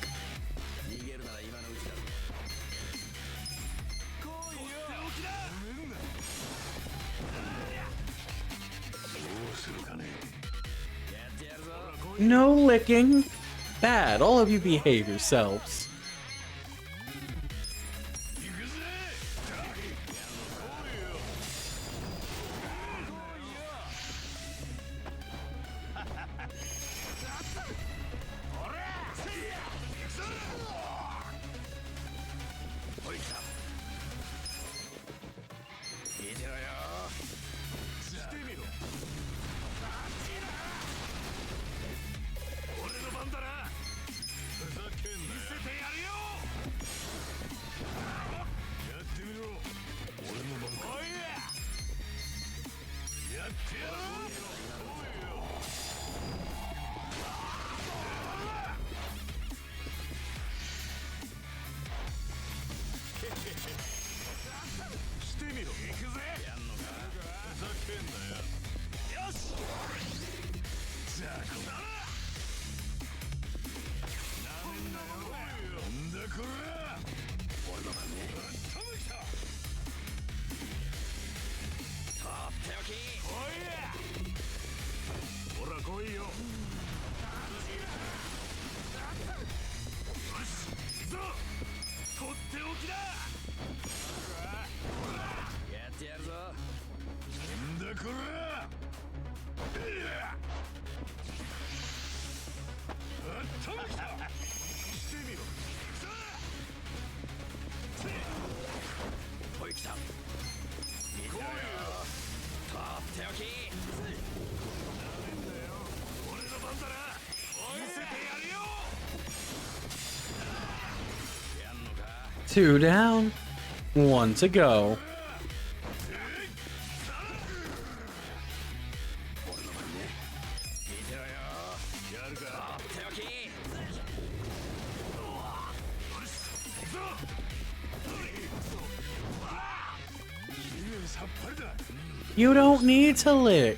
No licking. Bad. All of you behave yourselves.
こらしてみろ
おい来た見てろよとっておき
俺の番だな見せてやるよ
2 down, 1 to go. You don't need to lick.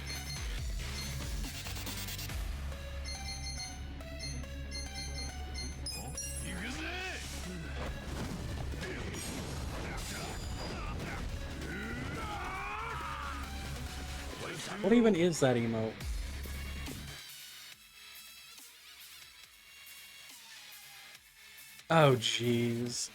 What even is that emote? Oh, jeez.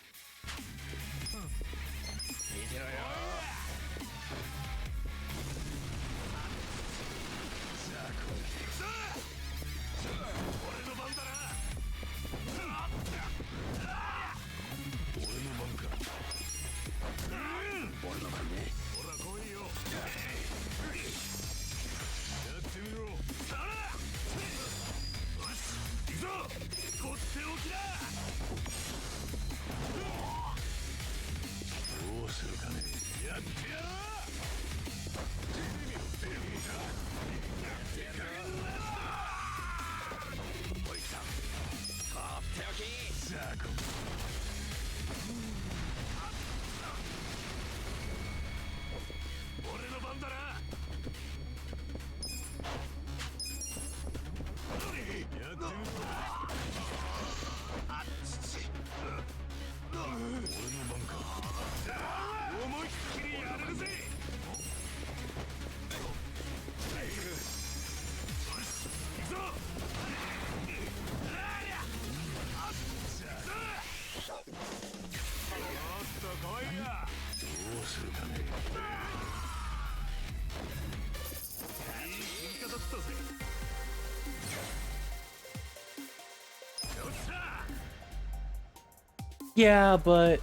Yeah, but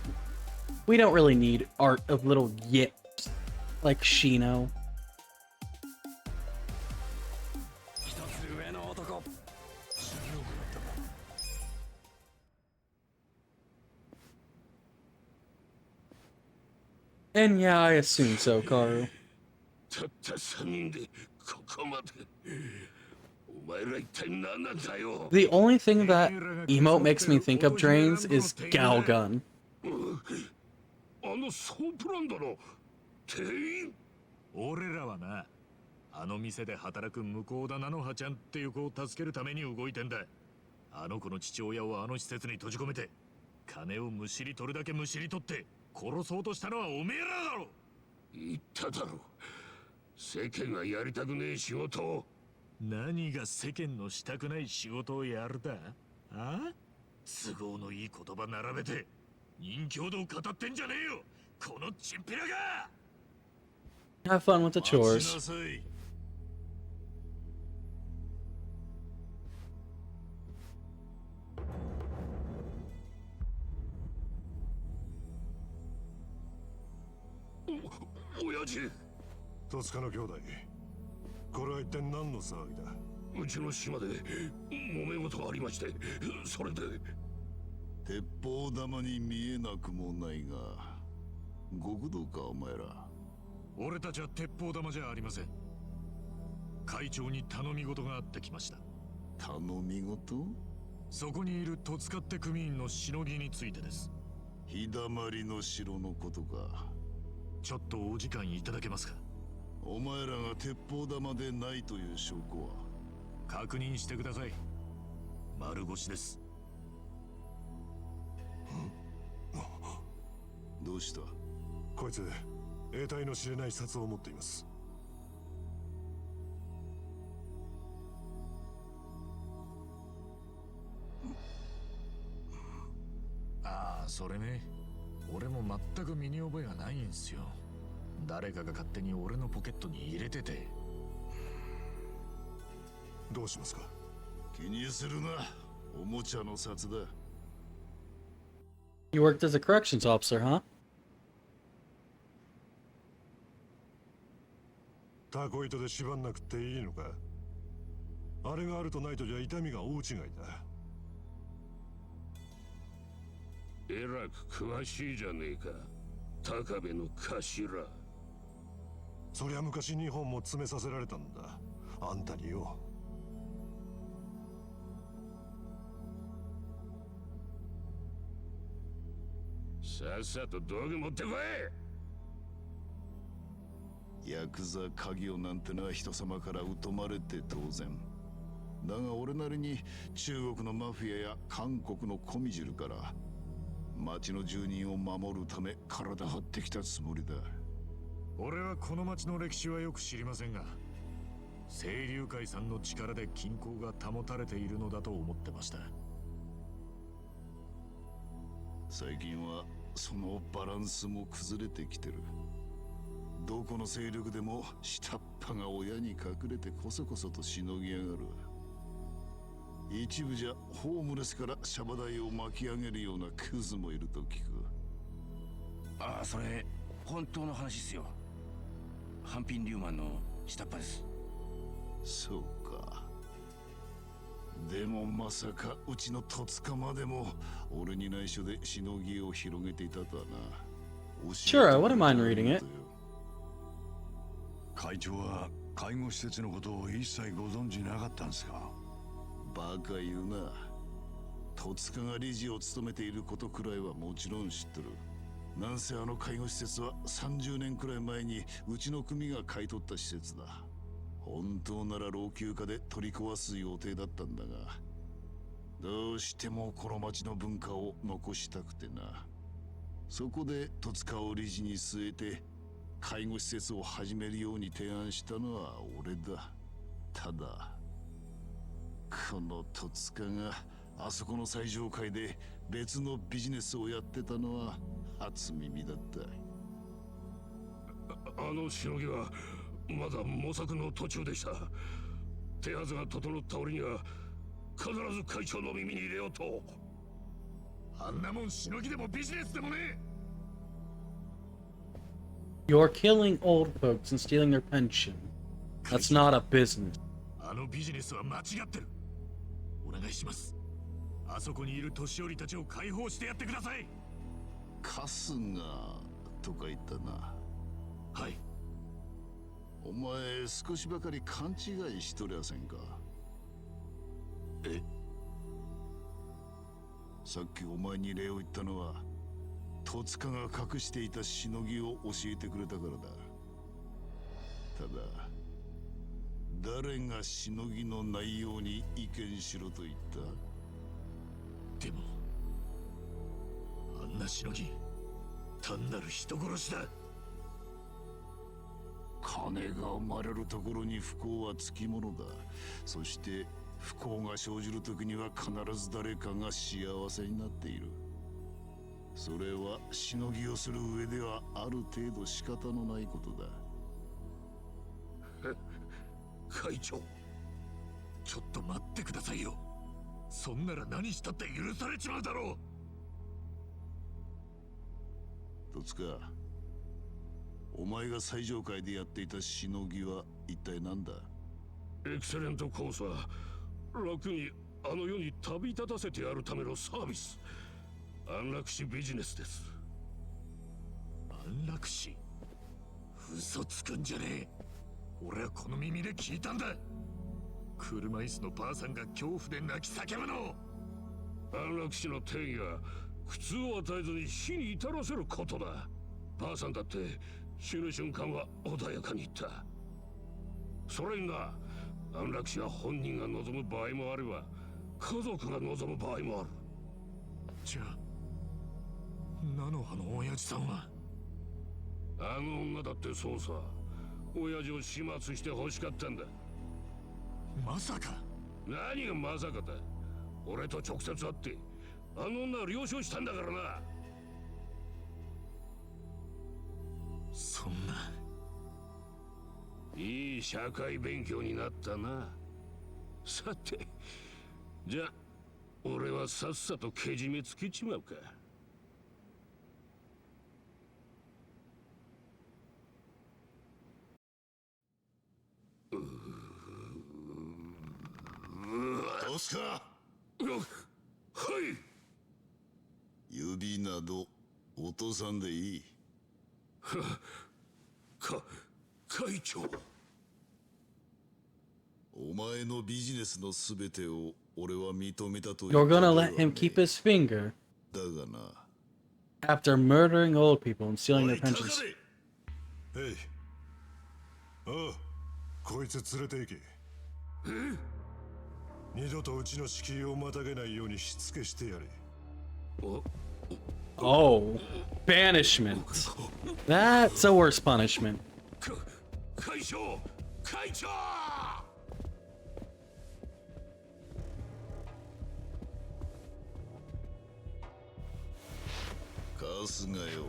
we don't really need art of little yips like Shino. And yeah, I assume so, Karu. The only thing that emote makes me think of trains is Galgun.
俺らはな、あの店で働く向田菜の葉ちゃんっていう子を助けるために動いてんだ。あの子の父親をあの施設に閉じ込めて、金をむしり取るだけむしり取って殺そうとしたのはおめえらだろ。
言っただろ。世間がやりたくねえ仕事を。
何が世間のしたくない仕事をやるだ？あ？都合のいい言葉並べて人形道語ってんじゃねえよ、このチンピラが。
Have fun with the chores.
親父。
戸塚の兄弟。これは一体何の騒ぎだ？
うちの島で揉め事がありまして、それで。
鉄砲玉に見えなくもないが、極道かお前ら。
俺たちは鉄砲玉じゃありません。会長に頼み事があってきました。
頼み事？
そこにいる戸塚って組員のしのぎについてです。
日だまりの城のことか。
ちょっとお時間いただけますか？
お前らが鉄砲玉でないという証拠は？
確認してください。丸腰です。
どうした？
こいつ得体の知れない札を持っています。ああ、それね。俺も全く身に覚えがないんすよ。誰かが勝手に俺のポケットに入れてて。どうしますか？
気にするな。おもちゃの札だ。
You worked as a corrections officer, huh?
タコ糸で縛んなくていいのか？あれがあるとないとじゃ痛みが大違いだ。
えらく詳しいじゃねえか、高部の頭。
そりゃ昔2本も詰めさせられたんだ。あんたによ。
さっさと道具持ってこい。
ヤクザ家業なんてのは人様から疎まれて当然。だが俺なりに中国のマフィアや韓国のコミジルから町の住人を守るため体張ってきたつもりだ。
俺はこの町の歴史はよく知りませんが、清流会さんの力で均衡が保たれているのだと思ってました。
最近はそのバランスも崩れてきてる。どこの勢力でも下っ端が親に隠れてこそこそとしのぎやがる。一部じゃホームレスからシャバ代を巻き上げるようなクズもいると聞く。
ああ、それ本当の話っすよ。ハンピンリューマンの下っ端です。
そうか。でもまさかうちの戸塚までも俺に内緒でしのぎを広げていたとはな。
Sure, I wouldn't mind reading it.
会長は介護施設のことを一切ご存知なかったんですか？バカ言うな。戸塚が理事を務めていることくらいはもちろん知ってる。なんせあの介護施設は30年くらい前にうちの組が買い取った施設だ。本当なら老朽化で取り壊す予定だったんだが、どうしてもこの町の文化を残したくてな。そこで戸塚を理事に据えて介護施設を始めるように提案したのは俺だ。ただこの戸塚があそこの最上階で別のビジネスをやってたのは初耳だった。
あのしのぎはまだ模索の途中でした。手はずが整った折には必ず会長の耳に入れようと。
あんなもんしのぎでもビジネスでもね。
You're killing old folks and stealing their pension. That's not a business.
あのビジネスは間違ってる。お願いします。あそこにいる年寄りたちを解放してやってください。
春日とか言ったな。
はい。
お前少しばかり勘違いしとりゃせんか？
え？
さっきお前に礼を言ったのは戸塚が隠していたしのぎを教えてくれたからだ。ただ誰がしのぎの内容に意見しろと言った？
でもあんなしのぎ単なる人殺しだ。
金が生まれるところに不幸はつきものだ。そして不幸が生じる時には必ず誰かが幸せになっている。それはしのぎをする上ではある程度仕方のないことだ。
会長、ちょっと待ってくださいよ。そんなら何したって許されちまうだろう。
戸塚、お前が最上階でやっていたしのぎは一体何だ？
エクセレントコースは楽にあの世に旅立たせてやるためのサービス、安楽死ビジネスです。
安楽死？嘘つくんじゃねえ。俺はこの耳で聞いたんだ。車椅子のばあさんが恐怖で泣き叫ぶの。
安楽死の定義は苦痛を与えずに死に至らせることだ。ばあさんだって死ぬ瞬間は穏やかに言った。それにな、安楽死は本人が望む場合もあれば家族が望む場合もある。
じゃあ菜の葉の親父さんは？
あの女だってそうさ。親父を始末して欲しかったんだ。
まさか。
何がまさかだ。俺と直接会ってあの女を了承したんだからな。
そんな。
いい社会勉強になったな。さて、じゃあ俺はさっさとけじめつけちまうか。
どうすか。
はい。
指など落とさんでいい。
会長。
お前のビジネスのすべてを俺は認めたと。
You're gonna let him keep his finger
だがな。
after murdering old people and stealing their pensions.
えい。ああ、こいつ連れて行け。二度とうちの敷居をまたげないようにしつけしてやれ。
Oh, banishment. That's a worse punishment.
会長。
春日よ、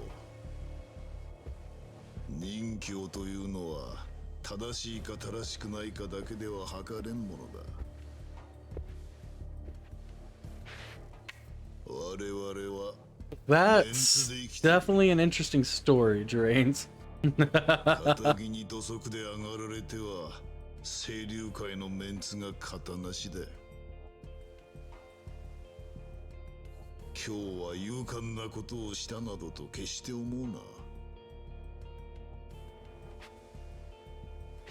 任侠というのは正しいか正しくないかだけでは測れんものだ。我々は
That's definitely an interesting story, Drains.
仇に土足で上がられては清流会のメンツが型なしだ。今日は勇敢なことをしたなどと決して思うな。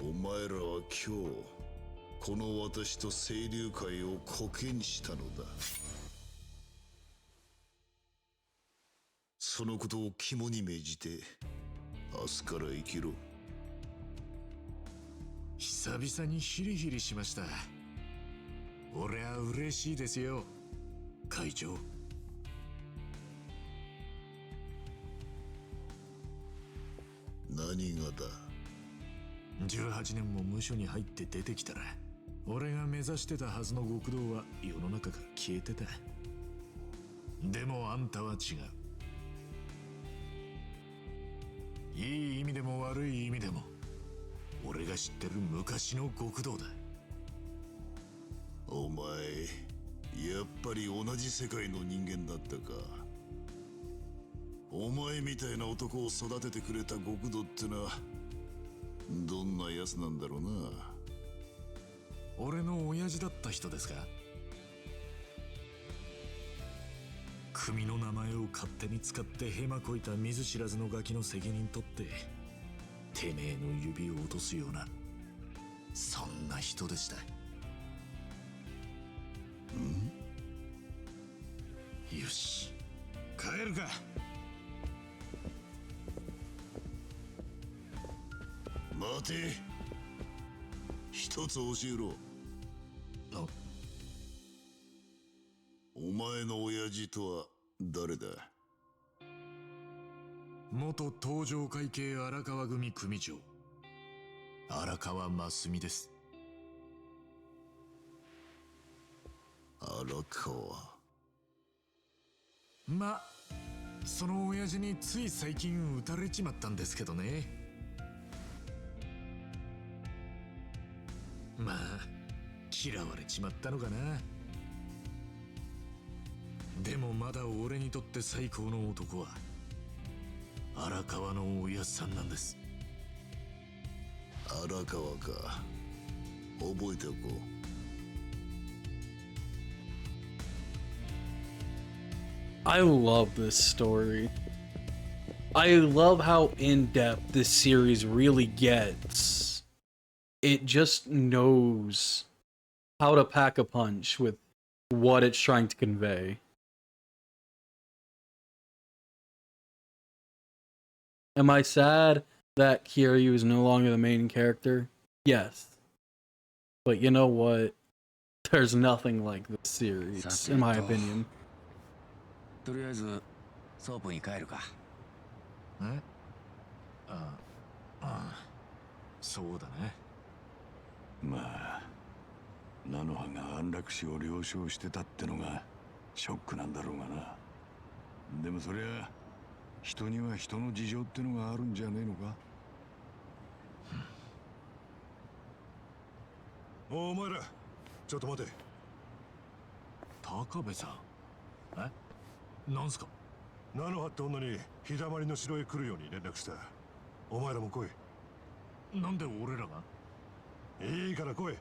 お前らは今日この私と清流会をコケにしたのだ。そのことを肝に銘じて明日から生きろ。
久々にヒリヒリしました。俺は嬉しいですよ、会長。
何がだ。
18年も無所に入って出てきたら、俺が目指してたはずの極道は世の中から消えてた。でもあんたは違う。いい意味でも悪い意味でも俺が知ってる昔の極道だ。
お前やっぱり同じ世界の人間だったか。お前みたいな男を育ててくれた極道ってのはどんなやつなんだろうな。
俺の親父だった人ですか。組の名前を勝手に使ってヘマこいた見ず知らずのガキの責任取っててめえの指を落とすような、そんな人でした。よし、帰るか。
待て、一つ教えろ。お前の親父とは誰だ。
元東上会系荒川組組長荒川真澄です。
荒川。
ま、その親父につい最近撃たれちまったんですけどね。まあ嫌われちまったのかな。でもまだ俺にとって最高の男は荒川のおやっさんなんです。
荒川か、覚えておこう。
I love this story. I love how in-depth this series really gets. It just knows how to pack a punch with what it's trying to convey. Am I sad that Kiryu is no longer the main character? Yes. But you know what? There's nothing like this series, in my opinion.
とりあえずソープに帰るか。
ああ、そうだね。
まあ菜の葉が安楽死を了承してたってのがショックなんだろうがな。でもそりゃ人には人の事情ってのがあるんじゃねえのか。
お前らちょっと待て。
高部さん、え、なんすか？
菜の葉って女に日だまりの城へ来るように連絡した。お前らも来い。
なんで俺らが？
いいから来い。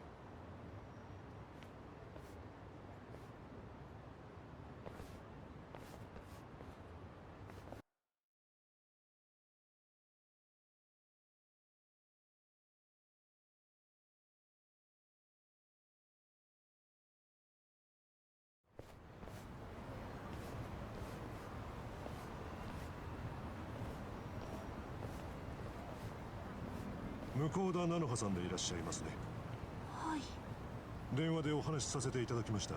向田菜の葉さんでいらっしゃいますね。
はい。
電話でお話しさせていただきました。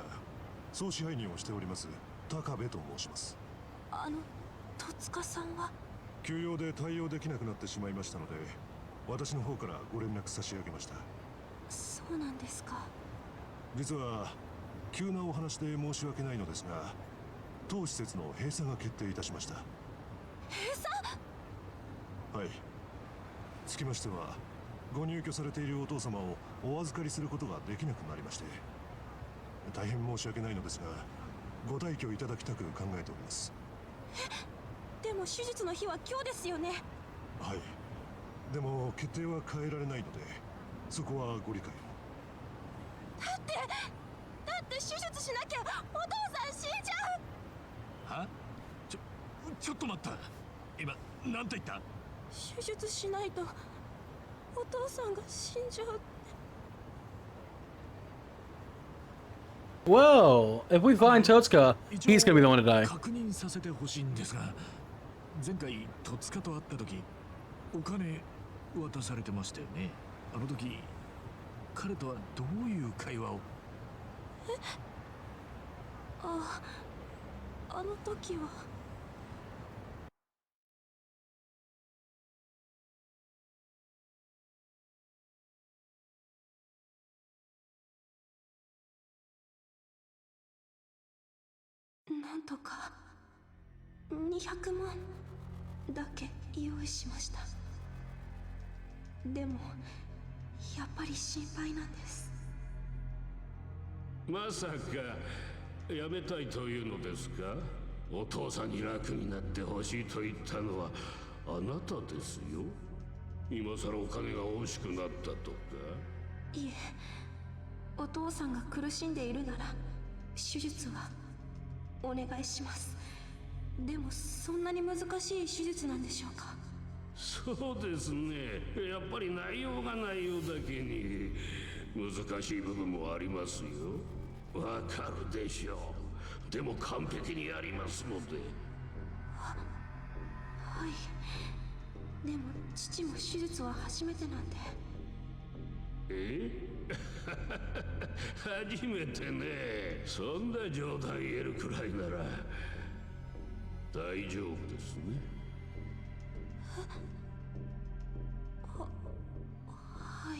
総支配人をしております高部と申します。
戸塚さんは？
休養で対応できなくなってしまいましたので、私の方からご連絡差し上げました。
そうなんですか。
実は急なお話で申し訳ないのですが、当施設の閉鎖が決定いたしました。
閉鎖？
はい。つきましては、ご入居されているお父様をお預かりすることができなくなりまして、大変申し訳ないのですが、ご退去いただきたく考えております。
でも手術の日は今日ですよね。
はい。でも決定は変えられないので、そこはご理解を。
だって手術しなきゃお父さん死んじゃう。
は？ちょっと待った。今なんて言った？
手術しないとお父さんが死んじゃう。
Well, if we find Totsuka, he's gonna be the one to die.
確認させてほしいんですが、前回戸塚と会った時、お金渡されてましたよね。あの時彼とはどういう会話を？
あの時は。なんとか200万だけ用意しました。でもやっぱり心配なんです。
まさかやめたいというのですか？お父さんに楽になってほしいと言ったのはあなたですよ。今さらお金が欲しくなったとか？
いえ、お父さんが苦しんでいるなら手術はお願いします。でもそんなに難しい手術なんでしょうか？
そうですね。やっぱり内容が内容だけに難しい部分もありますよ。わかるでしょう。でも完璧にやりますので。
はい。でも父も手術は初めてなんで。
え？初めてね。そんな冗談言えるくらいなら大丈夫ですね。
はい。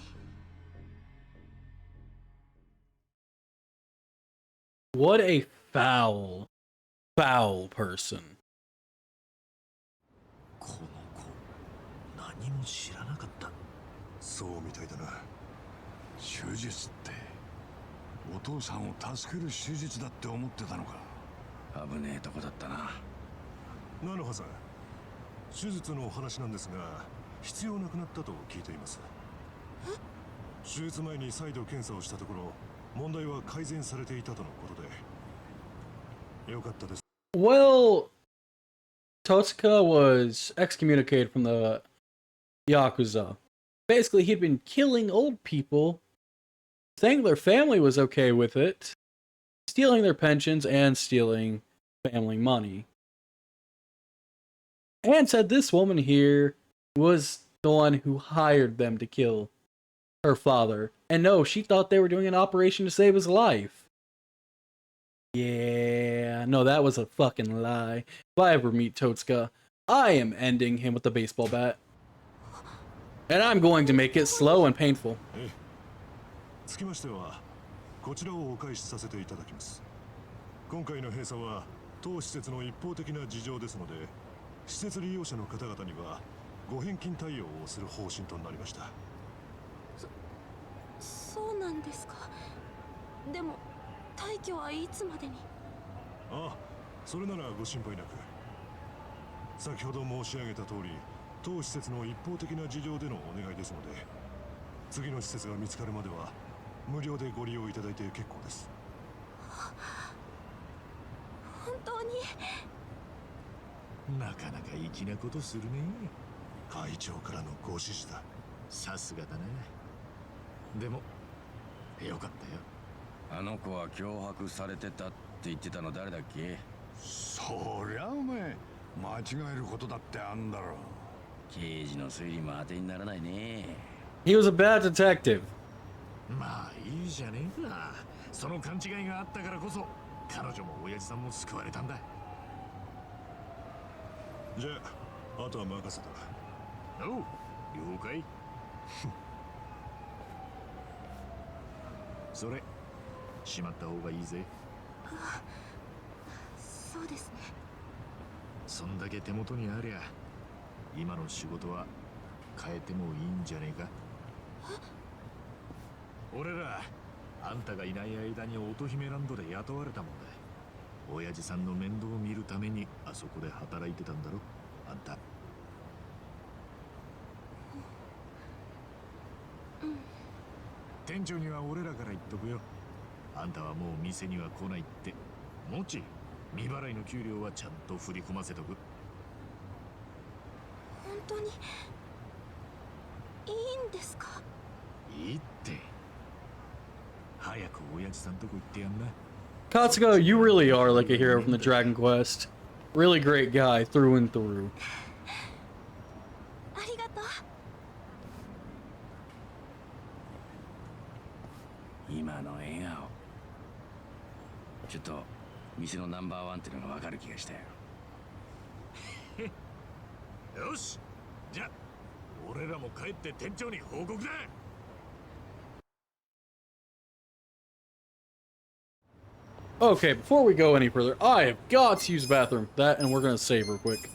What a foul, foul person.
この子、何も知らなかった。
そうみたいだな。
手術ってお父さんを助ける手術だって思ってたのか。
危ねえとこだったな。
菜の葉さん、手術のお話なんですが、必要なくなったと聞いています。手術前に再度検査をしたところ、問題は改善されていたとのことでよかったです。
Well, Totsuka was excommunicated from the Yakuza. Basically, he'd been killing old people, saying their family was okay with it, stealing their pensions, and stealing family money. And said this woman here was the one who hired them to kill her father. And no, she thought they were doing an operation to save his life. Yeah, no, that was a fucking lie. If I ever meet Totsuka, I am ending him with a baseball bat. And I'm going to make it slow and painful.
つきましては、こちらをお返しさせていただきます。今回の閉鎖は当施設の一方的な事情ですので、施設利用者の方々にはご返金対応をする方針となりました。
そうなんですか。でも退去はいつまでに？
ああ、それならご心配なく。先ほど申し上げた通り、当施設の一方的な事情でのお願いですので、次の施設が見つかるまでは無料でご利用いただいて結構です。
本当に？
なかなか粋なことするね。
会長からのご指示だ。
さすがだな。でもよかったよ。
あの子は脅迫されてたって言ってたの誰だっけ？
そりゃお前間違えることだってあんだろ。
刑事の推理も当てにならないね。
He was a bad detective.
まあいいじゃねえか。その勘違いがあったからこそ彼女も親父さんも救われたんだ。
じゃあ、あとは任せた。
おう、了解。それしまった方がいいぜ。
そうですね。
そんだけ手元にありゃ今の仕事は変えてもいいんじゃねえか。俺らあんたがいない間に乙姫ランドで雇われたもんだ。親父さんの面倒を見るためにあそこで働いてたんだろあんた。店長には俺らから言っとくよ。あんたはもう店には来ないって。もち未払いの給料はちゃんと振り込ませとく。
本当にいいんですか？
いいって。早く親父さんとこ行ってやんな。
Katsugo, you really are like a hero from the Dragon Quest. Really great guy through and through.
ありがとう。
今の笑顔、ちょっと店のナンバーワンってのが分かる気がしたよ。
よし、じゃあ俺らも帰って店長に報告だ。
Okay, before we go any further, I have got to use the bathroom. That, and we're gonna save real quick.